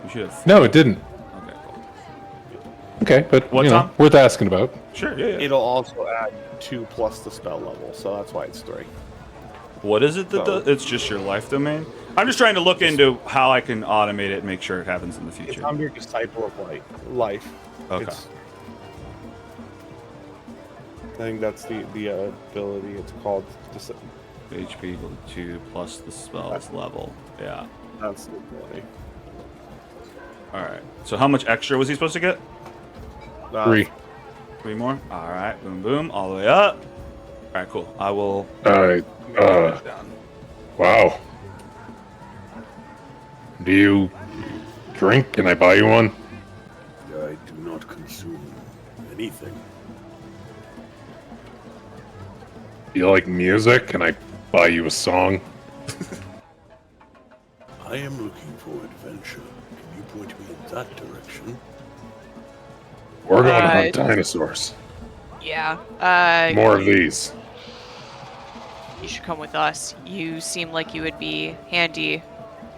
You should have. No, it didn't. Okay, cool. Okay, but What's on? worth asking about. Sure, yeah. It'll also add 2 plus the spell level, so that's why it's 3. What is it that does? It's just your life domain? I'm just trying to look into how I can automate it and make sure it happens in the It's future. under Disciple of Life. Okay. I think that's the ability. It's called. HP equal to 2 plus the spell's level. Yeah. That's the ability. Alright. So how much extra was he supposed to get? 3. 3 more? Alright. Boom, boom. All the way up. Alright, cool. I will. Alright. Down. Wow. Do you drink? Can I buy you one? I do not consume anything. Do you like music? Can I buy you a song? I am looking for adventure. Can you point me in that direction? We're going to hunt dinosaurs. Yeah. More of these. You should come with us. You seem like you would be handy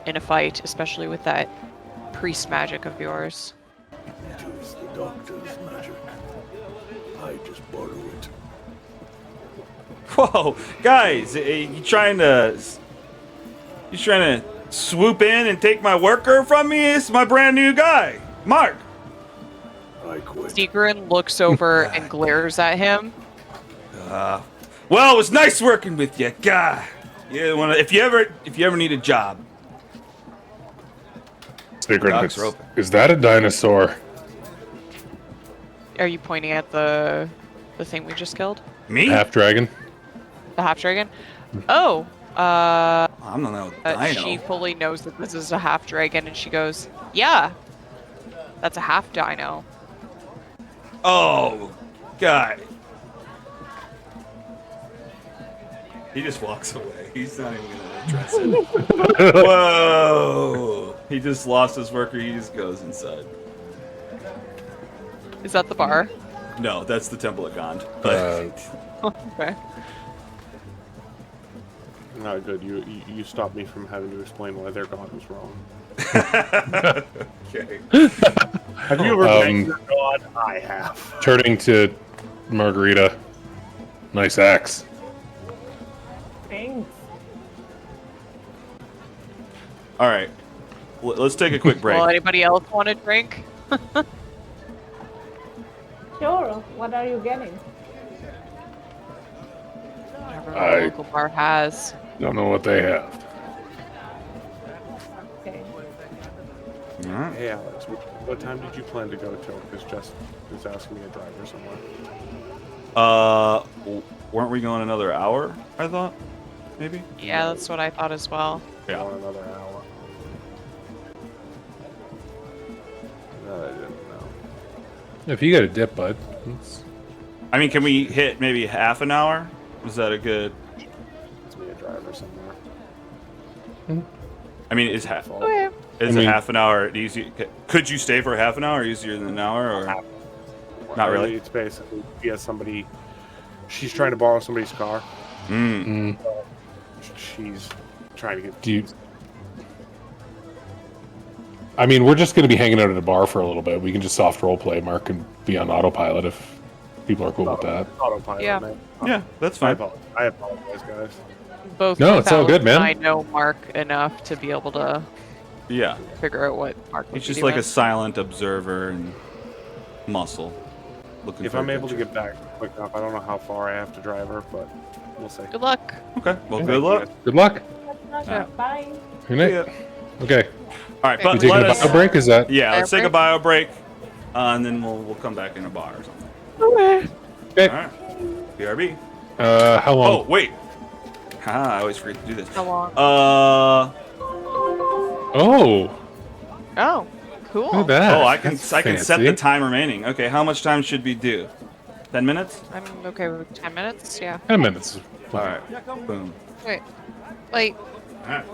in a fight, especially with that priest magic of yours. It is the doctor's magic. I just borrow it. Whoa, guys, you trying to swoop in and take my worker from me? It's my brand new guy, Mark. I quit. Sigrun looks over and glares at him. Well, it was nice working with you, God. Yeah, if you ever need a job. Sigrun, Docks are open. is that a dinosaur? Are you pointing at the thing we just killed? Me? Half dragon? The half dragon? Oh, I don't know. she fully knows that this is a half dragon, and she goes, "Yeah, that's a half dino." Oh, God. He just walks away. He's not even gonna address it. Whoa! He just lost his worker. He just goes inside. Is that the bar? No, that's the Temple of Gond. But Okay. No, good. You stopped me from having to explain why their god was wrong. okay. Have you ever Um, thanked your god? I have. Turning to Margarita. Nice axe. Thanks. All right. Let's take a quick break. Well, anybody else want a drink? Sure. What are you getting? Whatever I- the local bar has. Don't know what they have. Okay. All right. Hey, Alex, what time did you plan to go till? Because Jess is asking me to drive her somewhere. Weren't we going another hour? I thought, maybe. Yeah, that's what I thought as well. Yeah. Going another hour. I didn't know. If you got a dip, bud. It's- I mean, can we hit maybe half an hour? Is that a good? It's me a driver somewhere. I mean, is half Okay. is I a mean- half an hour easy? Could you stay for half an hour? Easier than an hour, or not really? It's basically he has somebody. She's trying to borrow somebody's car. Mm. She's trying to get. Do you? I mean, we're just going to be hanging out at a bar for a little bit. We can just soft role play. Mark can be on autopilot if people are cool with that. Autopilot. Yeah. Man. Yeah, that's I fine. apologize, guys. Both No, it's all myself good, man. and I know Mark enough to be able to Yeah, figure out what Mark would he's be just like a doing. silent observer and muscle. Looking If for I'm able to adventure. get back quick enough, I don't know how far I have to drive her, but we'll see. Good luck. Okay. Well, Yeah. good luck. Good luck. Pleasure. Bye. Good night. Yeah. Okay. All right, We but We taking let a us. bio break? Is that? Yeah, let's take a Bio bio break, and then we'll come back in a bar or something. Okay. Okay. All right. BRB. How Oh long? wait. Ah, I always forget to do this. How long? Oh, Oh, cool. look at that. Oh, I can That's set the fancy. time remaining. Okay, how much time should we do? 10 minutes? I'm okay with 10 minutes. Yeah. 10 minutes. All right. Boom. Wait. Wait. All right.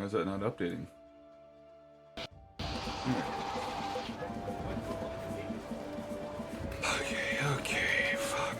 Why is that not updating? Okay, fuck.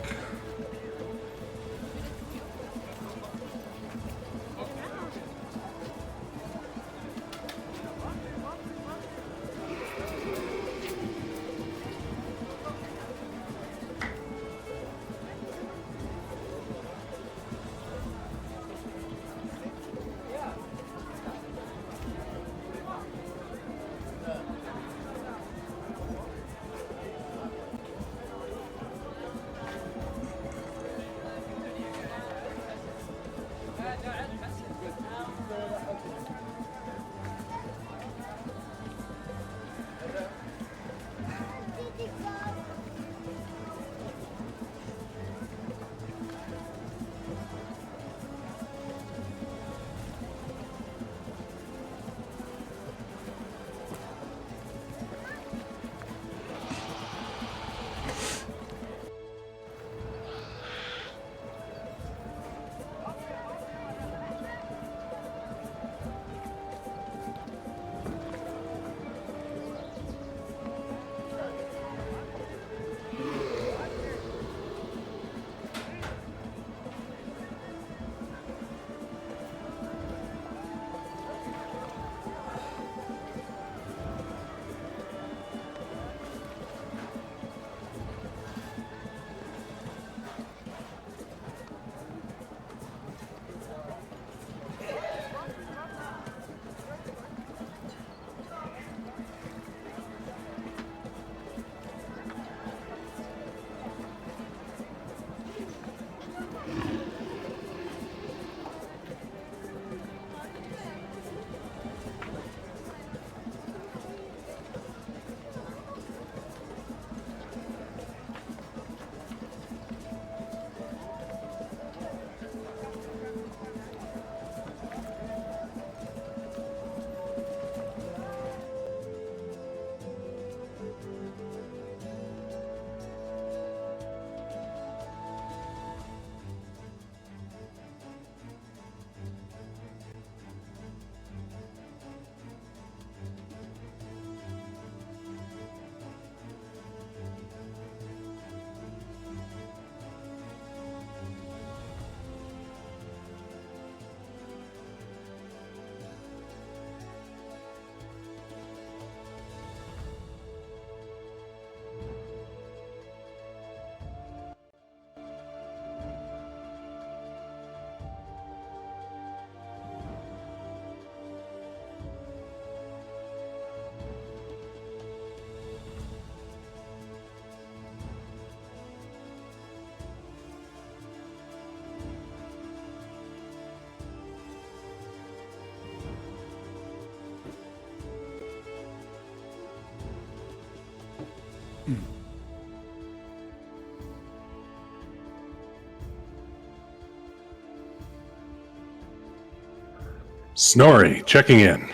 Snorri, checking in.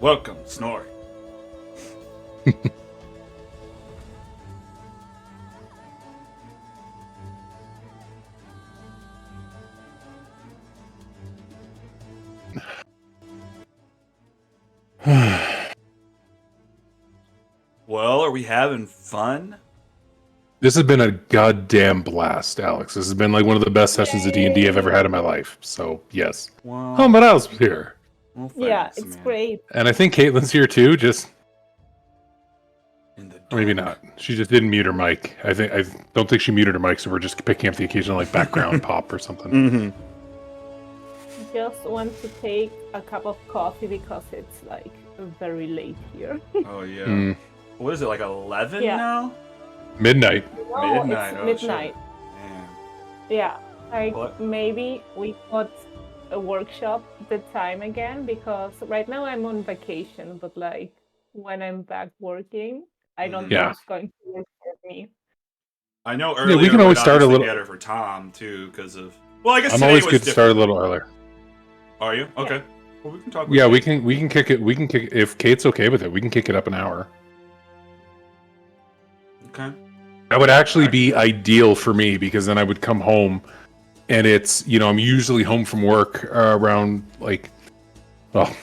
Welcome, Snorri. Well, are we having fun? This has been a goddamn blast, Alex. This has been like one of the best sessions of D&D I've ever had in my life. So, yes. Well, Oh, but else here. well, Yeah, thanks, it's man. great. And I think Caitlin's here too, just In the maybe dark. not. She just didn't mute her mic. I don't think she muted her mic, so we're just picking up the occasional like background pop or something. Mm-hmm. Just want to take a cup of coffee because it's like very late here. Oh yeah. Mm. What is it, like 11 Yeah. now? Midnight. No, Midnight, it's oh, midnight. shit. Man. Yeah, like What? maybe we could workshop the time again because right now I'm on vacation, but like when I'm back working, I don't Yeah. think it's going to work for me. I know we earlier can always would start a obviously little- be better for Tom too, because of. Well, I guess I'm today always was good to start a different. little earlier. Are you? Okay. Well, we can talk. With Yeah, Kate. we can kick it. We can kick if Kate's okay with it. We can kick it up an hour. Okay. That would actually be ideal for me because then I would come home and it's I'm usually home from work around like, well,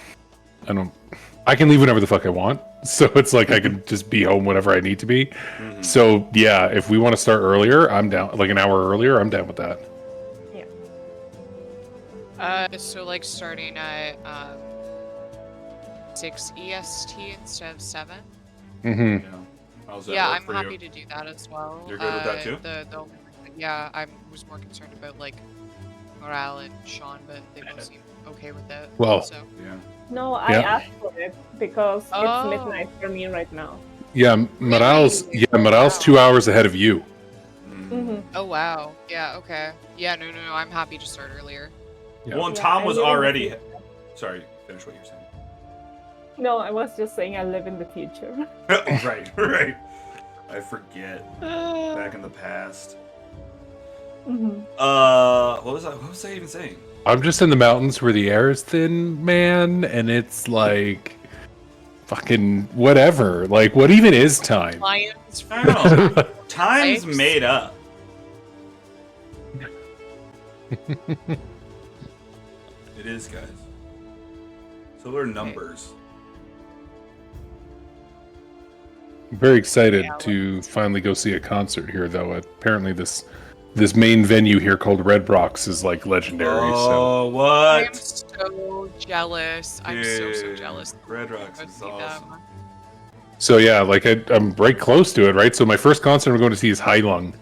I can leave whenever the fuck I want, so it's like I can just be home whenever I need to be. So yeah, if we want to start earlier, I'm down. Like an hour earlier, I'm down with that. So like starting at 6 EST instead of 7. Mm-hmm. Yeah. How's that Yeah, work I'm for happy you? to do that as well. You're good with that too? Yeah, I was more concerned about like Morale and Sean, but they both seem okay with it. Well, so. Yeah. No, I asked for it because it's midnight for me right now. Yeah, Morale's 2 hours ahead of you. Oh wow. Yeah. Okay. Yeah. No. I'm happy to start earlier. Yeah. Well, and Tom was already. Sorry, finish what you're saying. No, I was just saying I live in the future. Right. I forget. Back in the past. What was I even saying? I'm just in the mountains where the air is thin, man, and it's like fucking whatever. Like, what even is time? Lions. I don't know. Time's made up. It is, guys. So are numbers. I'm very excited to finally go see a concert here, though. Apparently, this main venue here called Red Rocks is like legendary. Oh, so what? I'm so jealous. I'm so jealous. Red Rocks is awesome. So yeah, like I'm right close to it, right? So my first concert I'm going to see is High Lung.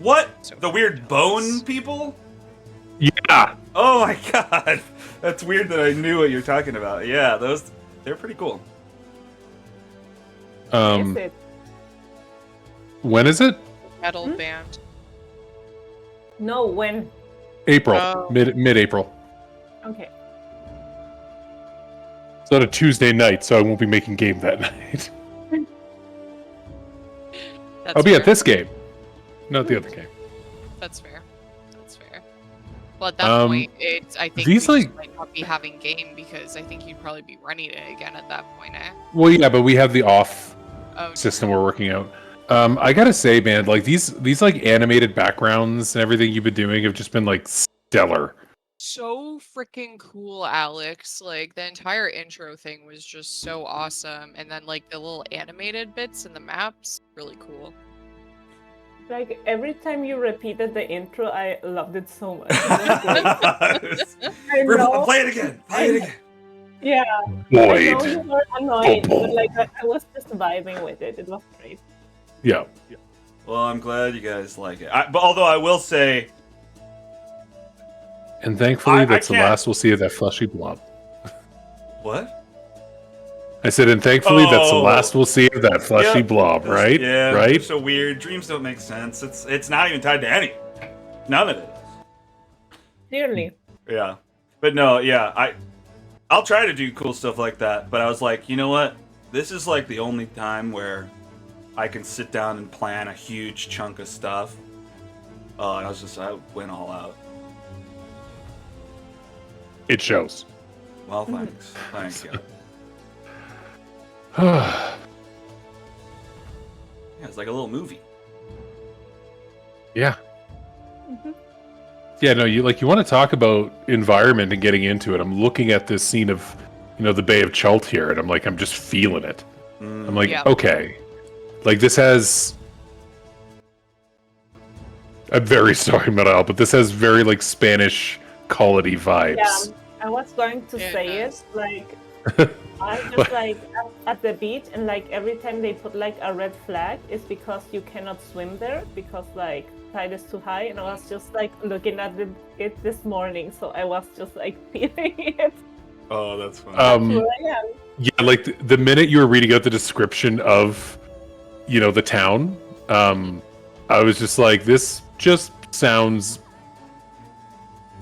What? The weird bone people? Yeah. Oh my god. That's weird that I knew what you're talking about. Yeah, they're pretty cool. Is it? When is it? Metal band. No, when? April. Oh. Mid-April. Okay. It's on a Tuesday night, so I won't be making game that night. I'll be at this game, not the other game. That's fair. Well, at that point, I think these we just might not be having game because I think you'd probably be running it again at that point, eh? Well, yeah, but we have the off Oh, system we're working out. I gotta say, man, like these like animated backgrounds and everything you've been doing have just been like stellar. so freaking cool, Alex. Like the entire intro thing was just so awesome, and then like the little animated bits and the maps, really cool. Like every time you repeated the intro, I loved it so much. Play it again. Yeah. Boyd. I know you were annoyed, but like I was just vibing with it. It was great. Yeah. Well, I'm glad you guys like it. But although I will say, And thankfully, that's the can't- last we'll see of that fleshy blob. what? I said, and thankfully, that's the Oh. last we'll see of that fleshy Yep. blob, That's- right? Yeah. Right? They're so weird. Dreams don't make sense. It's not even tied to any. None of it is. Clearly. Yeah. But no, yeah, I'll try to do cool stuff like that, but I was like, you know what? This is like the only time where I can sit down and plan a huge chunk of stuff. And I went all out. It shows. Well, thanks. Thank you. yeah. Yeah, it's like a little movie. Yeah, no, you want to talk about environment and getting into it. I'm looking at this scene of, the Bay of Chult here, and I'm just feeling it. I'm like, Yeah. okay. Like, this has... I'm very sorry, Maral, but this has very, like, Spanish quality vibes. Yeah, I was going to Yeah, it say does. it. Like, I'm just like at the beach, and like every time they put like a red flag, it's because you cannot swim there because like tide is too high. And I was just like looking at it this morning, so I was just like feeling it. Oh, that's funny. Where I am. Yeah, like, the minute you were reading out the description of, the town, I was just like, this just sounds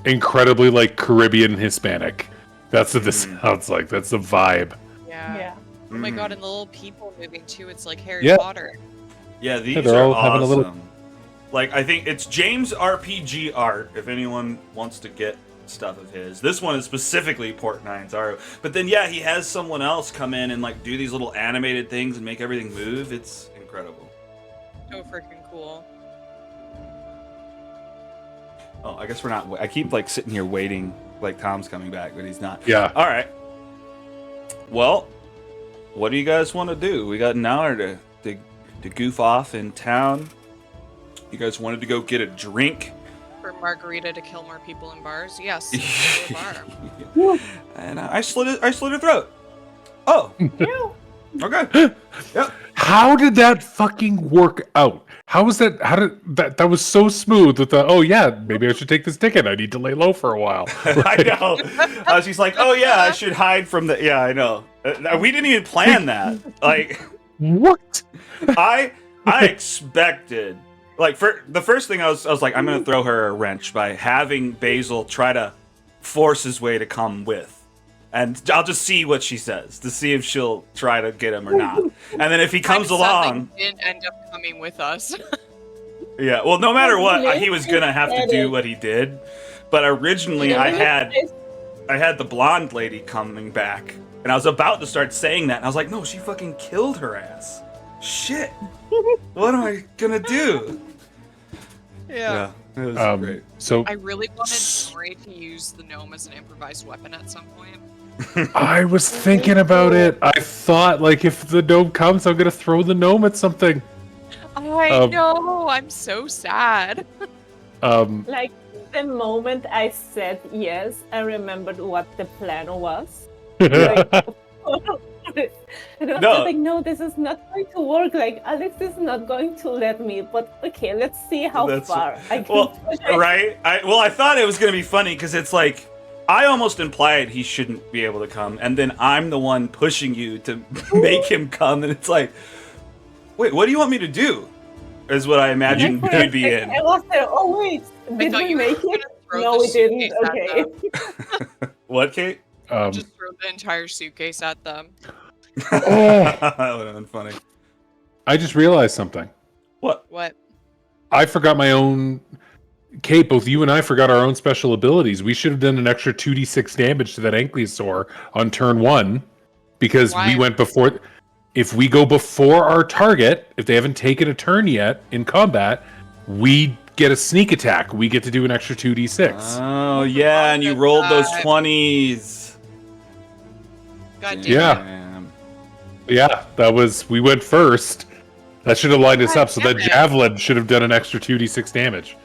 incredibly, like, Caribbean Hispanic. That's what this sounds like. That's the vibe. Yeah. Yeah. Oh my god, and the little people moving too. It's like Harry Yeah. Potter. Yeah, these they're are all having a awesome. little- Like, I think it's James RPG Art, if anyone wants to get stuff of his. This one is specifically Port Nyanzaru. But then, yeah, he has someone else come in and, like, do these little animated things and make everything move. It's incredible. So freaking cool. Oh, I guess we're not. I keep like sitting here waiting, like Tom's coming back, but he's not. Yeah. All right. Well, what do you guys want to do? We got an hour to goof off in town. You guys wanted to go get a drink? For Margarita to kill more people in bars? Yes. Go to a bar. And I slit her throat. Oh. Okay. Yep. How did that fucking work out? How was that? How did that was so smooth with the, oh yeah, maybe I should take this ticket. I need to lay low for a while. I know. She's like, oh yeah, I should hide from the. Yeah, I know. We didn't even plan that. Like, what? I expected. Like, for the first thing I was like, I'm gonna throw her a wrench by having Basil try to force his way to come with, and I'll just see what she says to see if she'll try to get him or not. And then if he comes along, he didn't end up coming with us. yeah. Well, no matter what, he was gonna have to do what he did. But originally, I had the blonde lady coming back, and I was about to start saying that, and I was like, no, she fucking killed her ass. Shit. What am I gonna do? Yeah. It was great. So I really wanted Snorri to use the gnome as an improvised weapon at some point. I was thinking about it. I thought, like, if the gnome comes, I'm gonna throw the gnome at something. I know. I'm so sad. Like, the moment I said yes, I remembered what the plan was. Like, and I was just like, no, this is not going to work. Like, Alex is not going to let me. But okay, let's see how far I can. Well, right? I thought it was gonna be funny because it's like I almost implied he shouldn't be able to come, and then I'm the one pushing you to make him come, and it's like, wait, what do you want me to do? Is what I imagined you'd be in. I was there. Oh wait, did we make it? No, we didn't. Okay. What, Kate? Just throw the entire suitcase at them. That would have been funny. I just realized something. What? What? I forgot my own. Kate, both you and I forgot our own special abilities. We should have done an extra 2d6 damage to that Ankylosaur on turn 1 because we went before. If we go before our target, if they haven't taken a turn yet in combat, we get a sneak attack. We get to do an extra 2d6. Oh, yeah, and you rolled those 20s. God damn. Yeah. Yeah, that was. We went first. That should have lined us up, so that javelin should have done an extra 2d6 damage.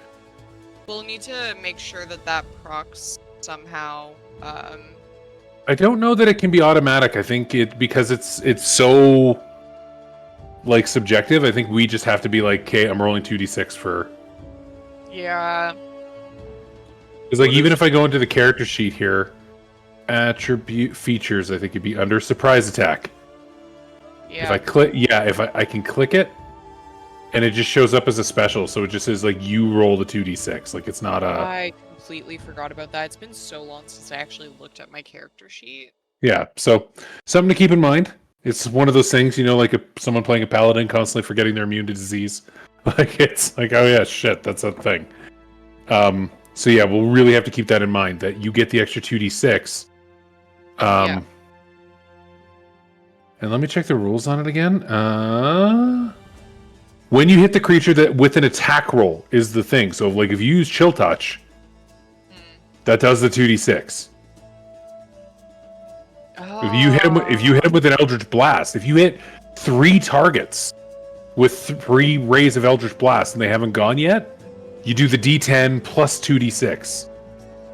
We'll need to make sure that procs somehow. I don't know that it can be automatic. I think because it's so like subjective. I think we just have to be like, okay, I'm rolling 2d6 for. Yeah. Because like even if I go into the character sheet here, attribute features, I think it'd be under surprise attack. Yeah. If I click, if I can click it, and it just shows up as a special, so it just says like you roll the 2d6. Like it's not a. I completely forgot about that. It's been so long since I actually looked at my character sheet. Yeah, so something to keep in mind. It's one of those things, like someone playing a paladin constantly forgetting they're immune to disease. Like it's like, oh yeah, shit, that's a thing. So yeah, we'll really have to keep that in mind that you get the extra 2d6. Yeah. And let me check the rules on it again. When you hit the creature that with an attack roll is the thing. So like if you use Chill Touch, that does the 2d6. Oh. If you hit him with an Eldritch Blast, if you hit 3 targets with 3 rays of Eldritch Blast and they haven't gone yet, you do the D10 plus 2d6.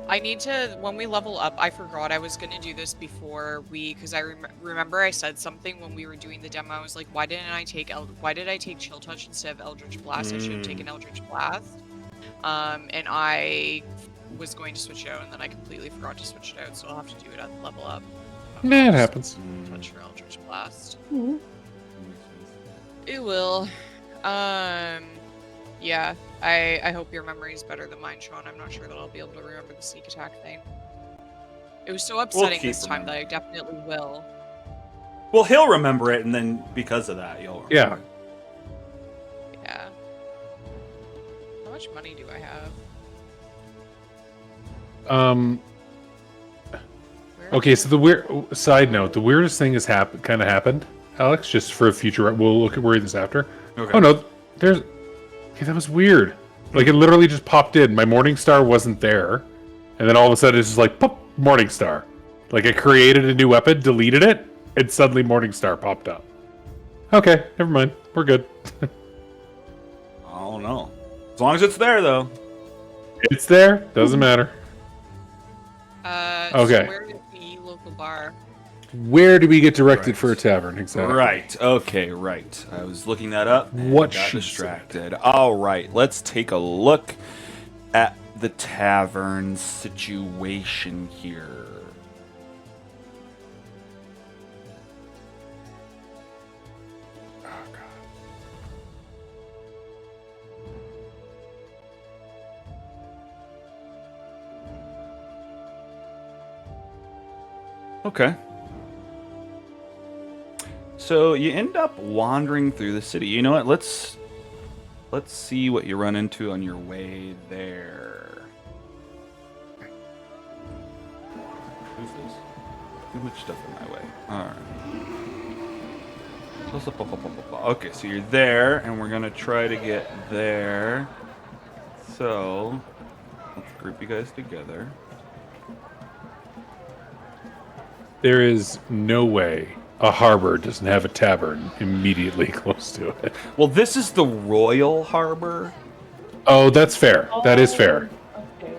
I need to, when we level up, I forgot I was going to do this before because I remember I said something when we were doing the demo. I was like, why did I take Chill Touch instead of Eldritch Blast? I should have taken Eldritch Blast. And I was going to switch it out, and then I completely forgot to switch it out, so I'll have to do it at the level up. Nah, it happens. Touch for Eldritch Blast. Mhm. It will. Yeah, I hope your memory is better than mine, Sean. I'm not sure that I'll be able to remember the sneak attack thing. It was so upsetting this time that I definitely will. Well, he'll remember it, and then because of that, you'll remember it. Yeah. How much money do I have? Okay, so the weirdest thing has happened, Alex, just for a future. We'll worry this after. Okay. Oh no, okay, that was weird. Like, it literally just popped in. My Morning Star wasn't there. And then all of a sudden, it's just like, pop, Morning Star. Like, I created a new weapon, deleted it, and suddenly Morning Star popped up. Okay, never mind. We're good. I don't know. As long as it's there, though. It's there. Doesn't matter. So Okay. where is the local bar? Where do we get directed Right. for a tavern, exactly? Right. Okay, right. I was looking that up and What got she distracted. All right, let's take a look at the tavern situation here. Oh, God. Okay. So you end up wandering through the city. You know what? Let's see what you run into on your way there. Who's this? Too much stuff in my way. All right. Okay, so you're there, and we're gonna try to get there. So let's group you guys together. There is no way a harbor doesn't have a tavern immediately close to it. Well, this is the Royal Harbor. Oh, that's fair. That is fair. Okay.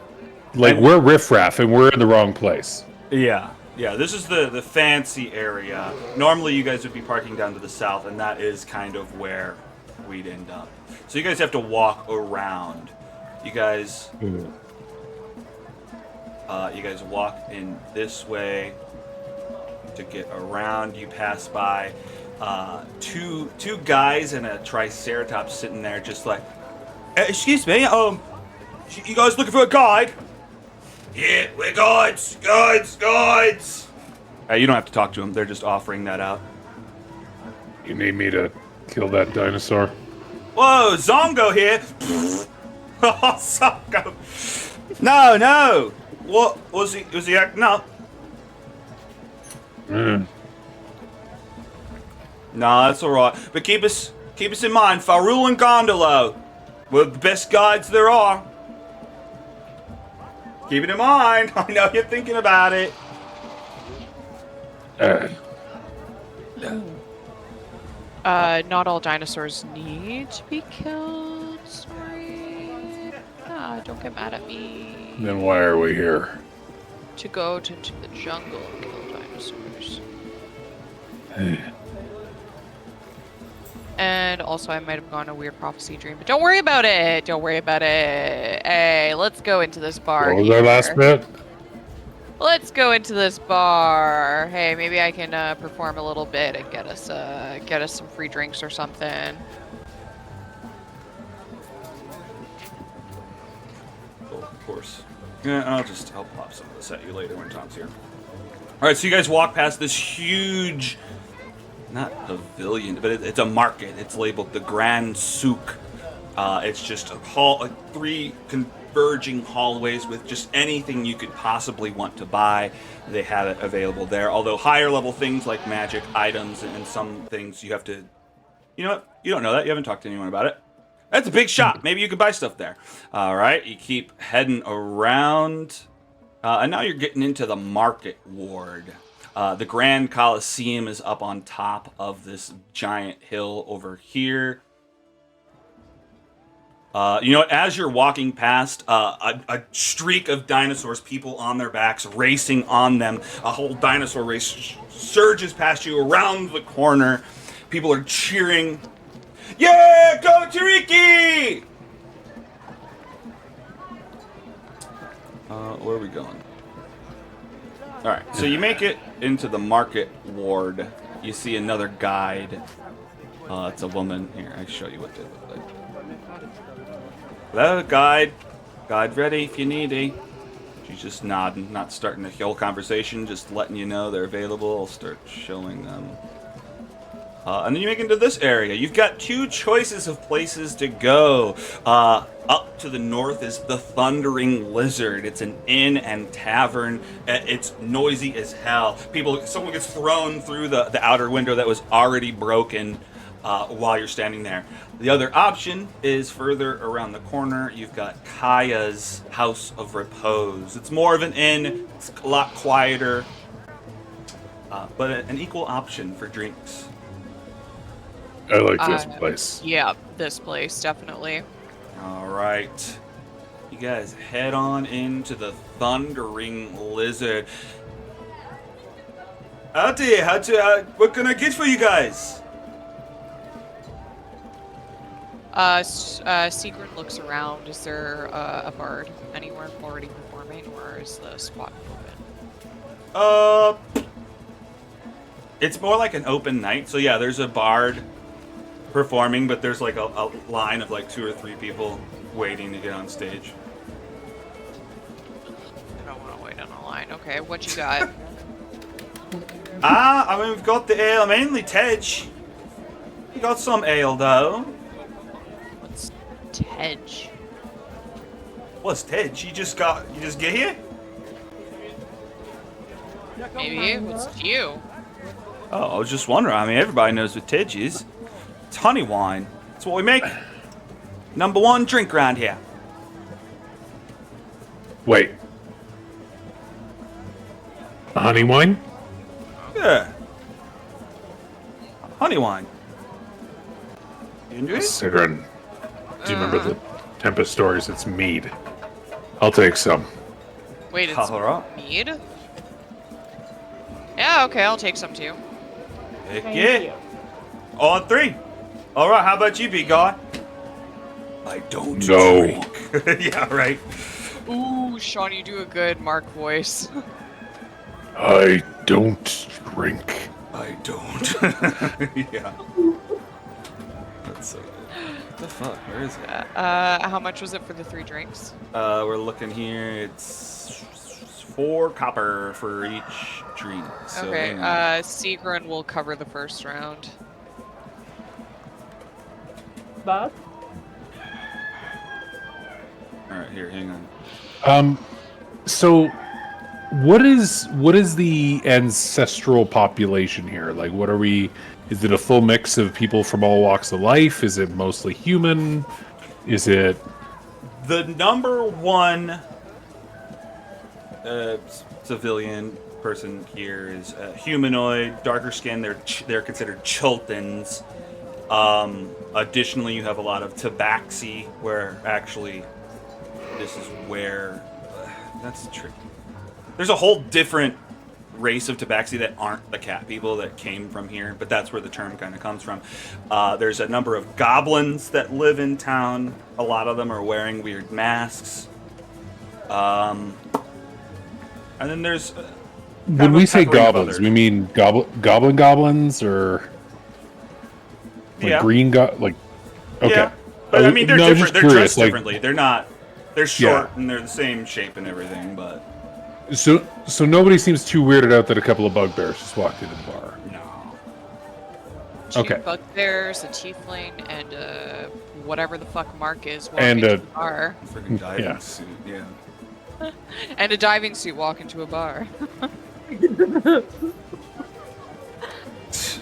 Like, we're riffraff and we're in the wrong place. Yeah. Yeah, this is the fancy area. Normally you guys would be parking down to the south, and that is kind of where we'd end up. So you guys have to walk around. You guys walk in this way to get around. You pass by two guys and a triceratops sitting there just like, excuse me, you guys looking for a guide? Yeah, we're guides! You don't have to talk to them, they're just offering that out. You need me to kill that dinosaur? Whoa, Zongo here! Oh, Zongo! No! What, was he acting up? No, that's alright. But keep us in mind, Farul and Gondolo, we're the best guides there are. Keep it in mind. I know you're thinking about it. Not all dinosaurs need to be killed. Sorry. Don't get mad at me. Then why are we here? To go into the jungle and kill dinosaurs. And also, I might have gone a weird prophecy dream, but don't worry about it. Don't worry about it. Hey, let's go into this bar. What was our last bit? Let's go into this bar. Hey, maybe I can perform a little bit and get us some free drinks or something. Oh, of course. Yeah, I'll pop some of this at you later when Tom's here. All right, so you guys walk past this huge, not pavilion, but it's a market. It's labeled the Grand Souk. It's just a hall, like 3 converging hallways with just anything you could possibly want to buy. They have it available there. Although higher level things like magic items and some things you have to, you know what? You don't know that. You haven't talked to anyone about it. That's a big shop. Maybe you could buy stuff there. All right, you keep heading around. And now you're getting into the market ward. The Grand Colosseum is up on top of this giant hill over here. You know what? As you're walking past, a streak of dinosaurs, people on their backs, racing on them. A whole dinosaur race surges past you around the corner. People are cheering. Yeah, go Tariki! Where are we going? Alright, so you make it into the market ward. You see another guide. It's a woman. Here, I can show you what they look like. Hello, guide. Guide ready if you need it. She's just nodding, not starting the whole conversation, just letting you know they're available. I'll start showing them. And then you make it into this area. You've got 2 choices of places to go. Up to the north is the Thundering Lizard. It's an inn and tavern. It's noisy as hell. Someone gets thrown through the outer window that was already broken. while you're standing there. The other option is further around the corner. You've got Kaya's House of Repose. It's more of an inn. It's a lot quieter, but an equal option for drinks. I like this place. Yeah, this place, definitely. All right. You guys head on into the Thundering Lizard. Howdy, what can I get for you guys? Sigrun looks around. Is there a bard anywhere already performing, or is the spot open? It's more like an open night. So yeah, there's a bard performing, but there's like a line of like 2 or 3 people waiting to get on stage. I don't want to wait on a line. Okay, what you got? I mean, we've got the ale, mainly Tej. You got some ale though. What's Tej? What's Tej? You just get here? Maybe what's you? Oh, I was just wondering. I mean, everybody knows what Tej is. It's honey wine. That's what we make. Number 1 drink around here. Wait. Honey wine? Yeah. Honey wine. You enjoy it? Sigrun, do you remember the Tempest stories? It's mead. I'll take some. Wait, it's All right. mead? Yeah, okay, I'll take some too. Heck Thank yeah. you. On 3. All right, how about you, big guy? I don't No. drink. Yeah, right. Ooh, Sean, you do a good Mark voice. I don't drink. I don't. Yeah. That's so good. What the fuck? Where is it? How much was it for the 3 drinks? We're looking here. It's 4 copper for each drink. So Okay, hang on. Sigrun will cover the first round. But All right, here, hang on. So what is the ancestral population here? Like, what are we? Is it a full mix of people from all walks of life? Is it mostly human? Is it? The number 1 civilian person here is humanoid, darker skin. They're considered Chultans. Additionally, you have a lot of tabaxi, where actually this is where that's tricky. There's a whole different race of tabaxi that aren't the cat people that came from here, but that's where the term kind of comes from. There's a number of goblins that live in town. A lot of them are wearing weird masks. And then there's When we say goblins, others. we mean goblins or like Yeah. green like. Okay. Yeah, but I mean they're No, different. just They're curious, dressed like- differently. They're short and they're the same shape and everything, but So nobody seems too weirded out that a couple of bugbears just walked into the bar. no. 2 Okay. bugbears, a tiefling, and whatever the fuck Mark is walk And, into a bar. Freaking diving Yeah. suit, yeah. And a diving suit walk into a bar.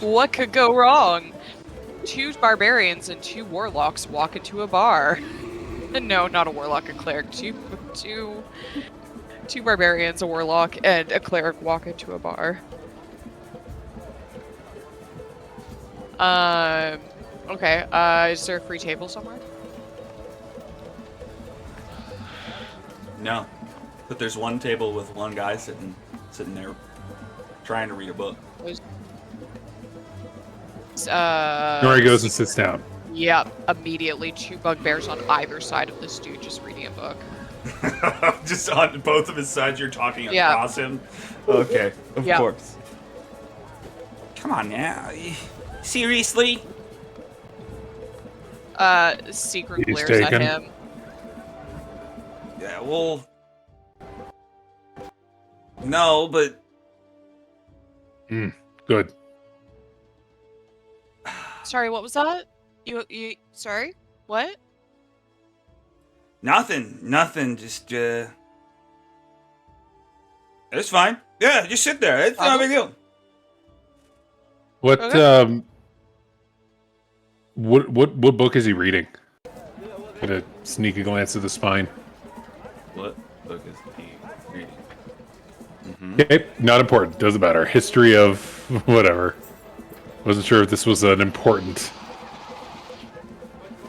What could go wrong? 2 barbarians and 2 warlocks walk into a bar. No, not a warlock, a cleric. Two barbarians, a warlock, and a cleric walk into a bar. Okay, is there a free table somewhere? No. But there's one table with one guy sitting there trying to read a book. Nori goes and sits down. Yep, immediately 2 bugbears on either side of this dude just reading a book. Just on both of his sides, you're talking Yeah. across him? Okay, of Yeah. course. Come on now. Seriously? Secret He's glares taken. at him. Yeah, well... No, but... Good. Sorry, what was that? You sorry? What? Nothing, just, It's fine. Yeah, just sit there. It's not a big deal. What? Okay. What book is he reading? Get a sneaky glance at the spine. What book is he reading? Okay, not important. Doesn't matter. History of whatever. Wasn't sure if this was an important.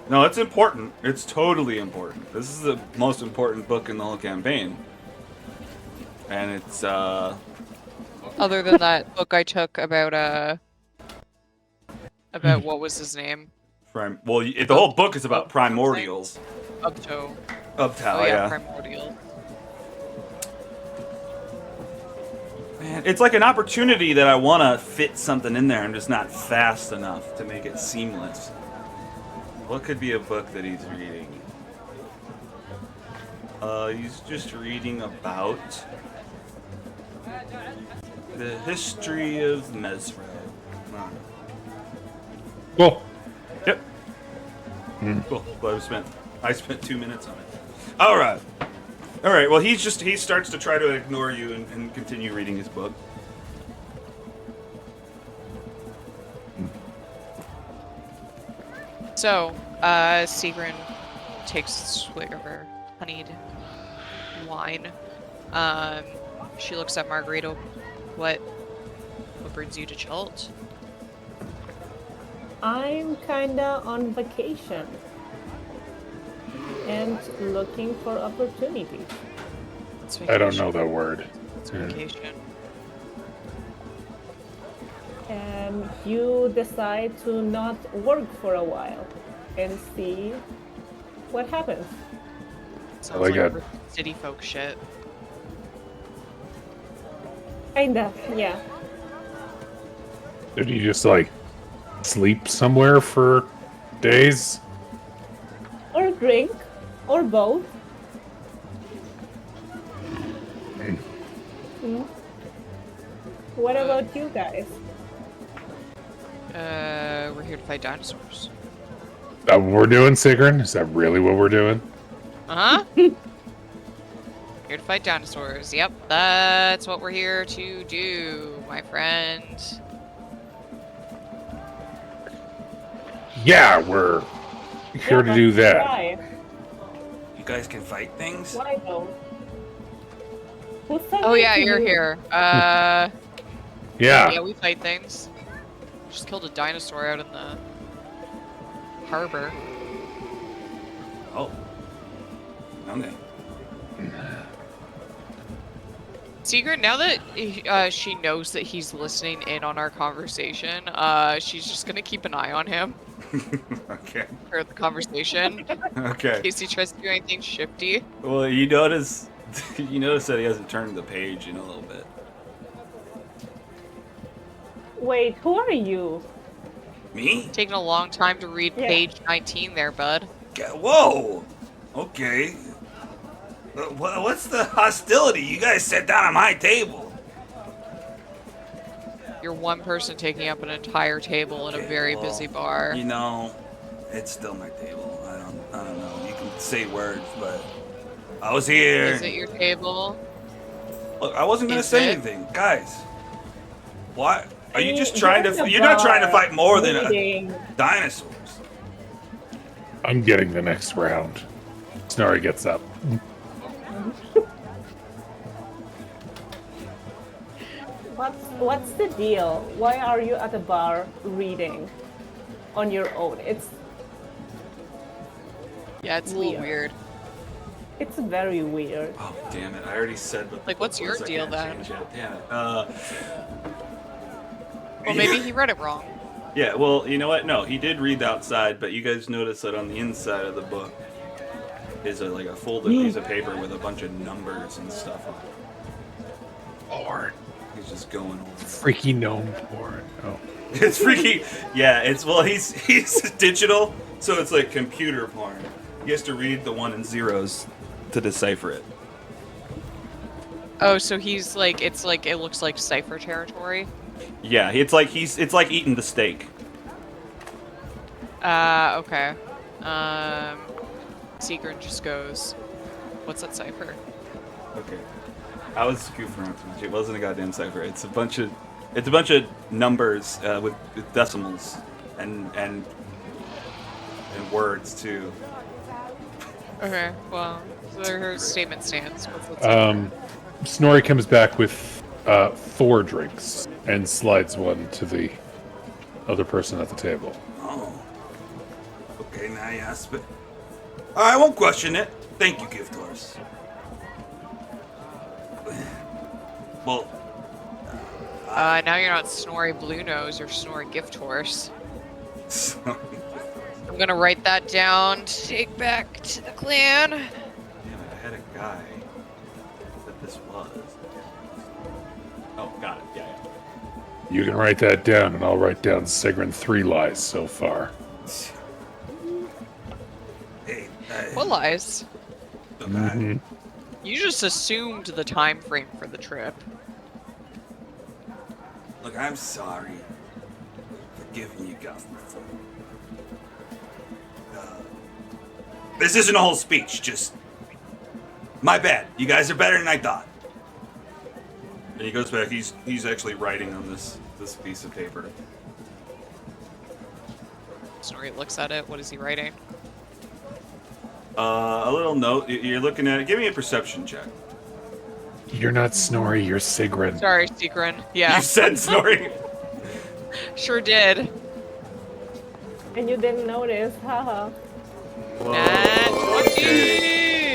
No, it's important. It's totally important. This is the most important book in the whole campaign. And it's, Other than that book I took about what was his name? the whole book is about primordials. Ubto. Uptow, Oh yeah. Primordial. Man, it's like an opportunity that I want to fit something in there. I'm just not fast enough to make it seamless. What could be a book that he's reading? He's just reading about the history of Mesro. Cool. Yep. Cool. Well, I spent 2 minutes on it. All right. All right. Well, he starts to try to ignore you and continue reading his book. So, Sigrun takes a swig of her honeyed wine. She looks at Margarita. What brings you to Chult? I'm kinda on vacation and looking for opportunities. It's I don't vacation. know that word. It's vacation. And you decide to not work for a while and see what happens. Sounds like like it. city folk shit. Kinda, yeah. Did you just like sleep somewhere for days? Or drink, or both. Hmm. What about you guys? We're here to fight dinosaurs. Is that what we're doing, Sigrun? Is that really what we're doing? Uh-huh. Here to fight dinosaurs. Yep, that's what we're here to do, my friend. Yeah, we're here to do that. Why? You guys can fight things? Why though? Who said Oh that yeah, to you're you? here. Yeah. Yeah, we fight things. Just killed a dinosaur out in the harbor. Oh. Okay. Sigrun, now that she knows that he's listening in on our conversation, she's just gonna keep an eye on him Okay. for the conversation in Okay. case he tries to do anything shifty. Well, you notice that he hasn't turned the page in a little bit. Wait, who are you? Me? Taking a long time to read Yeah. page 19 there, bud. Whoa! Okay. What's the hostility? You guys sat down at my table. You're one person taking up an entire table in a Okay, very well, busy bar. You know, it's still my table. I don't know. You can say words, but I was here. Is it your table? Look, I wasn't gonna Is say it? anything, guys. Why? Are you I just mean, trying to? you're in a You're not trying to bar fight more than reading. dinosaurs. I'm getting the next round. Snorri gets up. What's the deal? Why are you at a bar reading on your own? Yeah, it's a little weird. It's very weird. Oh damn it! I already said. What the Like, what's book your was. I deal can't then? change it. Damn it. Well, maybe he read it wrong. Yeah, well, you know what? No, he did read the outside, but you guys notice that on the inside of the book is like a folded piece of paper with a bunch of numbers and stuff on it. Lord. He's just going over. Freaky gnome porn. Oh. It's freaky. Yeah, he's digital, so it's like computer porn. He has to read the 1 and zeros to decipher it. Oh, so he's like, it looks like cipher territory. Yeah, it's like eating the steak. Okay. Sigrun just goes, what's that cipher? Okay. I was goofing around too much. It wasn't a goddamn cipher. It's a bunch of numbers with decimals and words too. Okay, well, so her statement stands. What's Snorri comes back with 4 drinks and slides one to the other person at the table. Oh. Okay, now yes, but I won't question it. Thank you, gift horse. Well, now you're not Snorri Blue Nose, you're Snorri Gift Horse. I'm gonna write that down to take back to the clan. damn it, I had a guy that this was. Oh, got it. Yeah. You can write that down, and I'll write down Sigrun 3 lies so far. Hey, What lies? Mhm. You just assumed the time frame for the trip. Look, I'm sorry for giving you guys before. This isn't a whole speech, just my bad. You guys are better than I thought. And he goes back. He's actually writing on this piece of paper. Snorri looks at it. What is he writing? A little note. You're looking at it. Give me a perception check. You're not Snorri, you're Sigrun. Sorry, Sigrun. Yeah, You said Snorri. sure did. And you didn't notice, haha. Nat 20!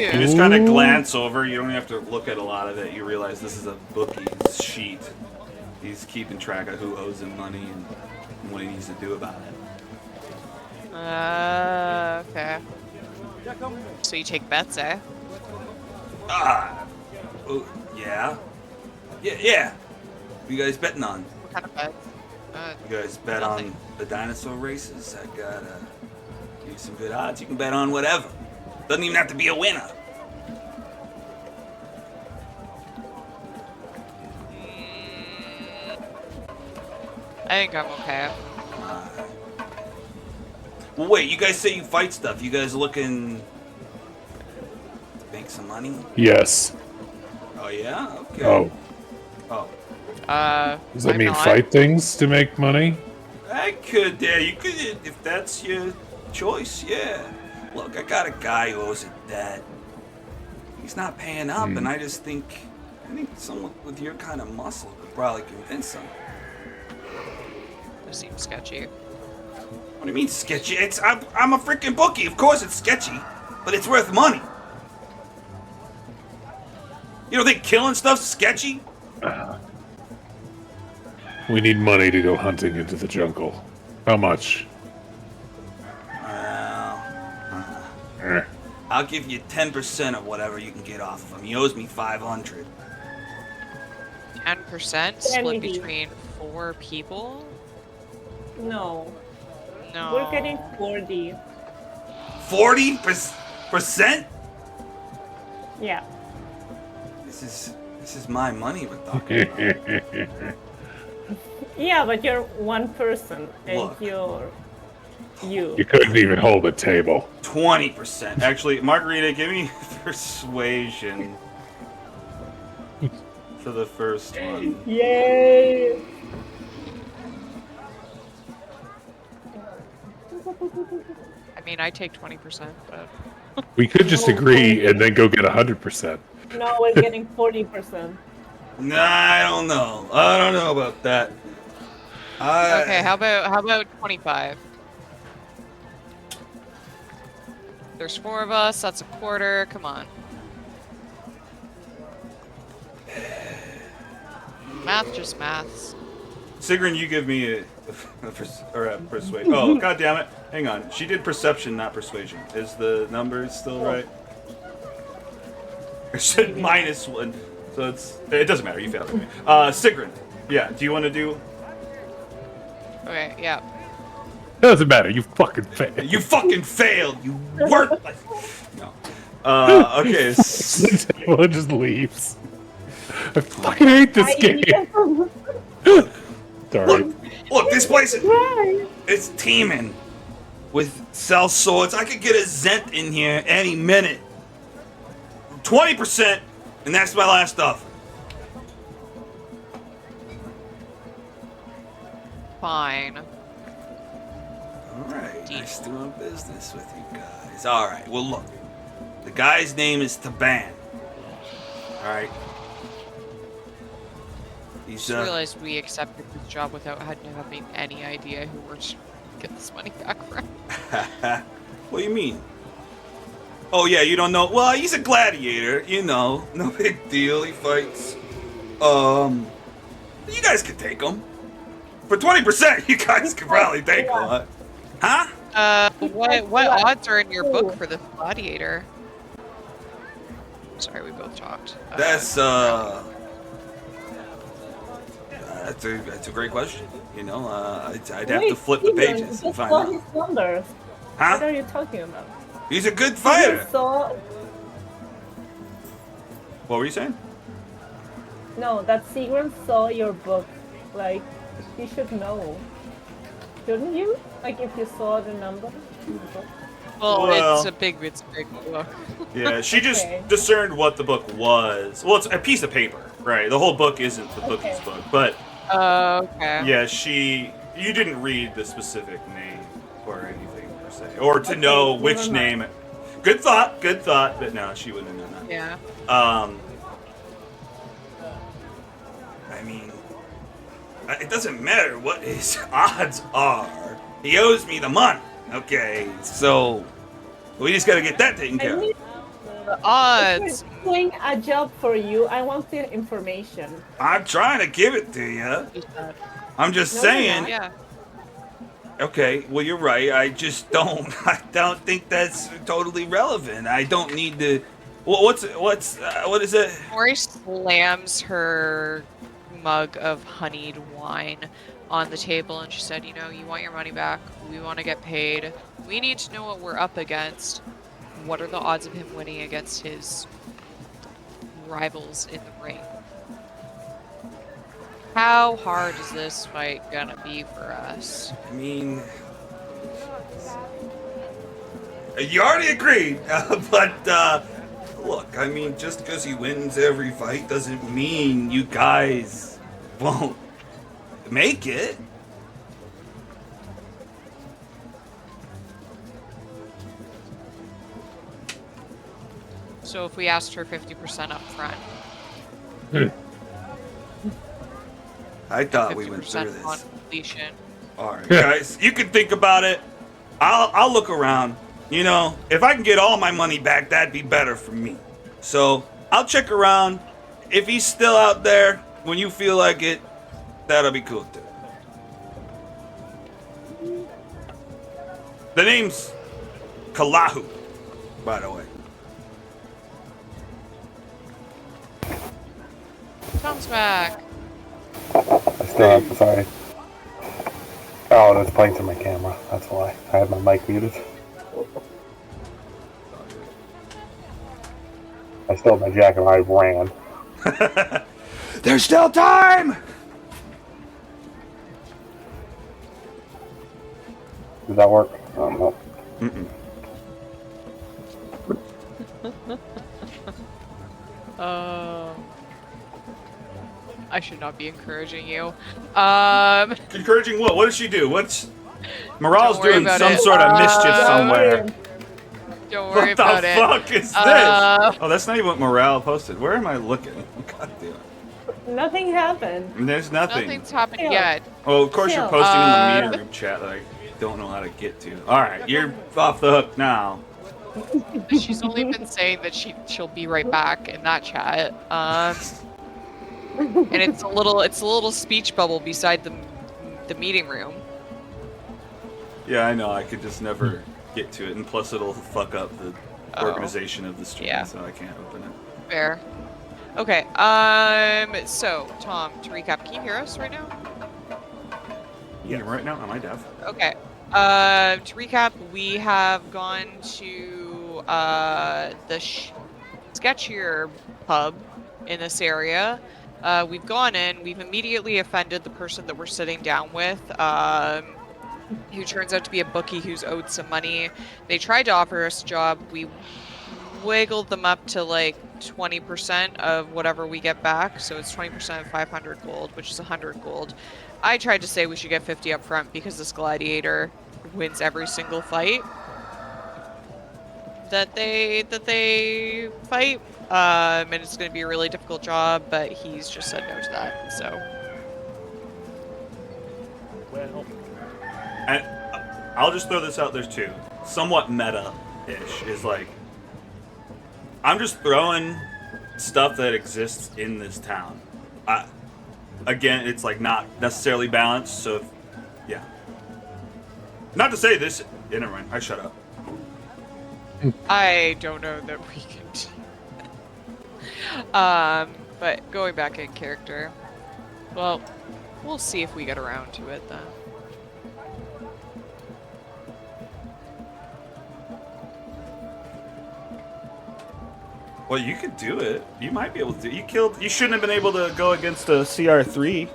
You just kind of glance over. You don't have to look at a lot of it. You realize this is a bookie's sheet. He's keeping track of who owes him money and what he needs to do about it. Okay. So you take bets, eh? Oh, yeah. Yeah. What you guys betting on? What kind of bets? You guys bet Nothing. on the dinosaur races? I got give you some good odds. You can bet on whatever. Doesn't even have to be a winner. I think I'm okay. Well, wait. You guys say you fight stuff. You guys looking to make some money? Yes. Oh yeah. Okay. Oh. Oh. Does that I'm mean not. fight things to make money? I could. You could if that's your choice. Yeah. Look, I got a guy who owes a debt. He's not paying up, and I think someone with your kind of muscle could probably convince him. This seems sketchy. What do you mean sketchy? I'm a freaking bookie. Of course it's sketchy, but it's worth money. You don't think killing stuff's sketchy? We need money to go hunting into the jungle. How much? Eh. I'll give you 10% of whatever you can get off of him. He owes me 500. 10% split maybe. between 4 people? No, No. we're getting 40. 40%? Yeah. This is my money we're talking about. Yeah, but you're one person, and Look. you're you. You couldn't even hold a table. 20%. Actually, Margarita, give me persuasion for the first one. Yay! I mean, I take 20%, but We could just agree and then go get 100%. No, we're getting 40%. Nah, I don't know. I don't know about that. okay. How about 25? There's 4 of us. That's a quarter. Come on. Math just maths. Sigrun, you give me a persuasion. Oh, god damn it. Hang on. She did perception, not persuasion. Is the number still right? I said -1. So it doesn't matter. You failed me. Sigrun. Yeah, do you want to do... Okay. Yeah. Doesn't matter. You fucking failed. You fucking failed. You worthless. No. Okay. Well, it just leaves. I fucking hate this game. Sorry. Look, this place is teeming with sell swords. I could get a Zent in here any minute. 20%, and that's my last offer. Fine. Alright, Deep. nice doing business with you guys. Alright, well look. The guy's name is Taban. Alright. He's Just realized we accepted this job without having any idea who we're to get this money back from. What do you mean? Oh yeah, you don't know? Well, he's a gladiator, you know. No big deal. He fights. You guys could take him. For 20%, you guys could probably take him. Huh? What odds are in your book for the gladiator? Sorry, we both talked. That's a great question. You know, I'd have to flip the pages and find out. His numbers. Huh? What are you talking about? He's a good fighter. What were you saying? No, that Sigrun saw your book. Like, you should know. Shouldn't you? Like, if you saw the number in the book. Well, it's a big book. Yeah, she just discerned what the book was. Well, it's a piece of paper, right? The whole book isn't the bookie's book, but okay. yeah, you didn't read the specific name or anything per se, or to know which name. Good thought, but no, she wouldn't have known that. Yeah. I mean, it doesn't matter what his odds are. He owes me the money. Okay, so we just gotta get that taken care of. The odds. I'm doing a job for you. I want the information. I'm trying to give it to you. I'm just saying. Yeah. Okay, well you're right. I don't think that's totally relevant. I don't need to. What is it? Snorri slams her mug of honeyed wine on the table, and she said, "You know, you want your money back. We want to get paid. We need to know what we're up against. What are the odds of him winning against his rivals in the ring? How hard is this fight gonna be for us?" I mean, you already agreed, but look, I mean, just because he wins every fight doesn't mean you guys won't make it. So if we asked her 50% up front, I thought we went through 50% on this. completion. All right, guys, you can think about it. I'll look around. You know, if I can get all my money back, that'd be better for me. So I'll check around. If he's still out there when you feel like it, that'll be cool too. The name's Kalahu, by the way. Tom's back. Sorry. Oh, there's planes in my camera. That's why. I had my mic muted. I still had my jacket. I ran. There's still time! Did that work? No. Mm-mm. I should not be encouraging you. Encouraging what? What does she do? Morale's Don't worry doing about some it. sort of mischief somewhere. Don't worry What the about it. fuck is this? Oh, that's not even what Morale posted. Where am I looking? God damn it. Nothing happened. There's nothing. Nothing's happened Chill. yet. Oh, of course you're Chill. posting in the meeting group chat that I don't know how to get to. Alright, you're off the hook now. She's only been saying that she'll be right back in that chat. And it's a little speech bubble beside the meeting room. Yeah, I know. I could just never get to it, and plus it'll fuck up the organization of the stream, Yeah. so I can't open it. Fair. Okay. So Tom, to recap, can you hear us right now? Yeah, right now, am I deaf? Okay. To recap, we have gone to the sketchier pub in this area. We've gone in. We've immediately offended the person that we're sitting down with, who turns out to be a bookie who's owed some money. They tried to offer us a job. We wiggled them up to like 20% of whatever we get back. So it's 20% of 500 gold, which is 100 gold. I tried to say we should get 50 up front because this gladiator wins every single fight that they fight. And it's going to be a really difficult job, but he's just said no to that. So. Well, And I'll just throw this out there too. Somewhat meta-ish is like, I'm just throwing stuff that exists in this town. Again, it's like not necessarily balanced, so yeah. Not to say this. Yeah, never mind. I shut up. I don't know that we can. But going back in character, well, we'll see if we get around to it then. Well, you could do it. You might be able to. You shouldn't have been able to go against a CR3.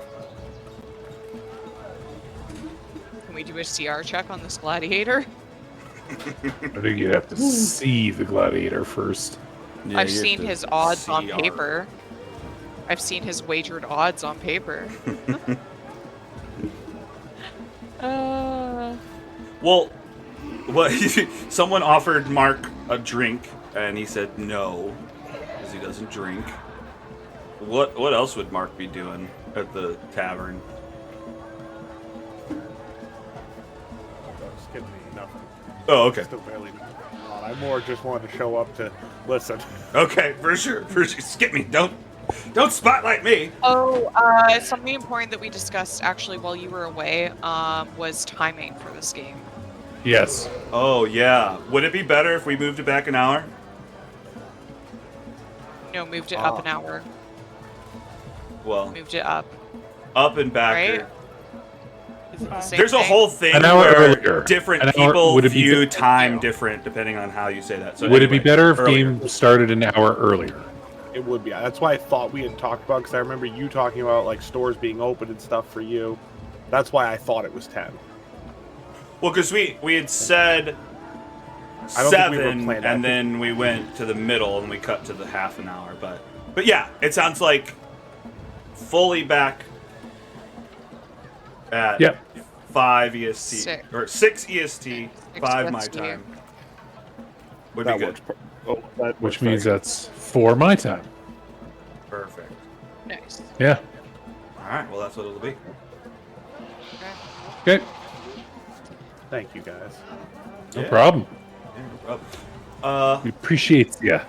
Can we do a CR check on this gladiator? I think you'd have to see the gladiator first. Yeah, I've you have seen to his odds on CR. paper. I've seen his wagered odds on paper. Well, what? Someone offered Mark a drink, and he said no, because he doesn't drink. What else would Mark be doing at the tavern? just kidding me, nothing. Oh, okay. Still barely. I more just wanted to show up to listen. Okay, for sure. Skip me. Don't spotlight me. Oh, something important that we discussed actually while you were away was timing for this game. Yes. Oh yeah. Would it be better if we moved it back an hour? No, moved it up an hour. Well, Moved it up. up and back. Right? Is it the same There's a thing? whole thing An hour where earlier. different An hour- people would it be view good- time different depending on how you say that. So Would it be anyway, better if earlier. game started an hour earlier? It would be. That's why I thought we had talked about, because I remember you talking about like stores being open and stuff for you. That's why I thought it was 10. Well, because we had said I don't think we were 7, planned and that. then we went to the middle and we cut to the half an hour. But yeah, it sounds like fully back at Yep. 5 EST Six. or 6 EST, 5 my EST. time. Would That be works. good. That Which works means very that's 4 my time. Perfect. Nice. Yeah. All right. Well, that's what it'll be. Okay. good. Thank you guys. No Yeah. problem. Yeah, no problem. We appreciate ya.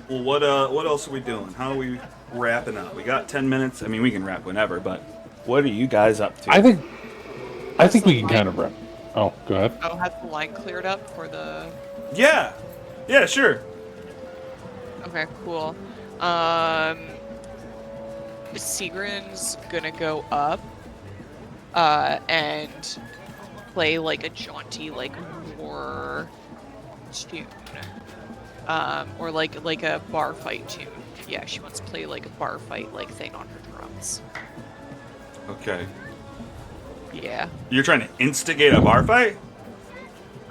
Well, what else are we doing? How are we wrapping up? We got 10 minutes. I mean, we can wrap whenever, but what are you guys up to? I think we can kind of wrap. Oh, go ahead. Oh, has the line cleared up for the... Yeah, sure. Okay, cool. Sigrun's gonna go up and play like a jaunty like war tune. Or like a bar fight tune. Yeah, she wants to play like a bar fight like thing on her drums. Okay. Yeah. You're trying to instigate a bar fight?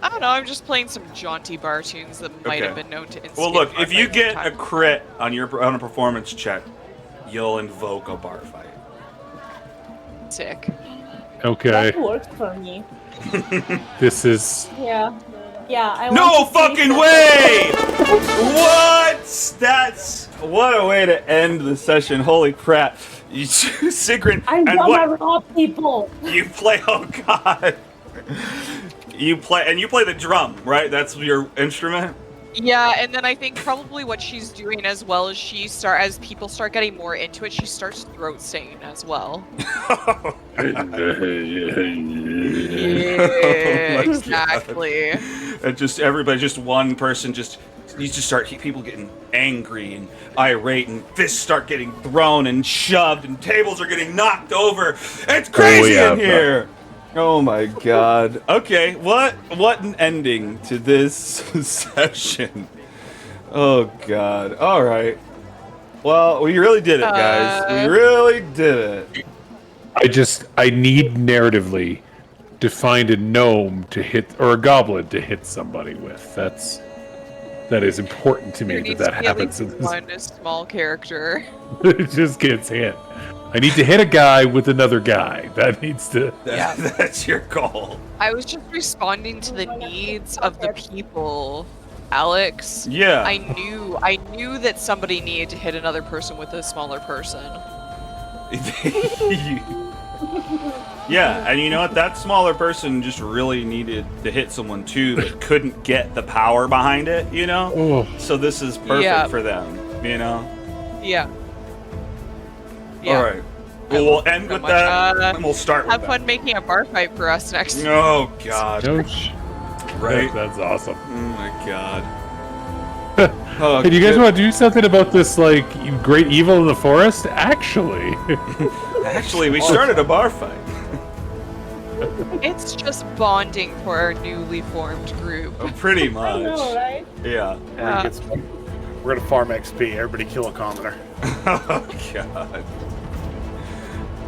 I don't know, I'm just playing some jaunty bar tunes that might Okay. have been known to instigate Well, look, bar if you fight get one a time. crit on a performance check, you'll invoke a bar fight. Sick. Okay. That works for me. This is. Yeah. Yeah, I No want to see fucking that- way! What? That's what a way to end the session. Holy crap! You Sigrun, I and what? wanna rob people. You play? Oh god! You play the drum, right? That's your instrument. Yeah, and then I think probably what she's doing as well is as people start getting more into it, she starts throat singing as well. Yeah, my exactly. And just everybody, just one person, you just start people getting angry and irate, and fists start getting thrown and shoved, and tables are getting knocked over. It's crazy yeah, in here. Oh my god. Okay, what an ending to this session. Oh god. All right. Well, we really did it, guys. We really did it. I need narratively to find a gnome to hit or a goblin to hit somebody with. That is important to me There that needs that to be at happens. least one small character. It just gets hit. I need to hit a guy with another guy. That needs to. Yeah. That's your goal. I was just responding to the needs of the people, Alex. Yeah. I knew that somebody needed to hit another person with a smaller person. Yeah, and you know what? That smaller person just really needed to hit someone too, but couldn't get the power behind it, you know? Oh. So this is perfect Yeah. for them, you know? Yeah. Yeah. Alright. Well, we'll end so with much. that, and we'll start Have with fun making a bar fight for us next that. Oh, God. Ouch. Right? That's awesome. Oh, my God. Oh, Hey, do you guys good. want to do something about this, like, great evil in the forest? Actually. Actually, we started a bar fight. It's just bonding for our newly formed group. Pretty I much. know, right? Yeah. We're gonna farm XP. Everybody kill a commoner. Oh, God.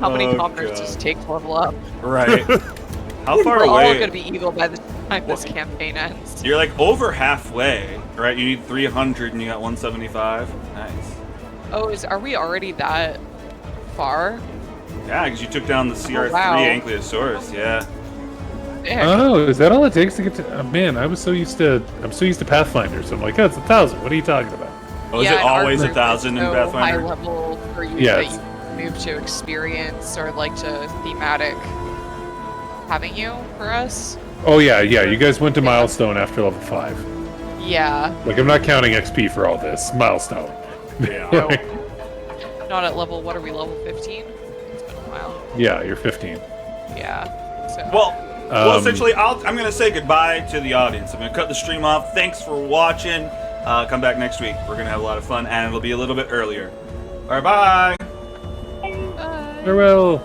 How many Oh, commoners God. does it take to level up? Right. How far We're all away? gonna be evil by the time this campaign ends. You're like over halfway, right? You need 300 and you got 175. Nice. Oh, are we already that far? Yeah, because you took down the CR3 wow. Ankylosaurus, yeah. Heck. Oh, is that all it takes to get to? Oh, man, I'm so used to Pathfinder, so I'm like, oh, it's 1,000. What are you talking about? Oh, is Yeah, it and our always group is 1,000 in so Pathfinder? high level for you Yeah, that it's- you move to experience or like to thematic having you for us. Oh yeah. You guys went to milestone after level 5. Yeah, Like, I'm not counting XP for all this. Milestone. Yeah. not at level. What are we? Level 15? It's been a while. Yeah, you're 15. Yeah. So. Well, essentially, I'm going to say goodbye to the audience. I'm going to cut the stream off. Thanks for watching. Come back next week. We're going to have a lot of fun, and it'll be a little bit earlier. All right, bye. Bye. Farewell.